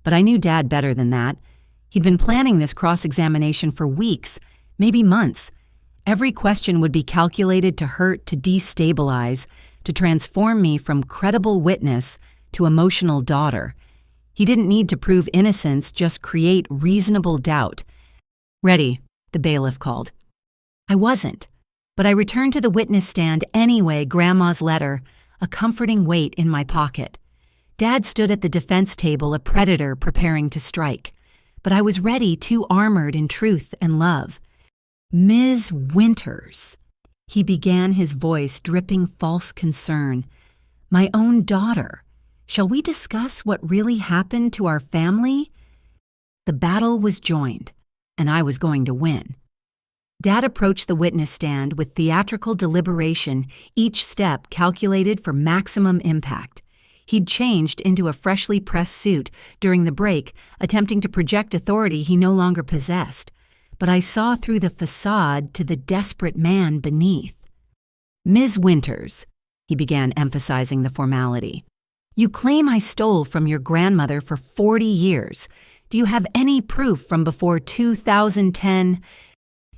S1: But I knew Dad better than that. He'd been planning this cross-examination for weeks, maybe months. Every question would be calculated to hurt, to destabilize, to transform me from credible witness to emotional daughter. He didn't need to prove innocence, just create reasonable doubt. "Ready," the bailiff called. I wasn't, but I returned to the witness stand anyway. Grandma's letter, a comforting weight in my pocket. Dad stood at the defense table, a predator preparing to strike. But I was ready, too armored in truth and love. "Ms. Winters," he began, his voice dripping false concern. "My own daughter. Shall we discuss what really happened to our family?" The battle was joined, and I was going to win. Dad approached the witness stand with theatrical deliberation, each step calculated for maximum impact. He'd changed into a freshly pressed suit during the break, attempting to project authority he no longer possessed. But I saw through the facade to the desperate man beneath. "Ms. Winters," he began, emphasizing the formality, "you claim I stole from your grandmother for 40 years. Do you have any proof from before 2010?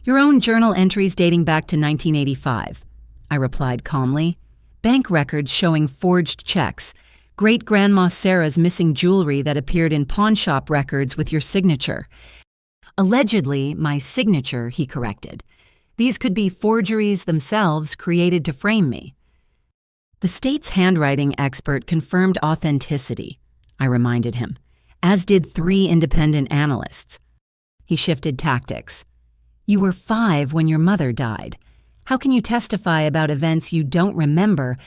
S1: "Your own journal entries dating back to 1985, I replied calmly. "Bank records showing forged checks. Great-Grandma Sarah's missing jewelry that appeared in pawnshop records with your signature. Allegedly, my signature," he corrected. "These could be forgeries themselves created to frame me." "The state's handwriting expert confirmed authenticity," I reminded him, as did 3 independent analysts. He shifted tactics. "You were 5 when your mother died. How can you testify about events you don't remember?"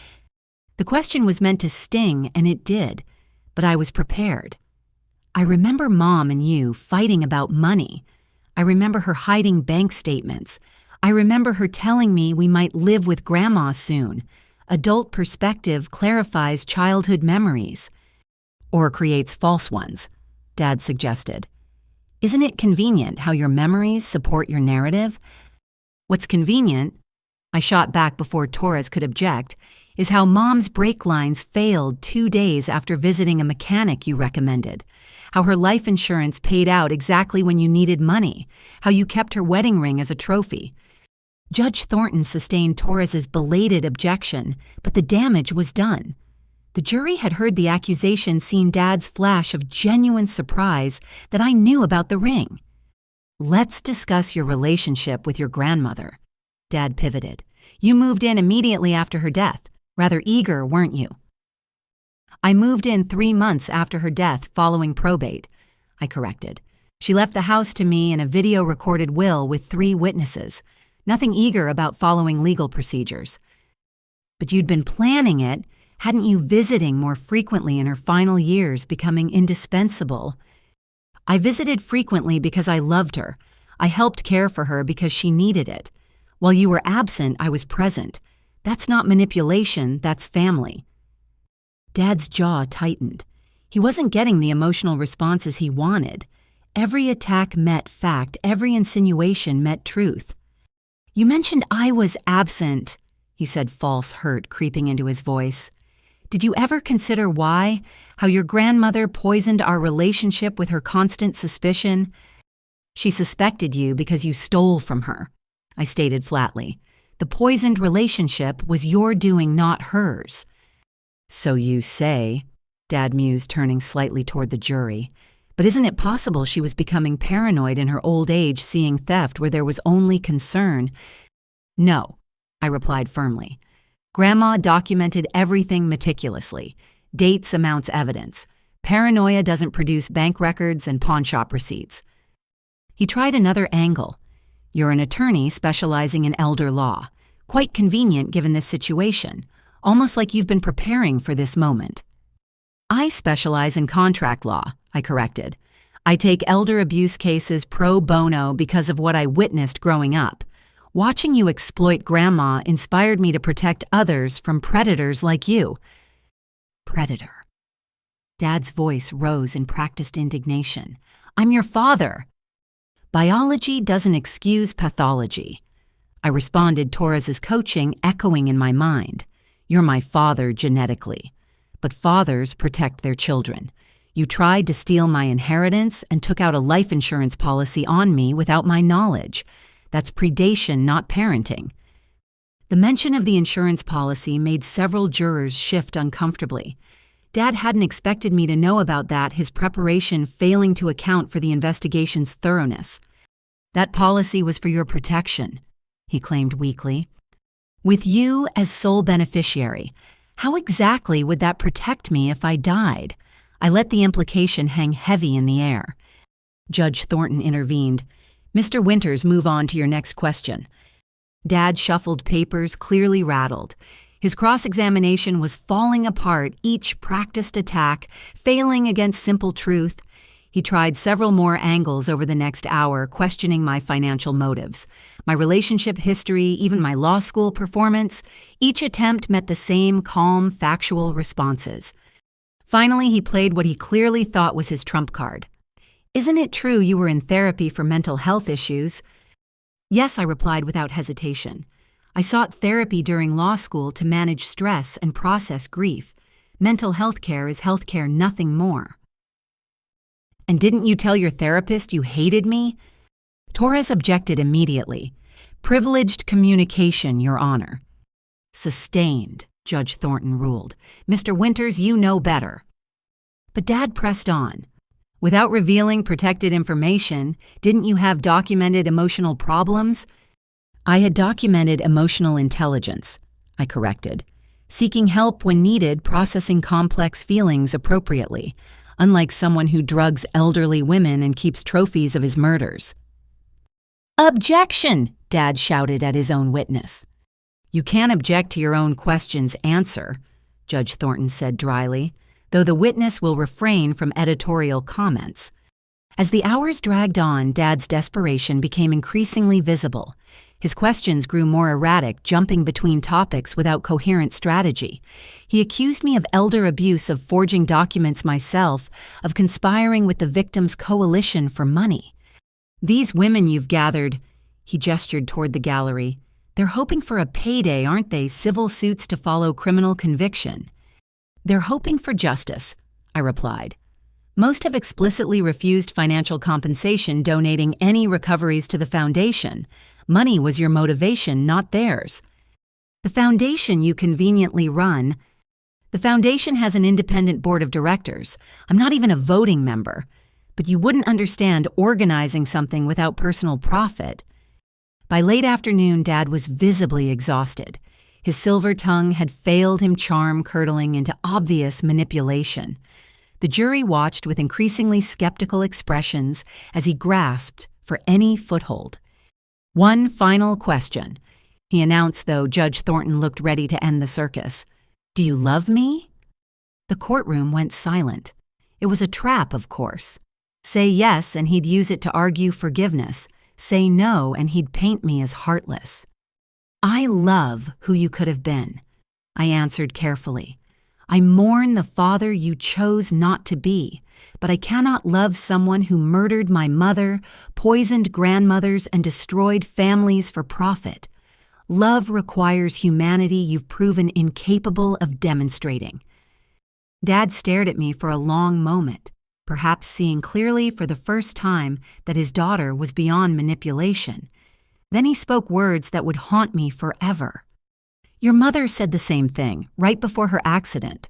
S1: The question was meant to sting, and it did, but I was prepared. "I remember Mom and you fighting about money. I remember her hiding bank statements. I remember her telling me we might live with Grandma soon. Adult perspective clarifies childhood memories." "Or creates false ones," Dad suggested. "Isn't it convenient how your memories support your narrative?" "What's convenient," I shot back before Torres could object, "is how Mom's brake lines failed 2 days after visiting a mechanic you recommended. How her life insurance paid out exactly when you needed money. How you kept her wedding ring as a trophy." Judge Thornton sustained Torres's belated objection, but the damage was done. The jury had heard the accusation, seen Dad's flash of genuine surprise that I knew about the ring. "Let's discuss your relationship with your grandmother." Dad pivoted. "You moved in immediately after her death. Rather eager, weren't you?" "I moved in 3 months after her death following probate," I corrected. "She left the house to me in a video-recorded will with 3 witnesses. Nothing eager about following legal procedures." "But you'd been planning it. Hadn't you visiting more frequently in her final years, becoming indispensable? I visited frequently because I loved her. I helped care for her because she needed it. While you were absent, I was present. That's not manipulation, that's family. Dad's jaw tightened. He wasn't getting the emotional responses he wanted. Every attack met fact, every insinuation met truth. You mentioned I was absent, he said, false hurt creeping into his voice. Did you ever consider why? How your grandmother poisoned our relationship with her constant suspicion? She suspected you because you stole from her, I stated flatly. The poisoned relationship was your doing, not hers. So you say, Dad mused, turning slightly toward the jury. But isn't it possible she was becoming paranoid in her old age, seeing theft where there was only concern? No, I replied firmly. Grandma documented everything meticulously. Dates, amounts, evidence. Paranoia doesn't produce bank records and pawnshop receipts. He tried another angle. You're an attorney specializing in elder law. Quite convenient given this situation. Almost like you've been preparing for this moment. I specialize in contract law, I corrected. I take elder abuse cases pro bono because of what I witnessed growing up. Watching you exploit Grandma inspired me to protect others from predators like you. Predator. Dad's voice rose in practiced indignation. I'm your father. Biology doesn't excuse pathology. I responded, Torres's coaching echoing in my mind. You're my father genetically. But fathers protect their children. You tried to steal my inheritance and took out a life insurance policy on me without my knowledge. That's predation, not parenting. The mention of the insurance policy made several jurors shift uncomfortably. Dad hadn't expected me to know about that, his preparation failing to account for the investigation's thoroughness. That policy was for your protection, he claimed weakly. With you as sole beneficiary, how exactly would that protect me if I died? I let the implication hang heavy in the air. Judge Thornton intervened. Mr. Winters, move on to your next question. Dad shuffled papers, clearly rattled. His cross-examination was falling apart, each practiced attack, failing against simple truth. He tried several more angles over the next hour, questioning my financial motives, my relationship history, even my law school performance. Each attempt met the same calm, factual responses. Finally, he played what he clearly thought was his trump card. Isn't it true you were in therapy for mental health issues? Yes, I replied without hesitation. I sought therapy during law school to manage stress and process grief. Mental health care is health care, nothing more. And didn't you tell your therapist you hated me? Torres objected immediately. Privileged communication, Your Honor. Sustained, Judge Thornton ruled. Mr. Winters, you know better. But Dad pressed on. Without revealing protected information, didn't you have documented emotional problems? I had documented emotional intelligence, I corrected. Seeking help when needed, processing complex feelings appropriately, unlike someone who drugs elderly women and keeps trophies of his murders. Objection! Dad shouted at his own witness. You can't object to your own question's answer, Judge Thornton said dryly, though the witness will refrain from editorial comments. As the hours dragged on, Dad's desperation became increasingly visible. His questions grew more erratic, jumping between topics without coherent strategy. He accused me of elder abuse, of forging documents myself, of conspiring with the victim's coalition for money. These women you've gathered, he gestured toward the gallery, they're hoping for a payday, aren't they? Civil suits to follow criminal conviction. They're hoping for justice, I replied. Most have explicitly refused financial compensation, donating any recoveries to the foundation. Money was your motivation, not theirs. The foundation you conveniently run. The foundation has an independent board of directors. I'm not even a voting member. But you wouldn't understand organizing something without personal profit. By late afternoon, Dad was visibly exhausted. His silver tongue had failed him, charm curdling into obvious manipulation. The jury watched with increasingly skeptical expressions as he grasped for any foothold. One final question, he announced, though Judge Thornton looked ready to end the circus. Do you love me? The courtroom went silent. It was a trap, of course. Say yes and he'd use it to argue forgiveness. Say no and he'd paint me as heartless. I love who you could have been, I answered carefully. I mourn the father you chose not to be, but I cannot love someone who murdered my mother, poisoned grandmothers, and destroyed families for profit. Love requires humanity you've proven incapable of demonstrating. Dad stared at me for a long moment, perhaps seeing clearly for the first time that his daughter was beyond manipulation. Then he spoke words that would haunt me forever. Your mother said the same thing, right before her accident.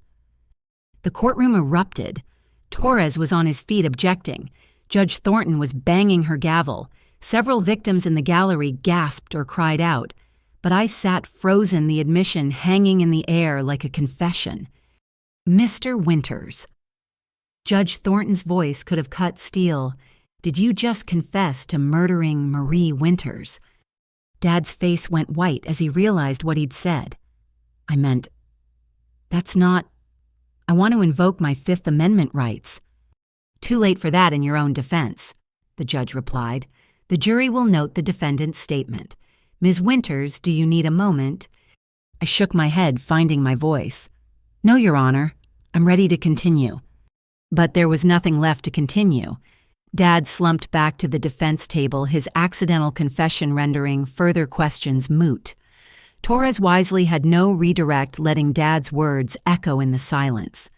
S1: The courtroom erupted. Torres was on his feet objecting. Judge Thornton was banging her gavel. Several victims in the gallery gasped or cried out. But I sat frozen, the admission hanging in the air like a confession. Mr. Winters. Judge Thornton's voice could have cut steel. Did you just confess to murdering Marie Winters? Dad's face went white as he realized what he'd said. I meant, that's not... I want to invoke my Fifth Amendment rights. Too late for that in your own defense, the judge replied. The jury will note the defendant's statement. Ms. Winters, do you need a moment? I shook my head, finding my voice. No, Your Honor. I'm ready to continue. But there was nothing left to continue. Dad slumped back to the defense table, his accidental confession rendering further questions moot. Torres wisely had no redirect, letting Dad's words echo in the silence.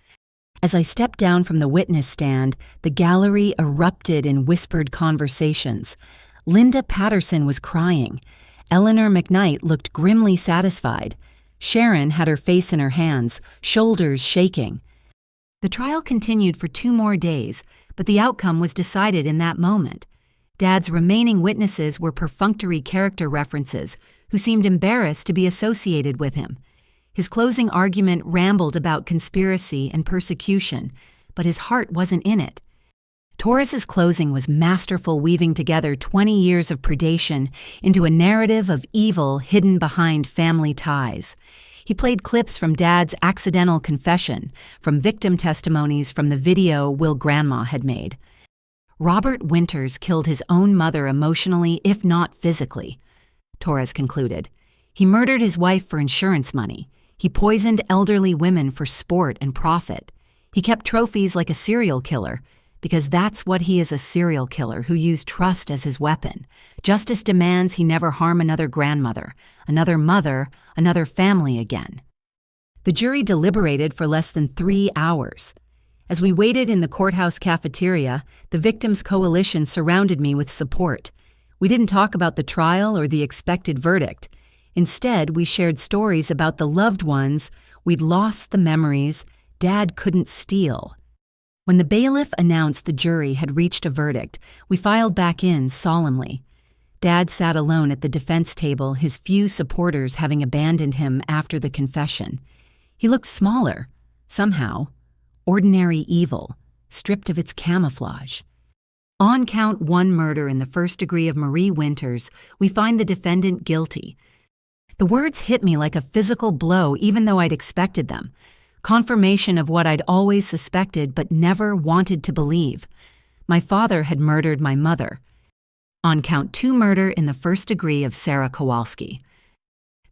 S1: As I stepped down from the witness stand, the gallery erupted in whispered conversations. Linda Patterson was crying. Eleanor McKnight looked grimly satisfied. Sharon had her face in her hands, shoulders shaking. The trial continued for 2 more days, but the outcome was decided in that moment. Dad's remaining witnesses were perfunctory character references who seemed embarrassed to be associated with him. His closing argument rambled about conspiracy and persecution, but his heart wasn't in it. Torres's closing was masterful, weaving together 20 years of predation into a narrative of evil hidden behind family ties. He played clips from Dad's accidental confession, from victim testimonies from the video Will Grandma had made. Robert Winters killed his own mother emotionally, if not physically, Torres concluded. He murdered his wife for insurance money. He poisoned elderly women for sport and profit. He kept trophies like a serial killer, because that's what he is, a serial killer who used trust as his weapon. Justice demands he never harm another grandmother, another mother, another family again. The jury deliberated for less than 3 hours. As we waited in the courthouse cafeteria, the victims' coalition surrounded me with support. We didn't talk about the trial or the expected verdict. Instead, we shared stories about the loved ones we'd lost, the memories Dad couldn't steal. When the bailiff announced the jury had reached a verdict, we filed back in solemnly. Dad sat alone at the defense table, his few supporters having abandoned him after the confession. He looked smaller, somehow, ordinary evil, stripped of its camouflage. On count 1 murder in the first degree of Marie Winters, we find the defendant guilty. The words hit me like a physical blow, even though I'd expected them. Confirmation of what I'd always suspected but never wanted to believe. My father had murdered my mother. On count 2 murder in the first degree of Sarah Kowalski.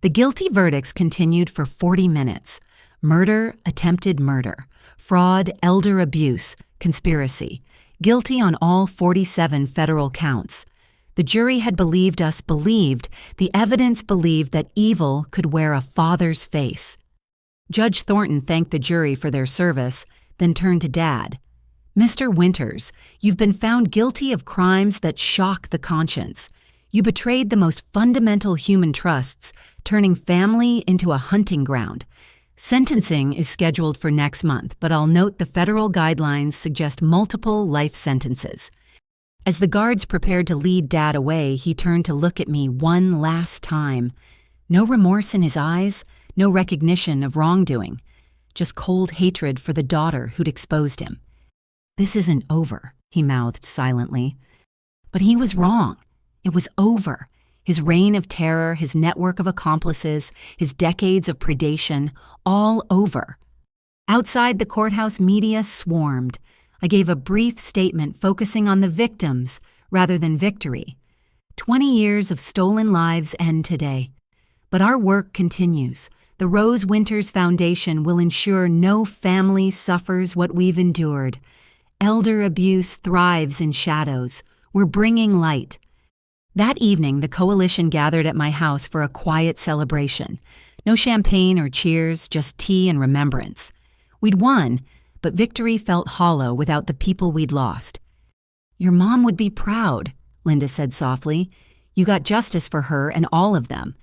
S1: The guilty verdicts continued for 40 minutes. Murder, attempted murder, fraud, elder abuse, conspiracy. Guilty on all 47 federal counts. The jury had believed us believed, the evidence believed that evil could wear a father's face. Judge Thornton thanked the jury for their service, then turned to Dad. Mr. Winters, you've been found guilty of crimes that shock the conscience. You betrayed the most fundamental human trusts, turning family into a hunting ground. Sentencing is scheduled for next month, but I'll note the federal guidelines suggest multiple life sentences. As the guards prepared to lead Dad away, he turned to look at me one last time. No remorse in his eyes, no recognition of wrongdoing, just cold hatred for the daughter who'd exposed him. This isn't over, he mouthed silently. But he was wrong. It was over. His reign of terror, his network of accomplices, his decades of predation, all over. Outside the courthouse, media swarmed. I gave a brief statement focusing on the victims rather than victory. 20 years of stolen lives end today. But our work continues. The Rose Winters Foundation will ensure no family suffers what we've endured. Elder abuse thrives in shadows. We're bringing light. That evening, the coalition gathered at my house for a quiet celebration. No champagne or cheers, just tea and remembrance. We'd won, but victory felt hollow without the people we'd lost. "Your mom would be proud," Linda said softly. "You got justice for her and all of them."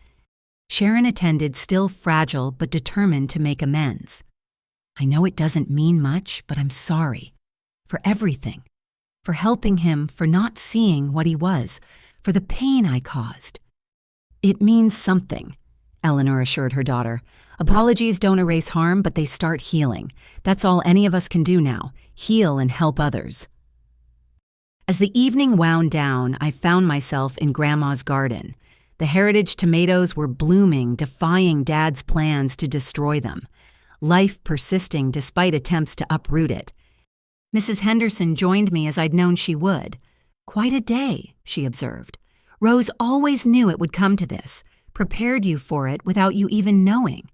S1: Sharon attended, still fragile but determined to make amends. "I know it doesn't mean much, but I'm sorry. For everything. For helping him, for not seeing what he was, for the pain I caused." "It means something," Eleanor assured her daughter. "Apologies don't erase harm, but they start healing. That's all any of us can do now, heal and help others." As the evening wound down, I found myself in Grandma's garden. The heritage tomatoes were blooming, defying Dad's plans to destroy them. Life persisting despite attempts to uproot it. Mrs. Henderson joined me as I'd known she would. "Quite a day," she observed. "Rose always knew it would come to this, prepared you for it without you even knowing."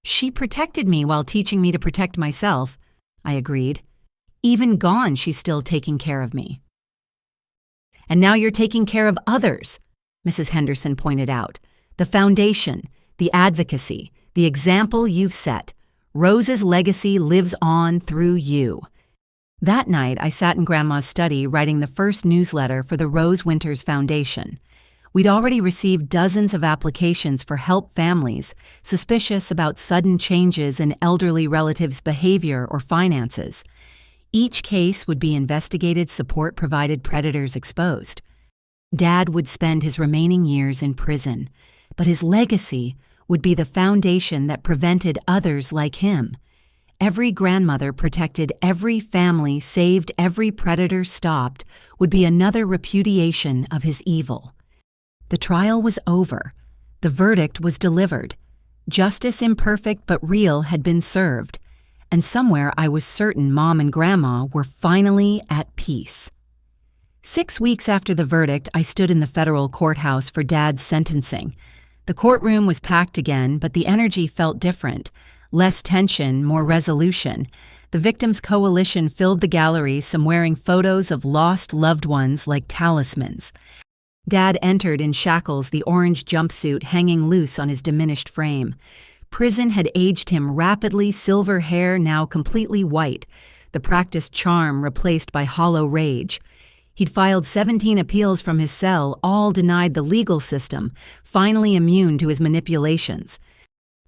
S1: "She protected me while teaching me to protect myself," I agreed. "Even gone, she's still taking care of me." "And now you're taking care of others," Mrs. Henderson pointed out. "The foundation, the advocacy, the example you've set. Rose's legacy lives on through you." That night, I sat in Grandma's study writing the first newsletter for the Rose Winters Foundation. We'd already received dozens of applications for help families suspicious about sudden changes in elderly relatives' behavior or finances. Each case would be investigated, support provided, predators exposed. Dad would spend his remaining years in prison, but his legacy would be the foundation that prevented others like him. Every grandmother protected, every family saved, every predator stopped would be another repudiation of his evil. The trial was over. The verdict was delivered. Justice, imperfect but real, had been served. And somewhere I was certain Mom and Grandma were finally at peace. 6 weeks after the verdict, I stood in the federal courthouse for Dad's sentencing. The courtroom was packed again, but the energy felt different. Less tension, more resolution. The Victims' Coalition filled the gallery, some wearing photos of lost loved ones like talismans. Dad entered in shackles, the orange jumpsuit hanging loose on his diminished frame. Prison had aged him rapidly, silver hair now completely white, the practiced charm replaced by hollow rage. He'd filed 17 appeals from his cell, all denied the legal system, finally immune to his manipulations.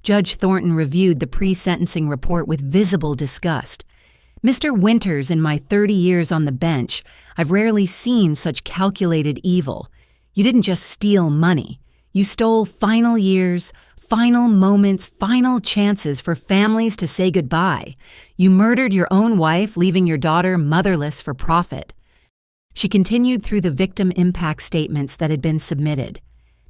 S1: Judge Thornton reviewed the pre-sentencing report with visible disgust. "Mr. Winters, in my 30 years on the bench, I've rarely seen such calculated evil. You didn't just steal money. You stole final years, final moments, final chances for families to say goodbye. You murdered your own wife, leaving your daughter motherless for profit." She continued through the victim impact statements that had been submitted.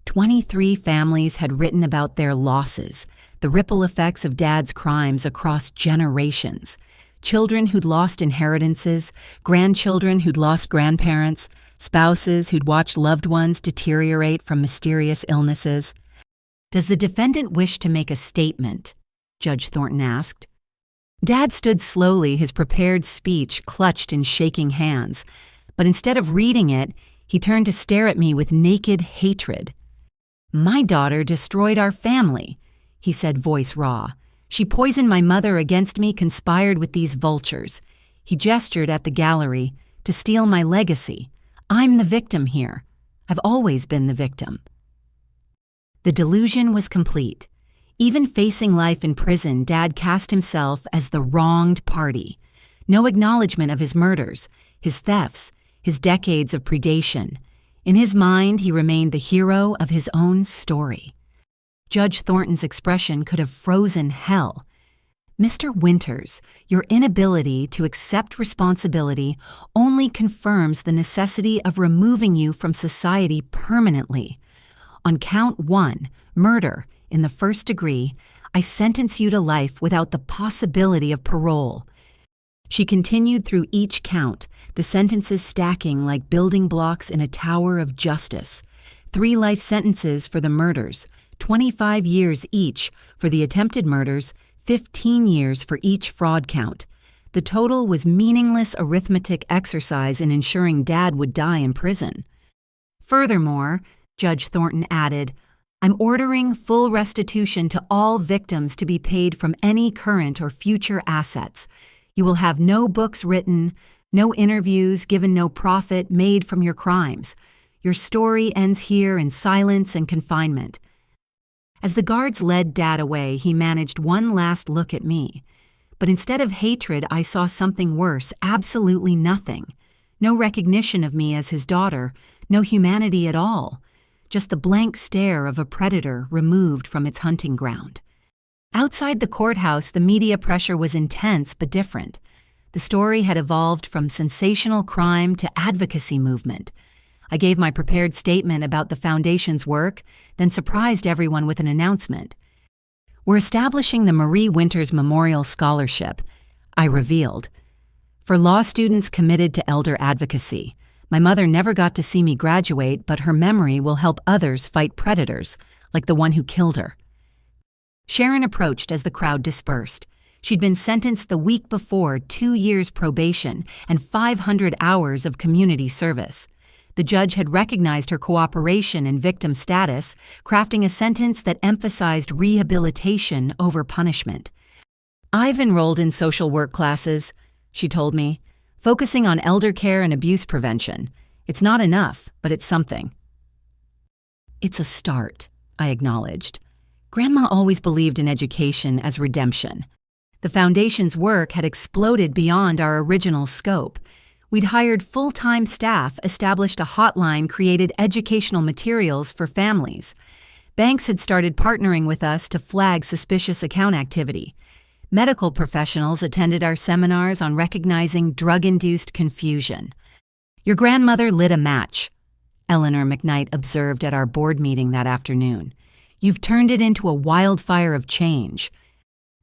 S1: 23 families had written about their losses, the ripple effects of Dad's crimes across generations. Children who'd lost inheritances, grandchildren who'd lost grandparents, spouses who'd watched loved ones deteriorate from mysterious illnesses. "Does the defendant wish to make a statement?" Judge Thornton asked. Dad stood slowly, his prepared speech clutched in shaking hands. But instead of reading it, he turned to stare at me with naked hatred. "My daughter destroyed our family," he said, voice raw. "She poisoned my mother against me, conspired with these vultures." He gestured at the gallery, "to steal my legacy. I'm the victim here. I've always been the victim." The delusion was complete. Even facing life in prison, Dad cast himself as the wronged party. No acknowledgement of his murders, his thefts, his decades of predation. In his mind, he remained the hero of his own story. Judge Thornton's expression could have frozen hell. "Mr. Winters, your inability to accept responsibility only confirms the necessity of removing you from society permanently. On count 1, murder, in the first degree, I sentence you to life without the possibility of parole." She continued through each count, the sentences stacking like building blocks in a tower of justice. 3 life sentences for the murders, 25 years each for the attempted murders, 15 years for each fraud count. The total was meaningless arithmetic exercise in ensuring Dad would die in prison. "Furthermore," Judge Thornton added, "I'm ordering full restitution to all victims to be paid from any current or future assets. You will have no books written, no interviews given, no profit made from your crimes. Your story ends here in silence and confinement." As the guards led Dad away, he managed one last look at me. But instead of hatred, I saw something worse, absolutely nothing. No recognition of me as his daughter, no humanity at all. Just the blank stare of a predator removed from its hunting ground. Outside the courthouse, the media pressure was intense but different. The story had evolved from sensational crime to advocacy movement. I gave my prepared statement about the foundation's work, then surprised everyone with an announcement. "We're establishing the Marie Winters Memorial Scholarship," I revealed, "for law students committed to elder advocacy. My mother never got to see me graduate, but her memory will help others fight predators, like the one who killed her." Sharon approached as the crowd dispersed. She'd been sentenced the week before 2 years probation and 500 hours of community service. The judge had recognized her cooperation and victim status, crafting a sentence that emphasized rehabilitation over punishment. "I've enrolled in social work classes," she told me, "focusing on elder care and abuse prevention. It's not enough, but it's something." "It's a start," I acknowledged. Grandma always believed in education as redemption. The foundation's work had exploded beyond our original scope. We'd hired full-time staff, established a hotline, created educational materials for families. Banks had started partnering with us to flag suspicious account activity. Medical professionals attended our seminars on recognizing drug-induced confusion. "Your grandmother lit a match," Eleanor McKnight observed at our board meeting that afternoon. "You've turned it into a wildfire of change."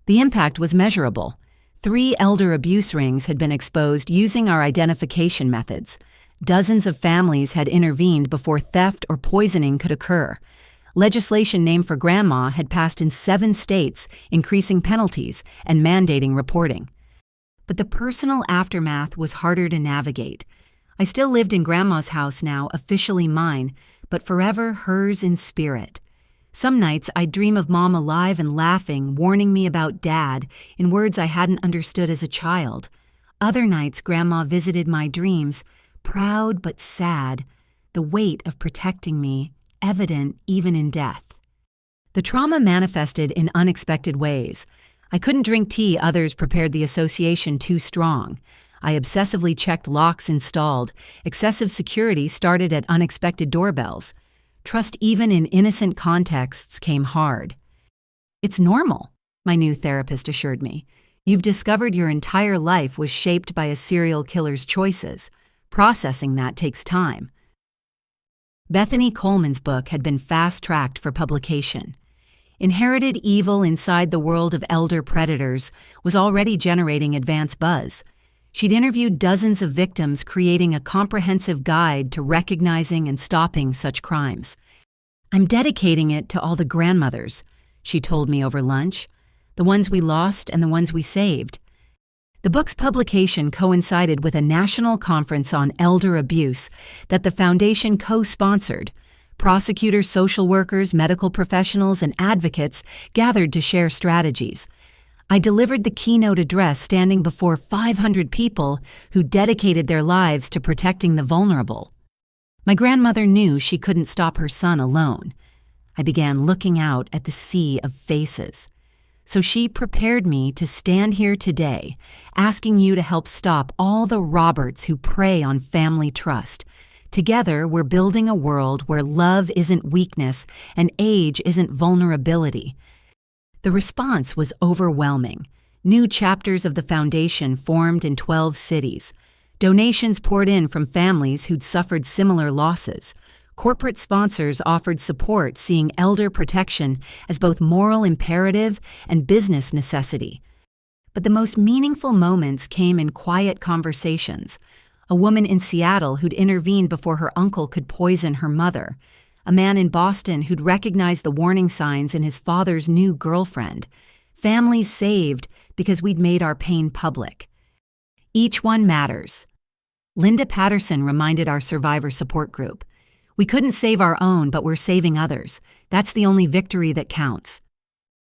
S1: The impact was measurable. 3 elder abuse rings had been exposed using our identification methods. Dozens of families had intervened before theft or poisoning could occur. Legislation named for Grandma had passed in 7 states, increasing penalties and mandating reporting. But the personal aftermath was harder to navigate. I still lived in Grandma's house now, officially mine, but forever hers in spirit. Some nights I'd dream of Mom alive and laughing, warning me about Dad in words I hadn't understood as a child. Other nights Grandma visited my dreams, proud but sad, the weight of protecting me evident even in death. The trauma manifested in unexpected ways. I couldn't drink tea others prepared the association too strong. I obsessively checked locks installed. Excessive security started at unexpected doorbells. Trust even in innocent contexts came hard. "It's normal," my new therapist assured me. "You've discovered your entire life was shaped by a serial killer's choices. Processing that takes time." Bethany Coleman's book had been fast-tracked for publication. Inherited Evil Inside the World of Elder Predators was already generating advance buzz. She'd interviewed dozens of victims, creating a comprehensive guide to recognizing and stopping such crimes. "I'm dedicating it to all the grandmothers," she told me over lunch, "the ones we lost and the ones we saved." The book's publication coincided with a national conference on elder abuse that the foundation co-sponsored. Prosecutors, social workers, medical professionals, and advocates gathered to share strategies. I delivered the keynote address standing before 500 people who dedicated their lives to protecting the vulnerable. My grandmother knew she couldn't stop her son alone. I began looking out at the sea of faces. So she prepared me to stand here today, asking you to help stop all the Roberts who prey on family trust. Together, we're building a world where love isn't weakness and age isn't vulnerability. The response was overwhelming. New chapters of the foundation formed in 12 cities. Donations poured in from families who'd suffered similar losses. Corporate sponsors offered support, seeing elder protection as both moral imperative and business necessity. But the most meaningful moments came in quiet conversations. A woman in Seattle who'd intervened before her uncle could poison her mother. A man in Boston who'd recognized the warning signs in his father's new girlfriend. Families saved because we'd made our pain public. Each one matters. Linda Patterson reminded our survivor support group. We couldn't save our own, but we're saving others. That's the only victory that counts.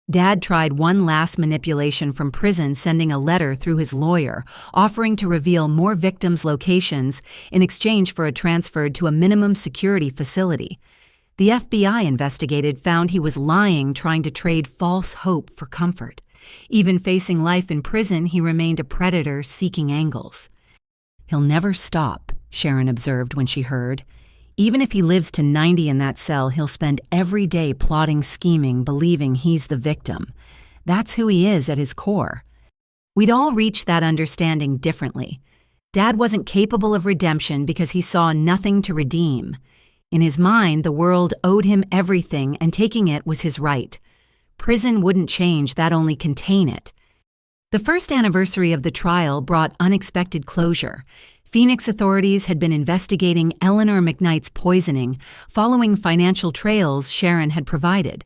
S1: Dad tried one last manipulation from prison, sending a letter through his lawyer, offering to reveal more victims' locations in exchange for a transfer to a minimum security facility. The FBI investigated found he was lying, trying to trade false hope for comfort. Even facing life in prison, he remained a predator seeking angles. "He'll never stop," Sharon observed when she heard. "Even if he lives to 90 in that cell, he'll spend every day plotting, scheming, believing he's the victim. That's who he is at his core." We'd all reached that understanding differently. Dad wasn't capable of redemption because he saw nothing to redeem. In his mind, the world owed him everything, and taking it was his right. Prison wouldn't change that, only contain it. The first anniversary of the trial brought unexpected closure. Phoenix authorities had been investigating Eleanor McKnight's poisoning, following financial trails Sharon had provided.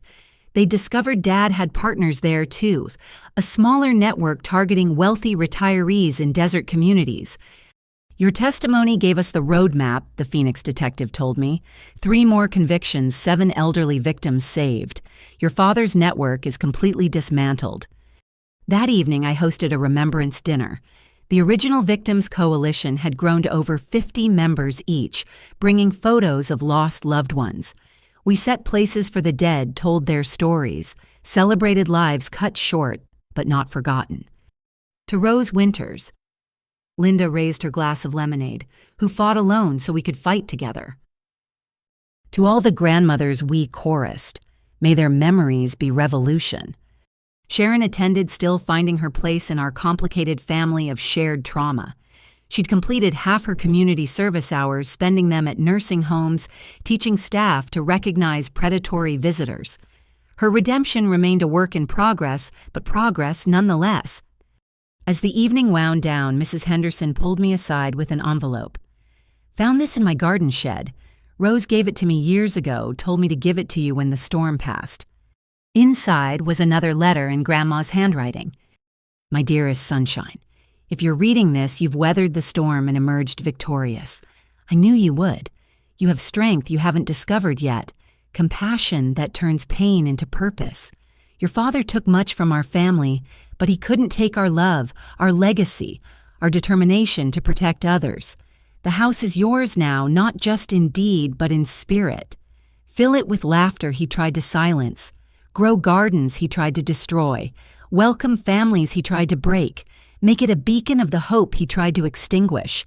S1: They discovered Dad had partners there too, a smaller network targeting wealthy retirees in desert communities. "Your testimony gave us the roadmap," the Phoenix detective told me. 3 more convictions, 7 elderly victims saved. Your father's network is completely dismantled. That evening, I hosted a remembrance dinner. The Original Victims Coalition had grown to over 50 members each, bringing photos of lost loved ones. We set places for the dead, told their stories, celebrated lives cut short, but not forgotten. To Rose Winters, Linda raised her glass of lemonade, who fought alone so we could fight together. To all the grandmothers we chorused, may their memories be revolution. Sharon attended, still finding her place in our complicated family of shared trauma. She'd completed half her community service hours, spending them at nursing homes, teaching staff to recognize predatory visitors. Her redemption remained a work in progress, but progress nonetheless. As the evening wound down, Mrs. Henderson pulled me aside with an envelope. "Found this in my garden shed. Rose gave it to me years ago, told me to give it to you when the storm passed." Inside was another letter in Grandma's handwriting. "My dearest sunshine, if you're reading this, you've weathered the storm and emerged victorious. I knew you would. You have strength you haven't discovered yet, compassion that turns pain into purpose. Your father took much from our family, but he couldn't take our love, our legacy, our determination to protect others. The house is yours now, not just in deed, but in spirit. Fill it with laughter he tried to silence. Grow gardens he tried to destroy. Welcome families he tried to break. Make it a beacon of the hope he tried to extinguish.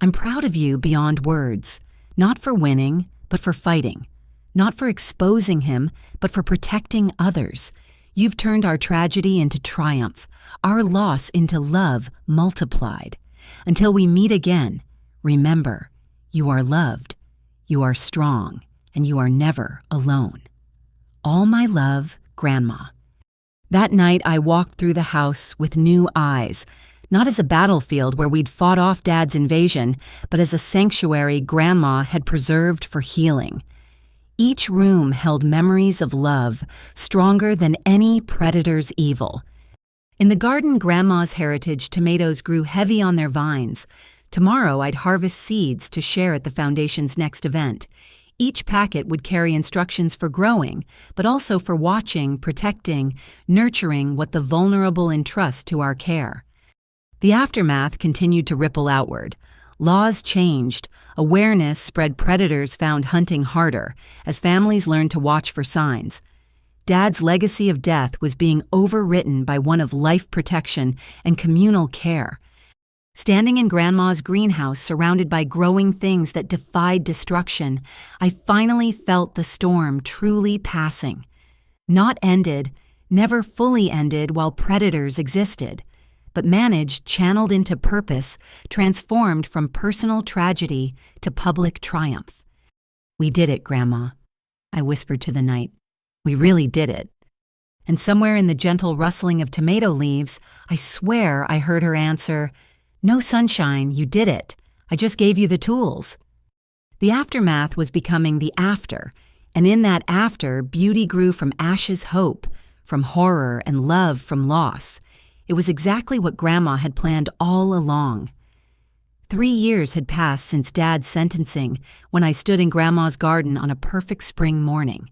S1: I'm proud of you beyond words, not for winning, but for fighting. Not for exposing him, but for protecting others. You've turned our tragedy into triumph, our loss into love multiplied. Until we meet again, remember, you are loved, you are strong, and you are never alone. All my love, Grandma." That night, I walked through the house with new eyes, not as a battlefield where we'd fought off Dad's invasion, but as a sanctuary Grandma had preserved for healing. Each room held memories of love, stronger than any predator's evil. In the garden, Grandma's heritage tomatoes grew heavy on their vines. Tomorrow, I'd harvest seeds to share at the Foundation's next event. Each packet would carry instructions for growing, but also for watching, protecting, nurturing what the vulnerable entrust to our care. The aftermath continued to ripple outward. Laws changed. Awareness spread. Predators found hunting harder as families learned to watch for signs. Dad's legacy of death was being overwritten by one of life protection and communal care. Standing in Grandma's greenhouse, surrounded by growing things that defied destruction, I finally felt the storm truly passing. Not ended, never fully ended while predators existed, but managed, channeled into purpose, transformed from personal tragedy to public triumph. "We did it, Grandma," I whispered to the night. "We really did it." And somewhere in the gentle rustling of tomato leaves, I swear I heard her answer, "No, sunshine, you did it. I just gave you the tools." The aftermath was becoming the after, and in that after, beauty grew from ashes hope, from horror and love from loss. It was exactly what Grandma had planned all along. 3 years had passed since Dad's sentencing when I stood in Grandma's garden on a perfect spring morning.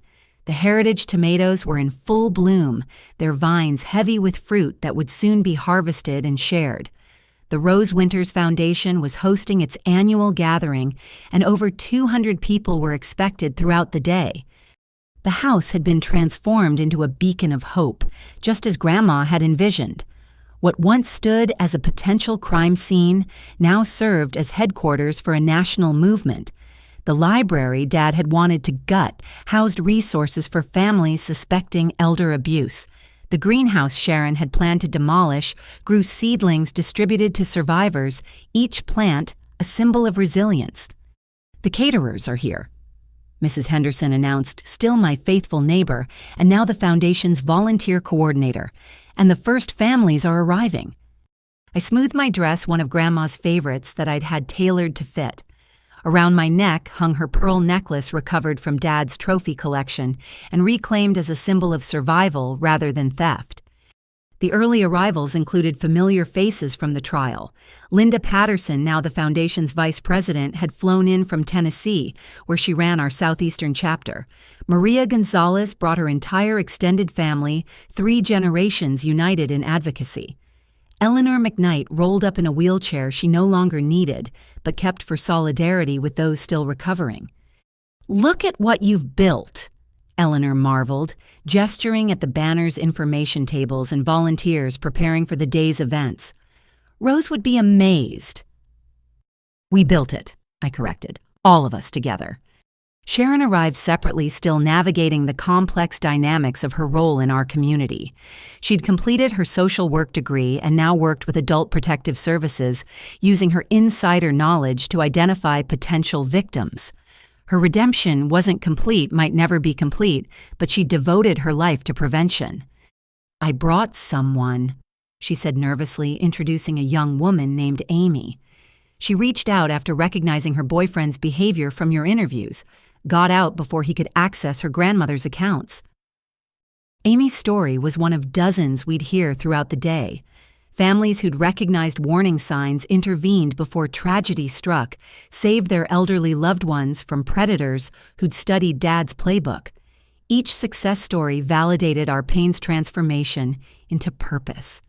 S1: The heritage tomatoes were in full bloom, their vines heavy with fruit that would soon be harvested and shared. The Rose Winters Foundation was hosting its annual gathering, and over 200 people were expected throughout the day. The house had been transformed into a beacon of hope, just as Grandma had envisioned. What once stood as a potential crime scene now served as headquarters for a national movement. The library Dad had wanted to gut housed resources for families suspecting elder abuse. The greenhouse Sharon had planned to demolish grew seedlings distributed to survivors, each plant a symbol of resilience. "The caterers are here," Mrs. Henderson announced, still my faithful neighbor, and now the foundation's volunteer coordinator, "and the first families are arriving." I smoothed my dress, one of Grandma's favorites that I'd had tailored to fit. Around my neck hung her pearl necklace recovered from Dad's trophy collection and reclaimed as a symbol of survival rather than theft. The early arrivals included familiar faces from the trial. Linda Patterson, now the Foundation's vice president, had flown in from Tennessee, where she ran our southeastern chapter. Maria Gonzalez brought her entire extended family, 3 generations united in advocacy. Eleanor McKnight rolled up in a wheelchair she no longer needed, but kept for solidarity with those still recovering. "Look at what you've built," Eleanor marveled, gesturing at the banner's information tables and volunteers preparing for the day's events. Rose would be amazed. "We built it," I corrected, "all of us together." Sharon arrived separately, still navigating the complex dynamics of her role in our community. She'd completed her social work degree and now worked with Adult Protective Services, using her insider knowledge to identify potential victims. Her redemption wasn't complete, might never be complete, but she devoted her life to prevention. "I brought someone," she said nervously, introducing a young woman named Amy. "She reached out after recognizing her boyfriend's behavior from your interviews. Got out before he could access her grandmother's accounts." Amy's story was one of dozens we'd hear throughout the day. Families who'd recognized warning signs intervened before tragedy struck, saved their elderly loved ones from predators who'd studied Dad's playbook. Each success story validated our pain's transformation into purpose.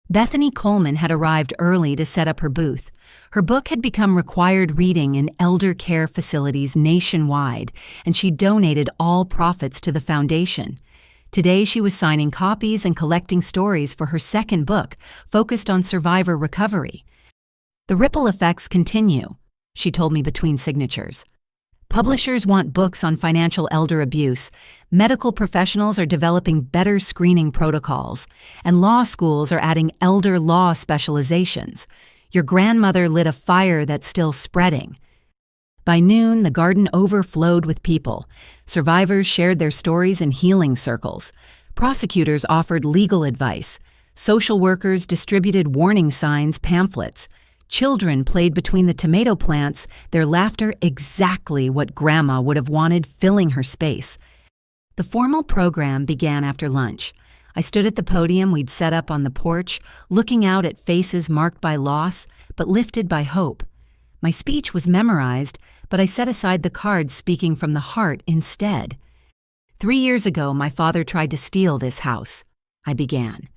S1: Bethany Coleman had arrived early to set up her booth. Her book had become required reading in elder care facilities nationwide, and she donated all profits to the foundation. Today she was signing copies and collecting stories for her second book, focused on survivor recovery. "The ripple effects continue," she told me between signatures. "Publishers want books on financial elder abuse, medical professionals are developing better screening protocols, and law schools are adding elder law specializations. Your grandmother lit a fire that's still spreading." By noon, the garden overflowed with people. Survivors shared their stories in healing circles. Prosecutors offered legal advice. Social workers distributed warning signs pamphlets. Children played between the tomato plants, their laughter exactly what Grandma would have wanted filling her space. The formal program began after lunch. I stood at the podium we'd set up on the porch, looking out at faces marked by loss, but lifted by hope. My speech was memorized, but I set aside the cards speaking from the heart instead. 3 years ago, my father tried to steal this house, I began.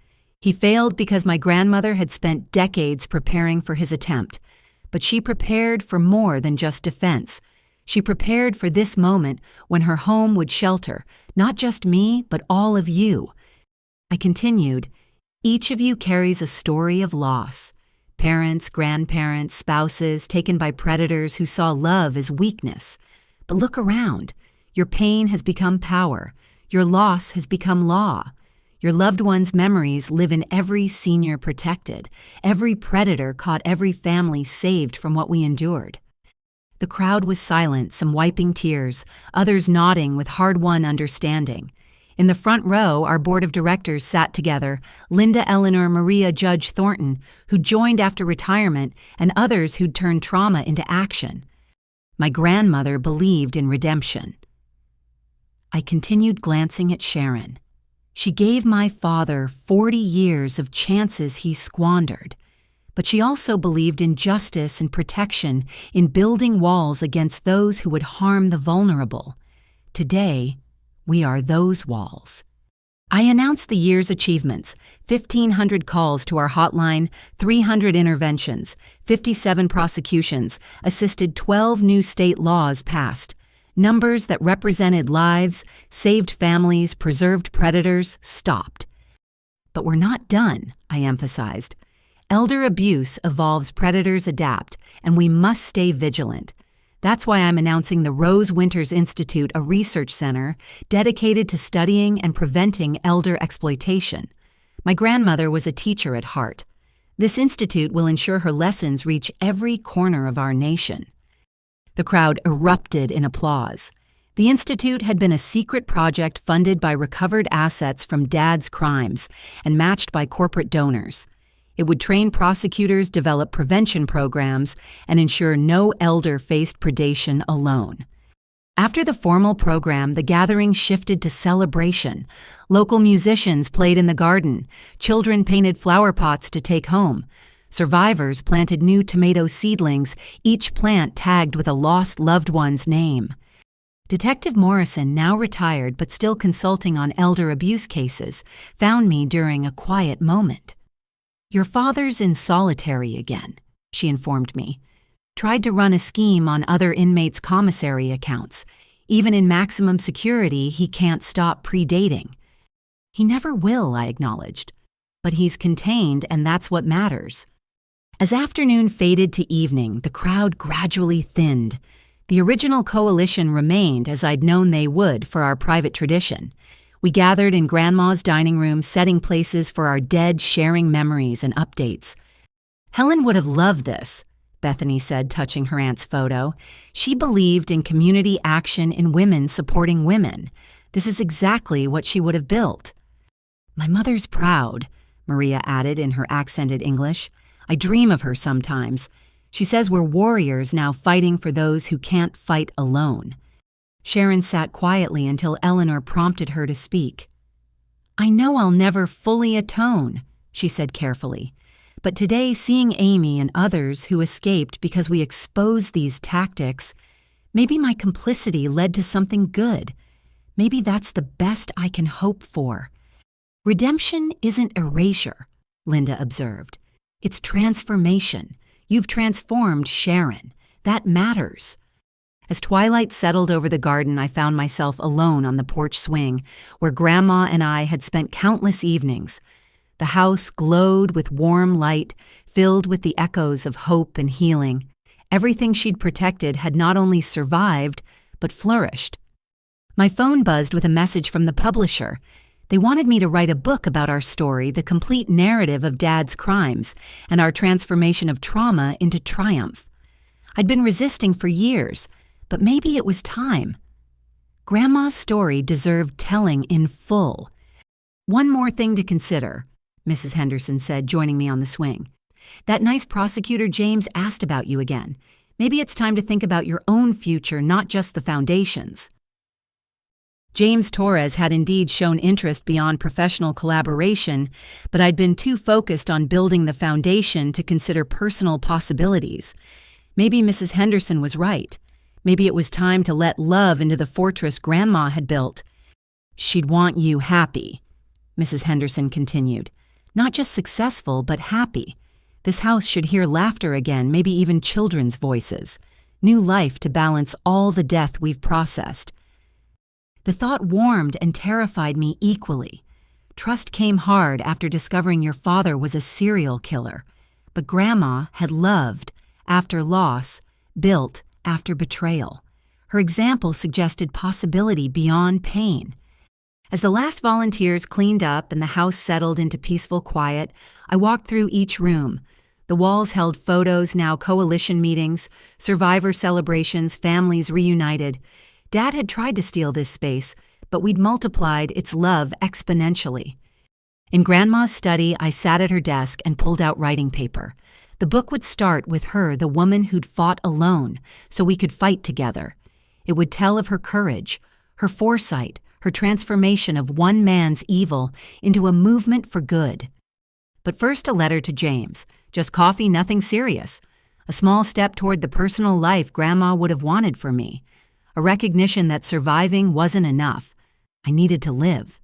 S1: He failed because my grandmother had spent decades preparing for his attempt. But she prepared for more than just defense. She prepared for this moment when her home would shelter, not just me, but all of you. I continued, "Each of you carries a story of loss. Parents, grandparents, spouses taken by predators who saw love as weakness. But look around. Your pain has become power. Your loss has become law. Your loved ones' memories live in every senior protected. Every predator caught, every family saved from what we endured." The crowd was silent, some wiping tears, others nodding with hard-won understanding. In the front row, our board of directors sat together, Linda Eleanor Maria Judge Thornton, who joined after retirement, and others who'd turned trauma into action. My grandmother believed in redemption. I continued glancing at Sharon. She gave my father 40 years of chances he squandered, but she also believed in justice and protection, in building walls against those who would harm the vulnerable. Today, we are those walls. I announced the year's achievements: 1,500 calls to our hotline, 300 interventions, 57 prosecutions, assisted 12 new state laws passed. Numbers that represented lives, saved families, preserved predators, stopped. But we're not done, I emphasized. Elder abuse evolves, predators adapt, and we must stay vigilant. That's why I'm announcing the Rose Winters Institute, a research center dedicated to studying and preventing elder exploitation. My grandmother was a teacher at heart. This institute will ensure her lessons reach every corner of our nation. The crowd erupted in applause. The institute had been a secret project funded by recovered assets from Dad's crimes and matched by corporate donors. It would train prosecutors, develop prevention programs, and ensure no elder faced predation alone. After the formal program, the gathering shifted to celebration. Local musicians played in the garden. Children painted flower pots to take home. Survivors planted new tomato seedlings, each plant tagged with a lost loved one's name. Detective Morrison, now retired but still consulting on elder abuse cases, found me during a quiet moment. "Your father's in solitary again," she informed me. "Tried to run a scheme on other inmates' commissary accounts. Even in maximum security, he can't stop predating." "He never will," I acknowledged. "But he's contained, and that's what matters." As afternoon faded to evening, the crowd gradually thinned. The original coalition remained, as I'd known they would, for our private tradition. We gathered in Grandma's dining room, setting places for our dead, sharing memories and updates. "Helen would have loved this," Bethany said, touching her aunt's photo. "She believed in community action, in women supporting women. This is exactly what she would have built." "My mother's proud," Maria added in her accented English. "I dream of her sometimes. She says we're warriors now, fighting for those who can't fight alone." Sharon sat quietly until Eleanor prompted her to speak. "I know I'll never fully atone," she said carefully. "But today, seeing Amy and others who escaped because we exposed these tactics, maybe my complicity led to something good. Maybe that's the best I can hope for." "Redemption isn't erasure," Linda observed. "It's transformation. You've transformed Sharon. That matters." As twilight settled over the garden, I found myself alone on the porch swing, where Grandma and I had spent countless evenings. The house glowed with warm light, filled with the echoes of hope and healing. Everything she'd protected had not only survived, but flourished. My phone buzzed with a message from the publisher. They wanted me to write a book about our story, the complete narrative of Dad's crimes, and our transformation of trauma into triumph. I'd been resisting for years, but maybe it was time. Grandma's story deserved telling in full. "One more thing to consider," Mrs. Henderson said, joining me on the swing. "That nice prosecutor James asked about you again. Maybe it's time to think about your own future, not just the foundation's." James Torres had indeed shown interest beyond professional collaboration, but I'd been too focused on building the foundation to consider personal possibilities. Maybe Mrs. Henderson was right. Maybe it was time to let love into the fortress Grandma had built. "She'd want you happy," Mrs. Henderson continued. "Not just successful, but happy. This house should hear laughter again, maybe even children's voices. New life to balance all the death we've processed." The thought warmed and terrified me equally. Trust came hard after discovering your father was a serial killer. But Grandma had loved after loss, built after betrayal. Her example suggested possibility beyond pain. As the last volunteers cleaned up and the house settled into peaceful quiet, I walked through each room. The walls held photos, now coalition meetings, survivor celebrations, families reunited. Dad had tried to steal this space, but we'd multiplied its love exponentially. In Grandma's study, I sat at her desk and pulled out writing paper. The book would start with her, the woman who'd fought alone, so we could fight together. It would tell of her courage, her foresight, her transformation of one man's evil into a movement for good. But first, a letter to James. Just coffee, nothing serious. A small step toward the personal life Grandma would have wanted for me. A recognition that surviving wasn't enough. I needed to live.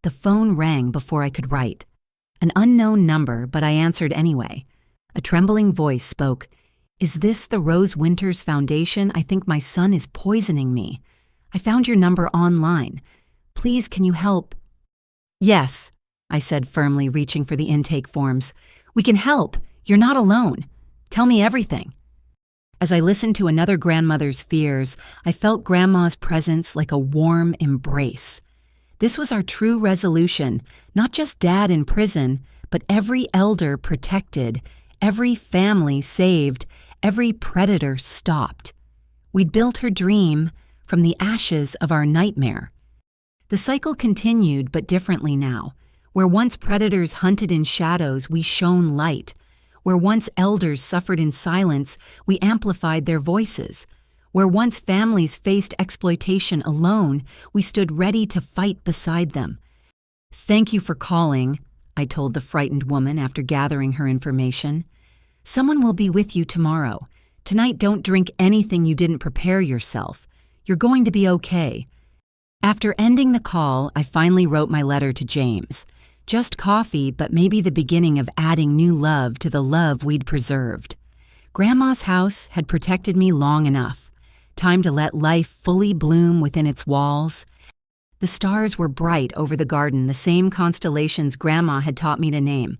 S1: The phone rang before I could write. An unknown number, but I answered anyway. A trembling voice spoke. "Is this the Rose Winters Foundation? I think my son is poisoning me. I found your number online. Please, can you help?" "Yes," I said firmly, reaching for the intake forms. "We can help. You're not alone. Tell me everything." As I listened to another grandmother's fears, I felt Grandma's presence like a warm embrace. This was our true resolution, not just Dad in prison, but every elder protected, every family saved, every predator stopped. We'd built her dream from the ashes of our nightmare. The cycle continued, but differently now. Where once predators hunted in shadows, we shone light. Where once elders suffered in silence, we amplified their voices. Where once families faced exploitation alone, we stood ready to fight beside them. "Thank you for calling," I told the frightened woman after gathering her information. "Someone will be with you tomorrow. Tonight, don't drink anything you didn't prepare yourself. You're going to be okay." After ending the call, I finally wrote my letter to James. Just coffee, but maybe the beginning of adding new love to the love we'd preserved. Grandma's house had protected me long enough. Time to let life fully bloom within its walls. The stars were bright over the garden, the same constellations Grandma had taught me to name.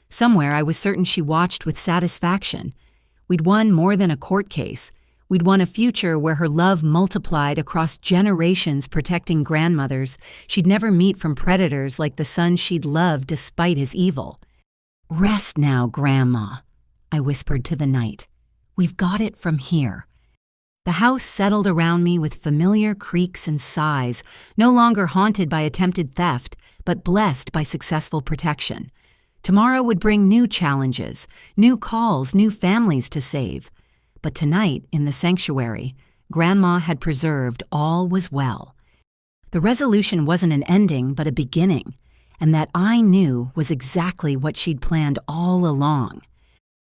S1: Somewhere I was certain she watched with satisfaction. We'd won more than a court case. We'd won a future where her love multiplied across generations, protecting grandmothers she'd never meet from predators like the son she'd loved despite his evil. "Rest now, Grandma," I whispered to the night. "We've got it from here." The house settled around me with familiar creaks and sighs, no longer haunted by attempted theft, but blessed by successful protection. Tomorrow would bring new challenges, new calls, new families to save. But tonight, in the sanctuary, Grandma had preserved all was well. The resolution wasn't an ending, but a beginning, and that I knew was exactly what she'd planned all along.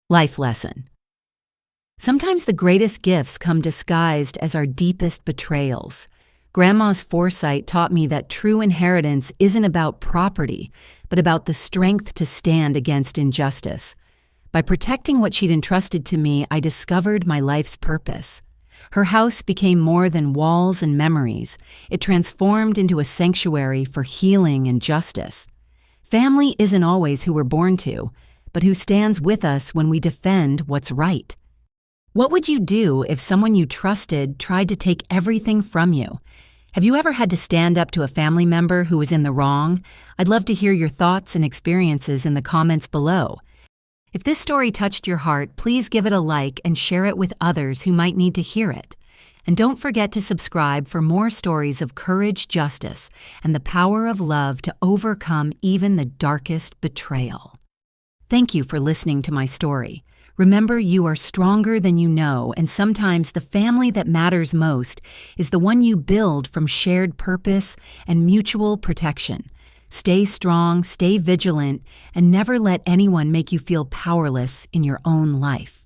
S1: Life lesson. Sometimes the greatest gifts come disguised as our deepest betrayals. Grandma's foresight taught me that true inheritance isn't about property, but about the strength to stand against injustice. By protecting what she'd entrusted to me, I discovered my life's purpose. Her house became more than walls and memories. It transformed into a sanctuary for healing and justice. Family isn't always who we're born to, but who stands with us when we defend what's right. What would you do if someone you trusted tried to take everything from you? Have you ever had to stand up to a family member who was in the wrong? I'd love to hear your thoughts and experiences in the comments below. If this story touched your heart, please give it a like and share it with others who might need to hear it. And don't forget to subscribe for more stories of courage, justice, and the power of love to overcome even the darkest betrayal. Thank you for listening to my story. Remember, you are stronger than you know, and sometimes the family that matters most is the one you build from shared purpose and mutual protection. Stay strong, stay vigilant, and never let anyone make you feel powerless in your own life.